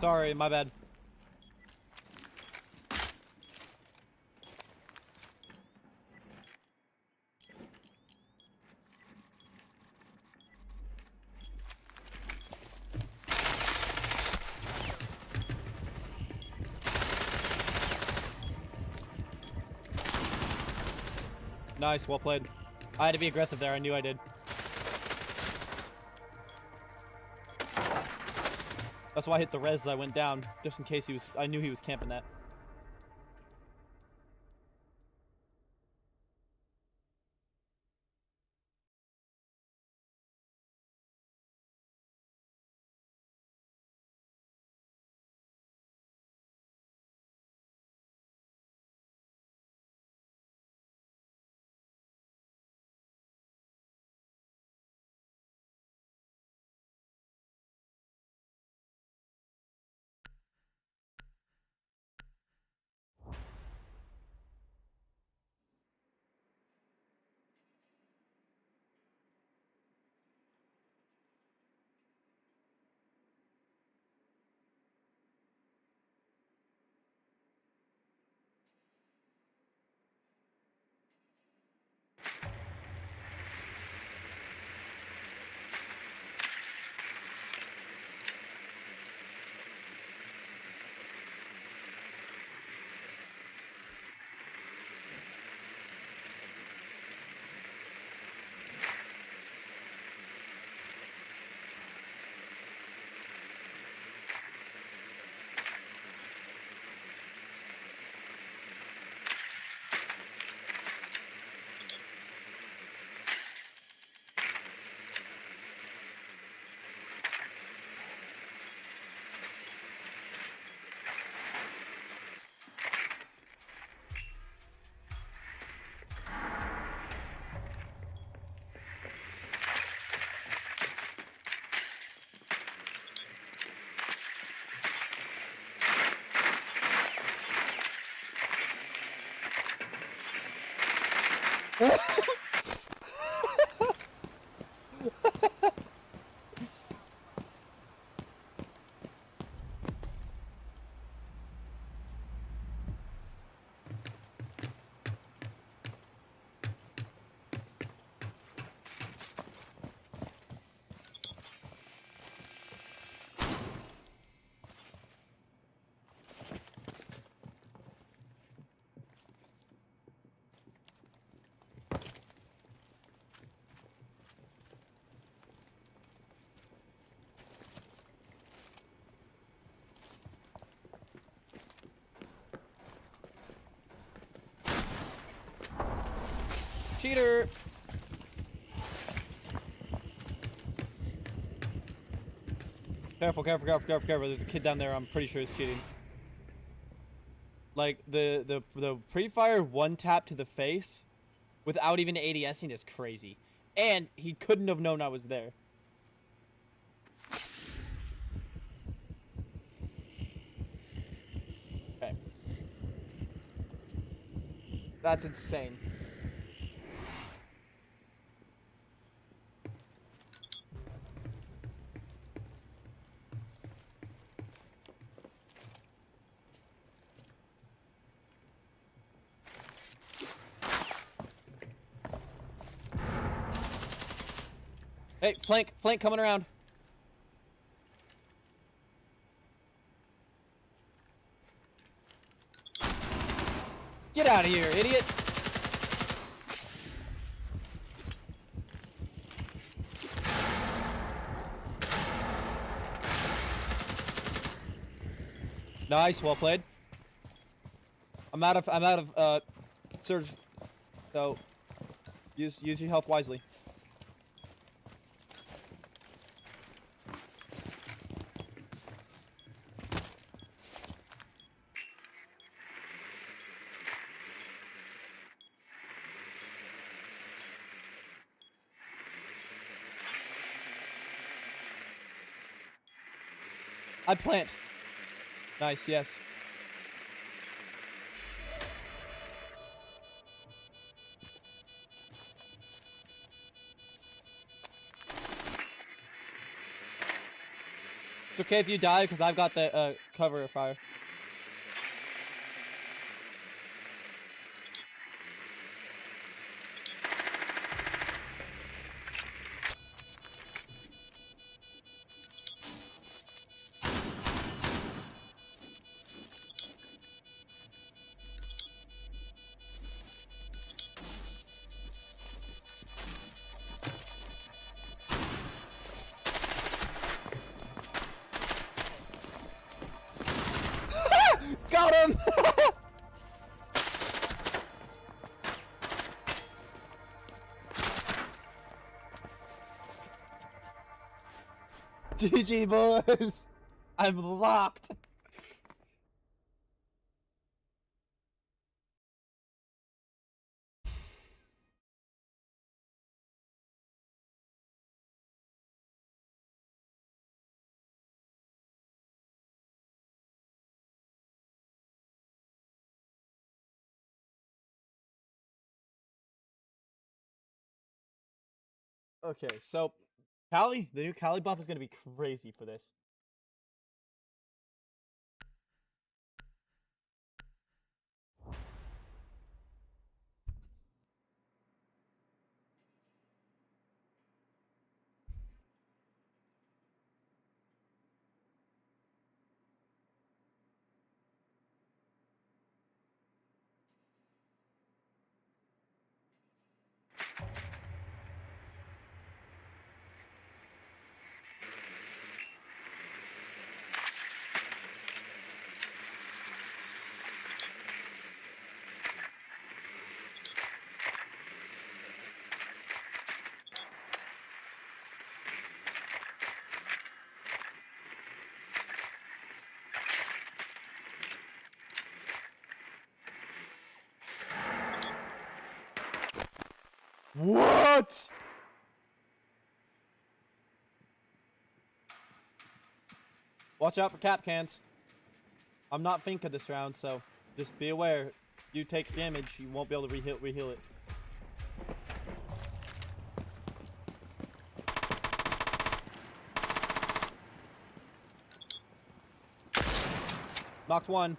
Speaker 2: Sorry, my bad. Nice, well played. I had to be aggressive there. I knew I did. That's why I hit the res as I went down, just in case he was. I knew he was camping that. Cheater! Careful, careful, careful, careful, careful. There's a kid down there. I'm pretty sure he's cheating. Like, the pre-fire one tap to the face without even ADSing is crazy. And he couldn't have known I was there. Okay. That's insane. Hey, flank coming around. Get out of here, idiot. Nice, well played. I'm out of surge, so use your health wisely. I plant. Nice, yes. It's okay if you die because I've got the cover fire. Got him! GG, boys! I'm locked! Okay, so Kali, the new Kali buff is gonna be crazy for this. What? Watch out for cap cans. I'm not Finka this round, so just be aware. You take damage, you won't be able to reheal it. Knocked one.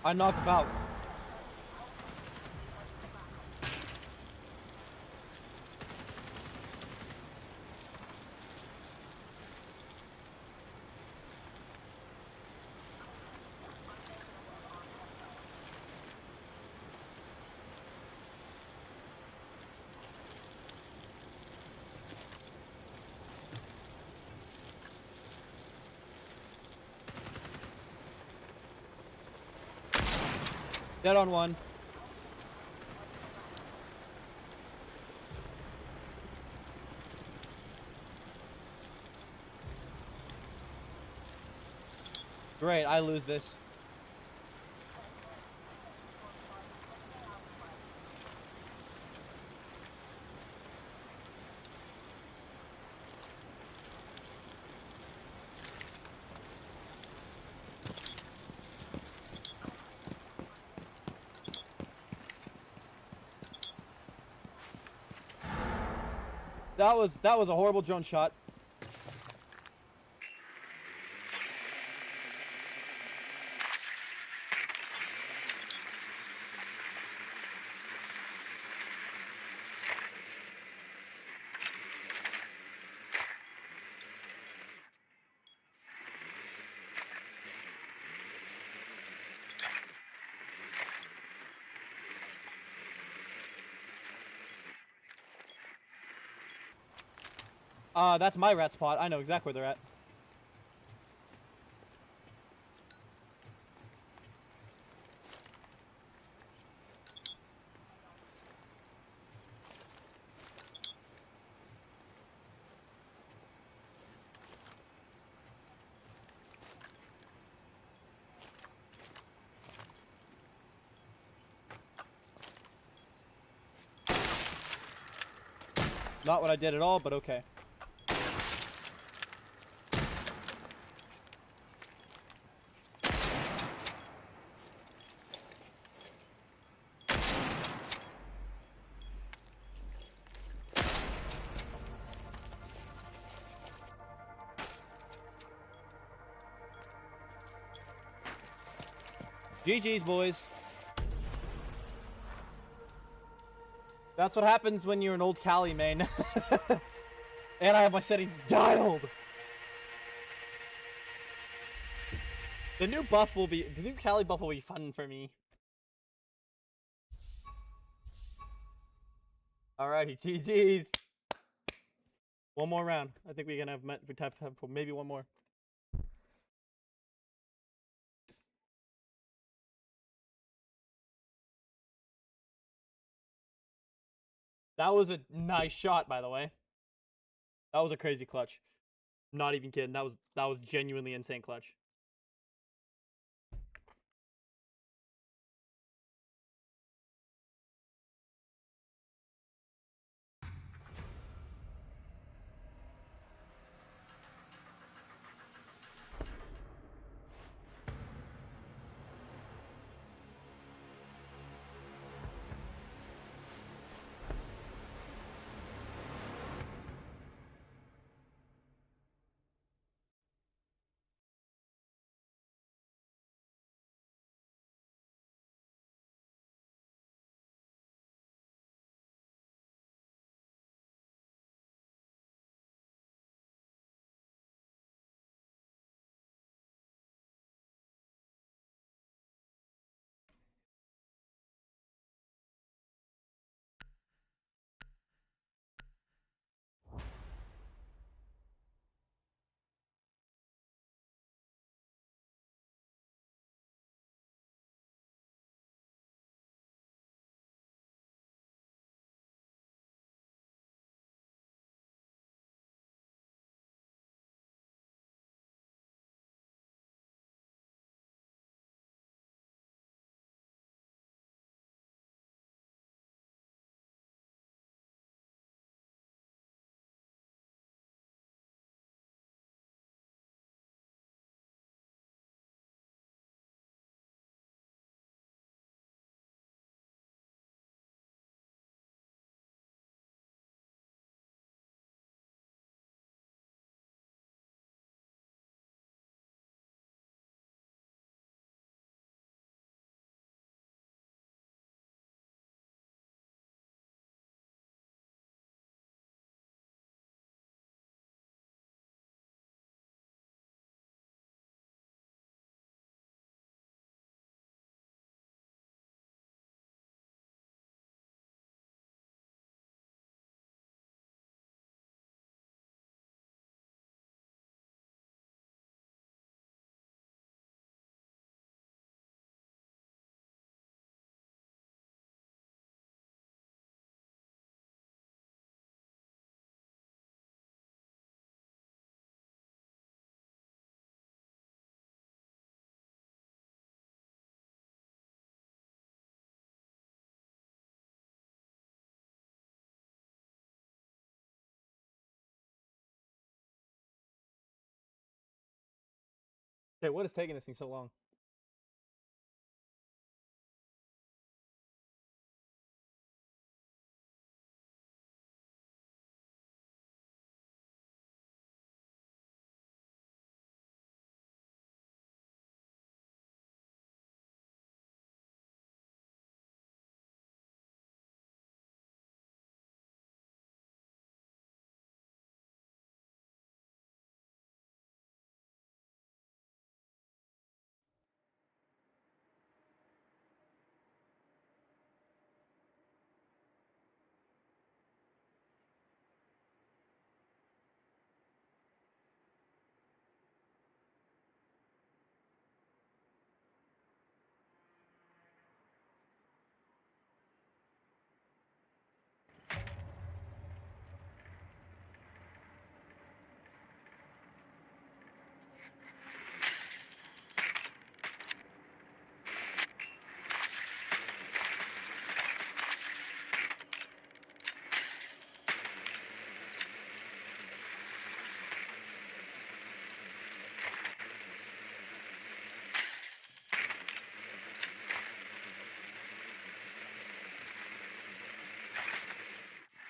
Speaker 2: I knocked him out. Dead on one. Great, I lose this. That was a horrible drone shot. That's my rat spot. I know exactly where they're at. Not what I did at all, but okay. GG's, boys. That's what happens when you're an old Cali main. And I have my settings dialed. The new Cali buff will be fun for me. Alrighty, GG's. One more round. I think we're gonna have maybe one more. That was a nice shot, by the way. That was a crazy clutch. Not even kidding. That was genuinely insane clutch. Okay, what is taking this thing so long?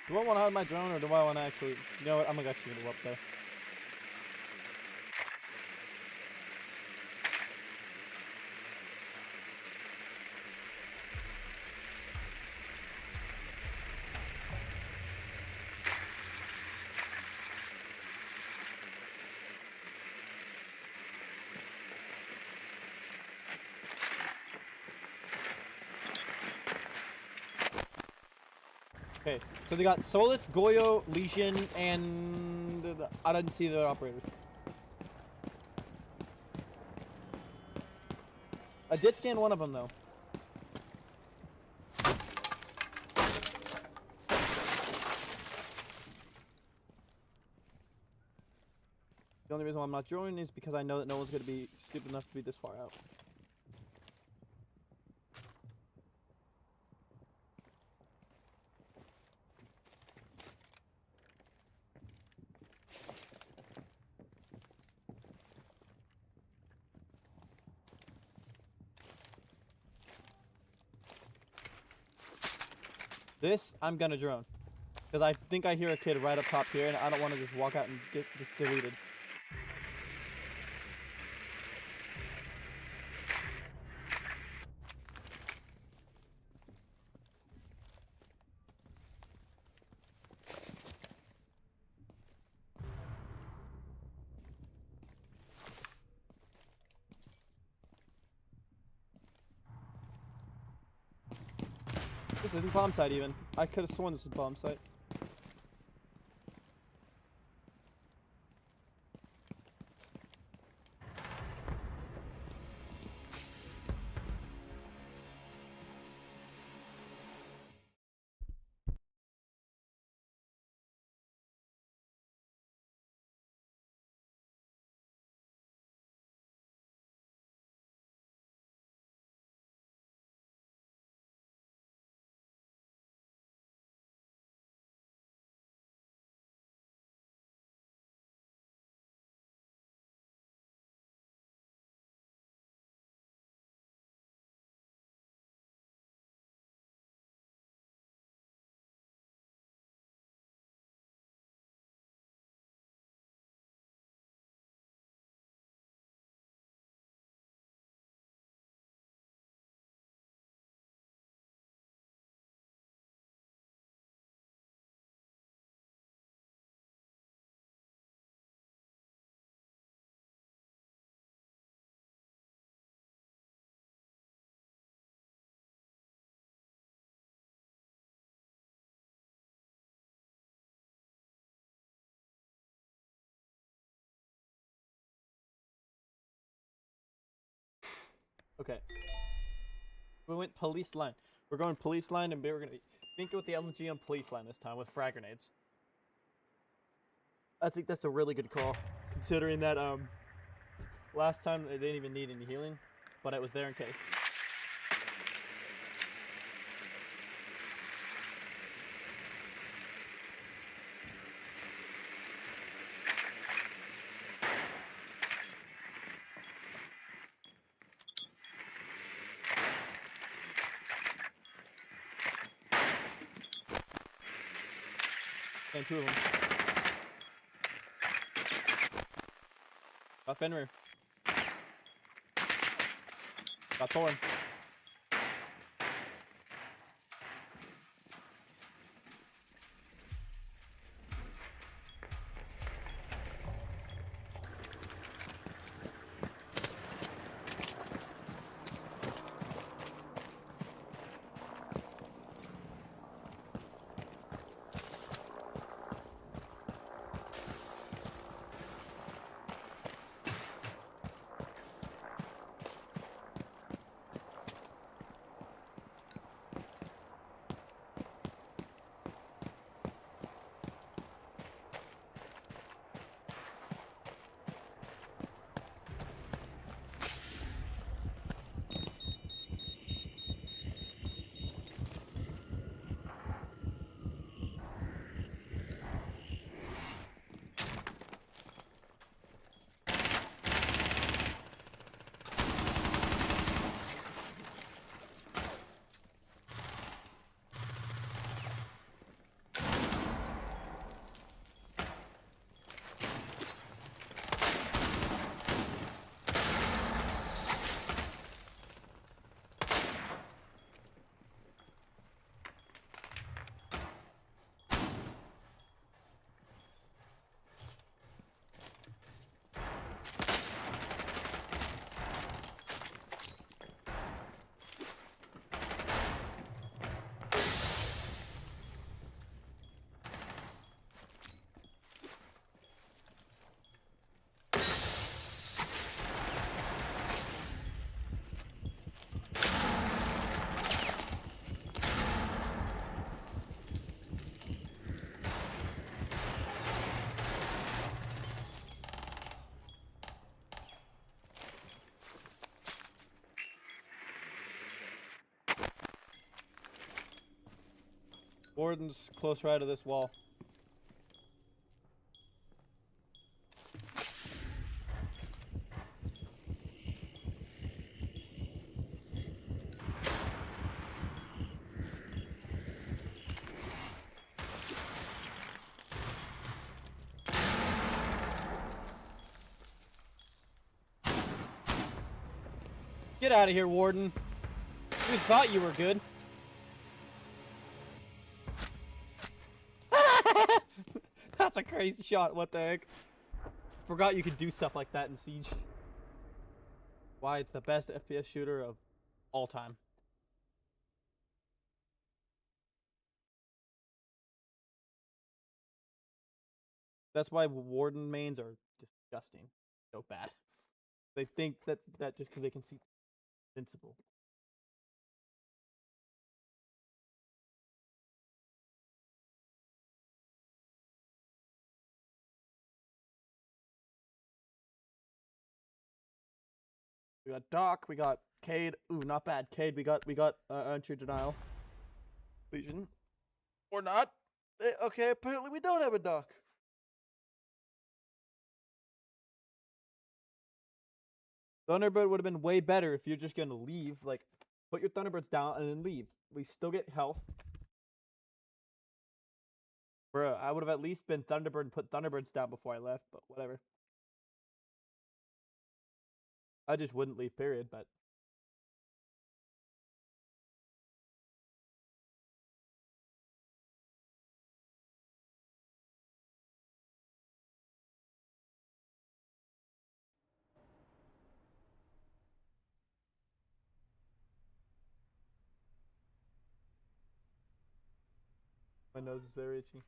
Speaker 2: Do I want to hide my drone or do I want to actually? You know what? I'm gonna actually go up there. Okay, so they got Solus, Goyo, Legion, and I didn't see the operators. I did scan one of them though. The only reason why I'm not joining is because I know that no one's gonna be stupid enough to be this far out. This, I'm gonna drone. Because I think I hear a kid right up top here, and I don't want to just walk out and get just deleted. This isn't bomb site even. I could have sworn this was bomb site. Okay. We went police line. We're going police line, and we're gonna think with the LMG on police line this time with frag grenades. I think that's a really good call, considering that last time they didn't even need any healing, but it was there in case. And two of them. Got Fenrir. Got Thorn. Warden's close right of this wall. Get out of here, Warden. We thought you were good. That's a crazy shot. What the heck? Forgot you could do stuff like that in Siege. Why it's the best FPS shooter of all time. That's why Warden mains are disgusting. So bad. They think that just because they can see invincible. We got Doc, we got Cade. Ooh, not bad. Cade, we got entry denial. Legion. Or not. Okay, apparently we don't have a Doc. Thunderbird would have been way better if you're just gonna leave. Like, put your Thunderbirds down and then leave. We still get health. Bro, I would have at least been Thunderbird and put Thunderbirds down before I left, but whatever. I just wouldn't leave, period, but... My nose is very itchy.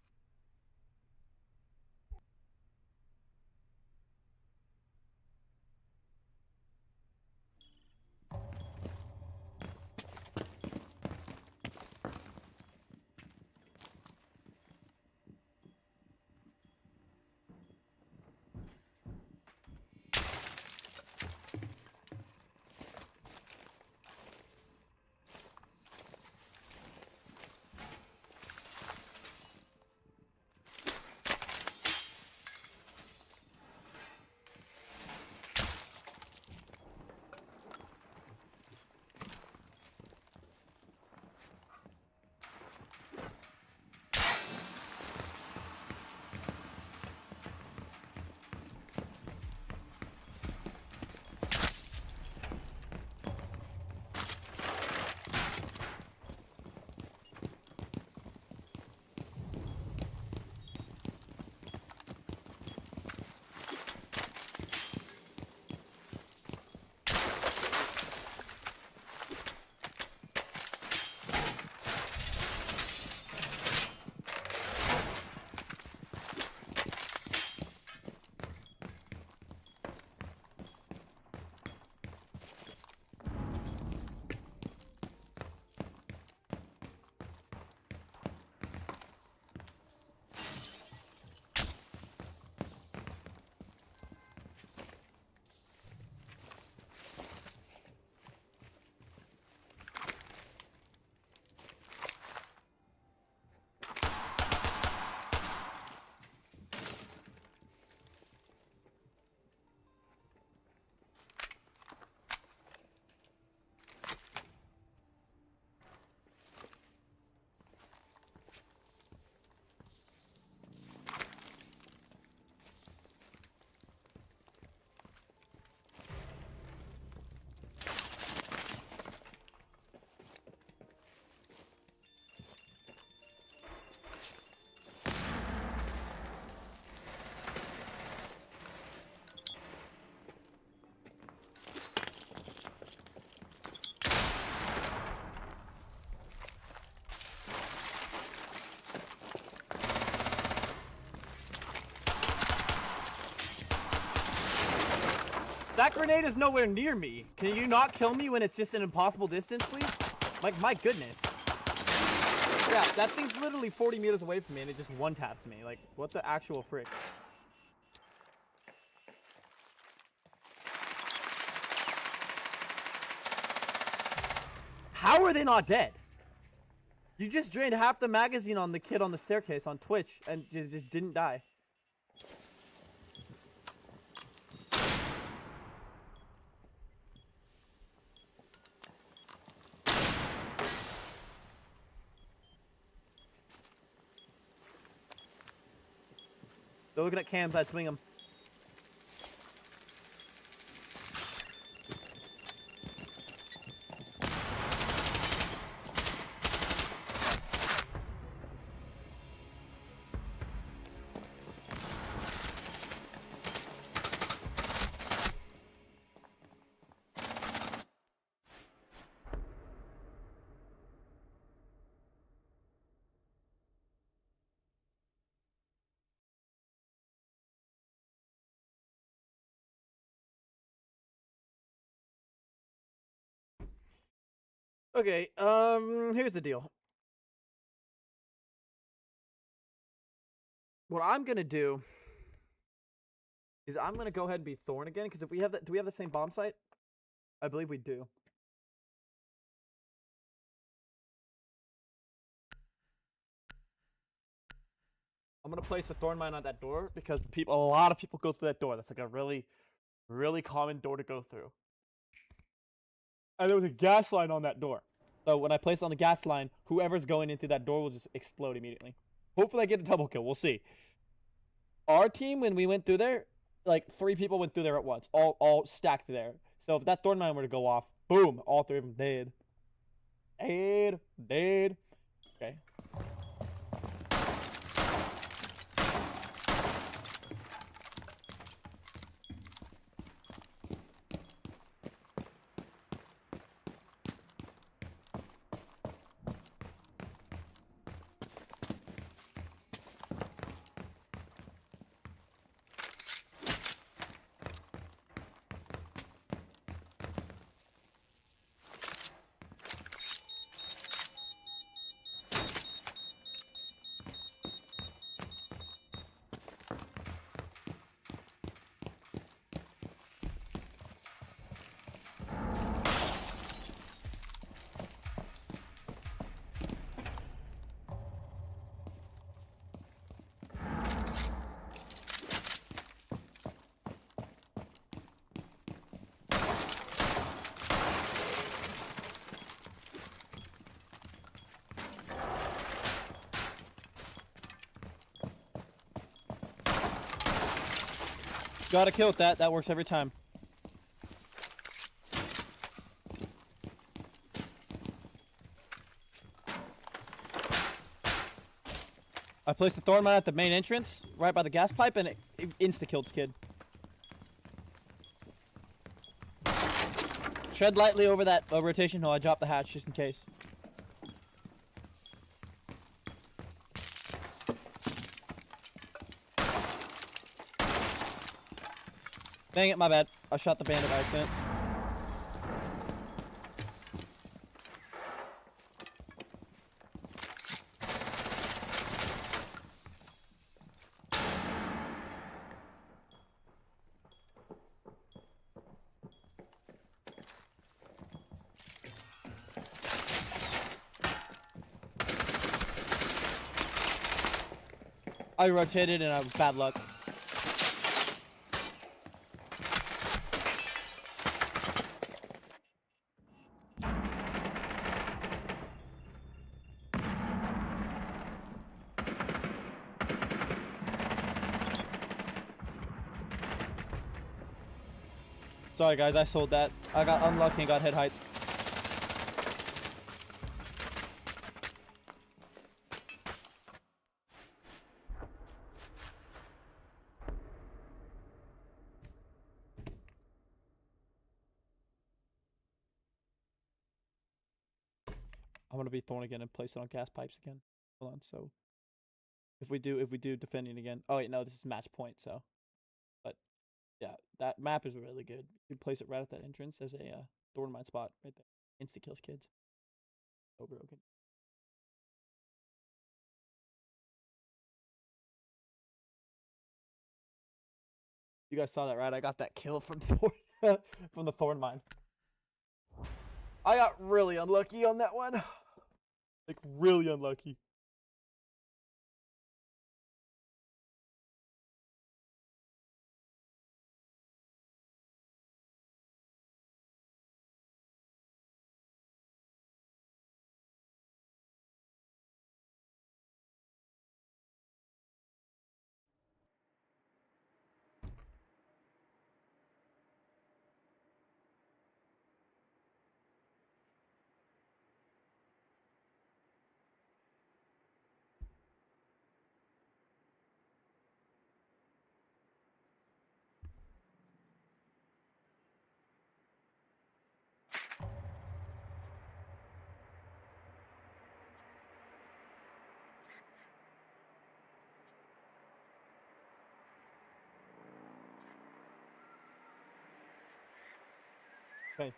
Speaker 2: That grenade is nowhere near me. Can you not kill me when it's just an impossible distance, please? Like, my goodness. Yeah, that thing's literally 40 meters away from me and it just one-taps me. Like, what the actual frick? How are they not dead? You just drained half the magazine on the kid on the staircase on Twitch and just didn't die. They're looking at cams, I'd swing them. Okay, here's the deal. What I'm gonna do is I'm gonna go ahead and be Thorn again, because if we have that, do we have the same bomb site? I believe we do. I'm gonna place a Thorn mine on that door because a lot of people go through that door. That's like a really, really common door to go through. And there was a gas line on that door. So when I place it on the gas line, whoever's going in through that door will just explode immediately. Hopefully I get a double kill. We'll see. Our team, when we went through there, like 3 people went through there at once. All stacked there. So if that Thorn mine were to go off, boom, all 3 of them dead. Dead. Okay. Gotta kill with that. That works every time. I placed the Thorn mine at the main entrance, right by the gas pipe, and it insta-killed this kid. Tread lightly over that rotation while I drop the hatch, just in case. Dang it, my bad. I shot the bandit by accident. I rotated and I was bad luck. Sorry guys, I sold that. I got unlucky and got head height. I'm gonna be Thorn again and place it on gas pipes again. Hold on, so if we do defending again. Oh wait, no, this is match point, so. But yeah, that map is really good. You place it right at that entrance. There's a Thorn mine spot right there. Insta kills kids. So broken. You guys saw that, right? I got that kill from Thorn from the Thorn mine. I got really unlucky on that one. Like, really unlucky. Okay.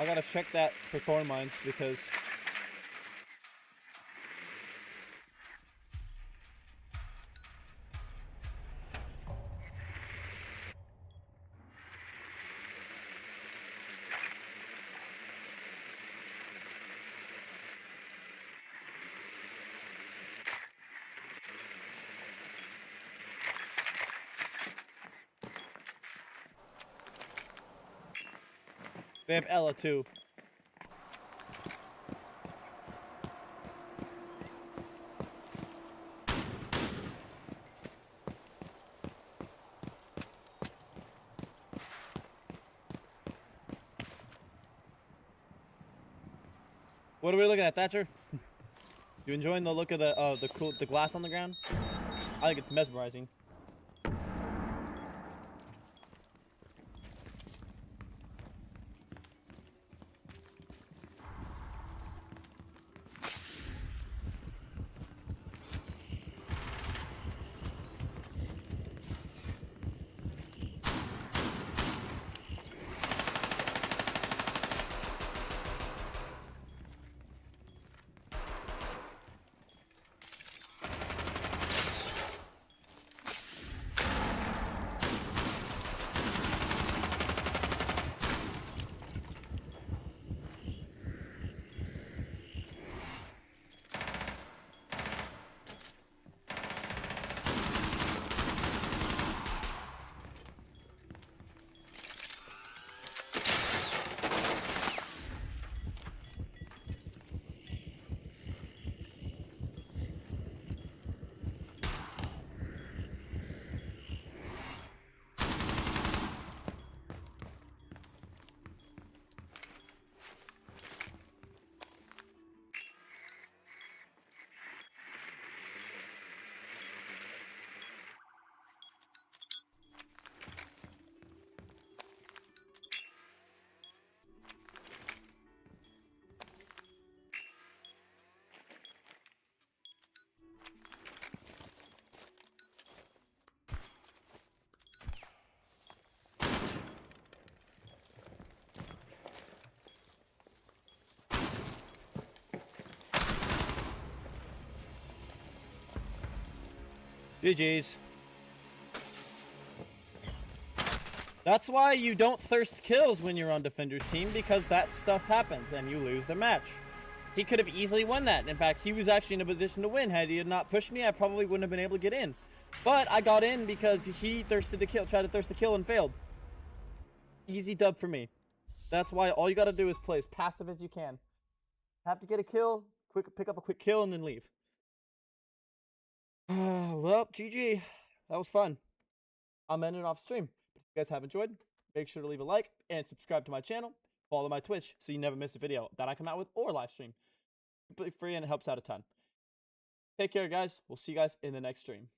Speaker 2: I gotta check that for thorn mines because they have Ella too. What are we looking at, Thatcher? You enjoying the look of the glass on the ground? I think it's mesmerizing. GG's. That's why you don't thirst kills when you're on Defender's team, because that stuff happens and you lose the match. He could have easily won that. In fact, he was actually in a position to win. Had he not pushed me, I probably wouldn't have been able to get in. But I got in because he thirsted to kill, tried to thirst to kill and failed. Easy dub for me. That's why all you got to do is play as passive as you can. Have to get a kill, pick up a quick kill, and then leave. Well, GG. That was fun. I'm ending off stream. If you guys have enjoyed, make sure to leave a like and subscribe to my channel. Follow my Twitch so you never miss a video that I come out with or live stream. Completely free and it helps out a ton. Take care, guys. We'll see you guys in the next stream.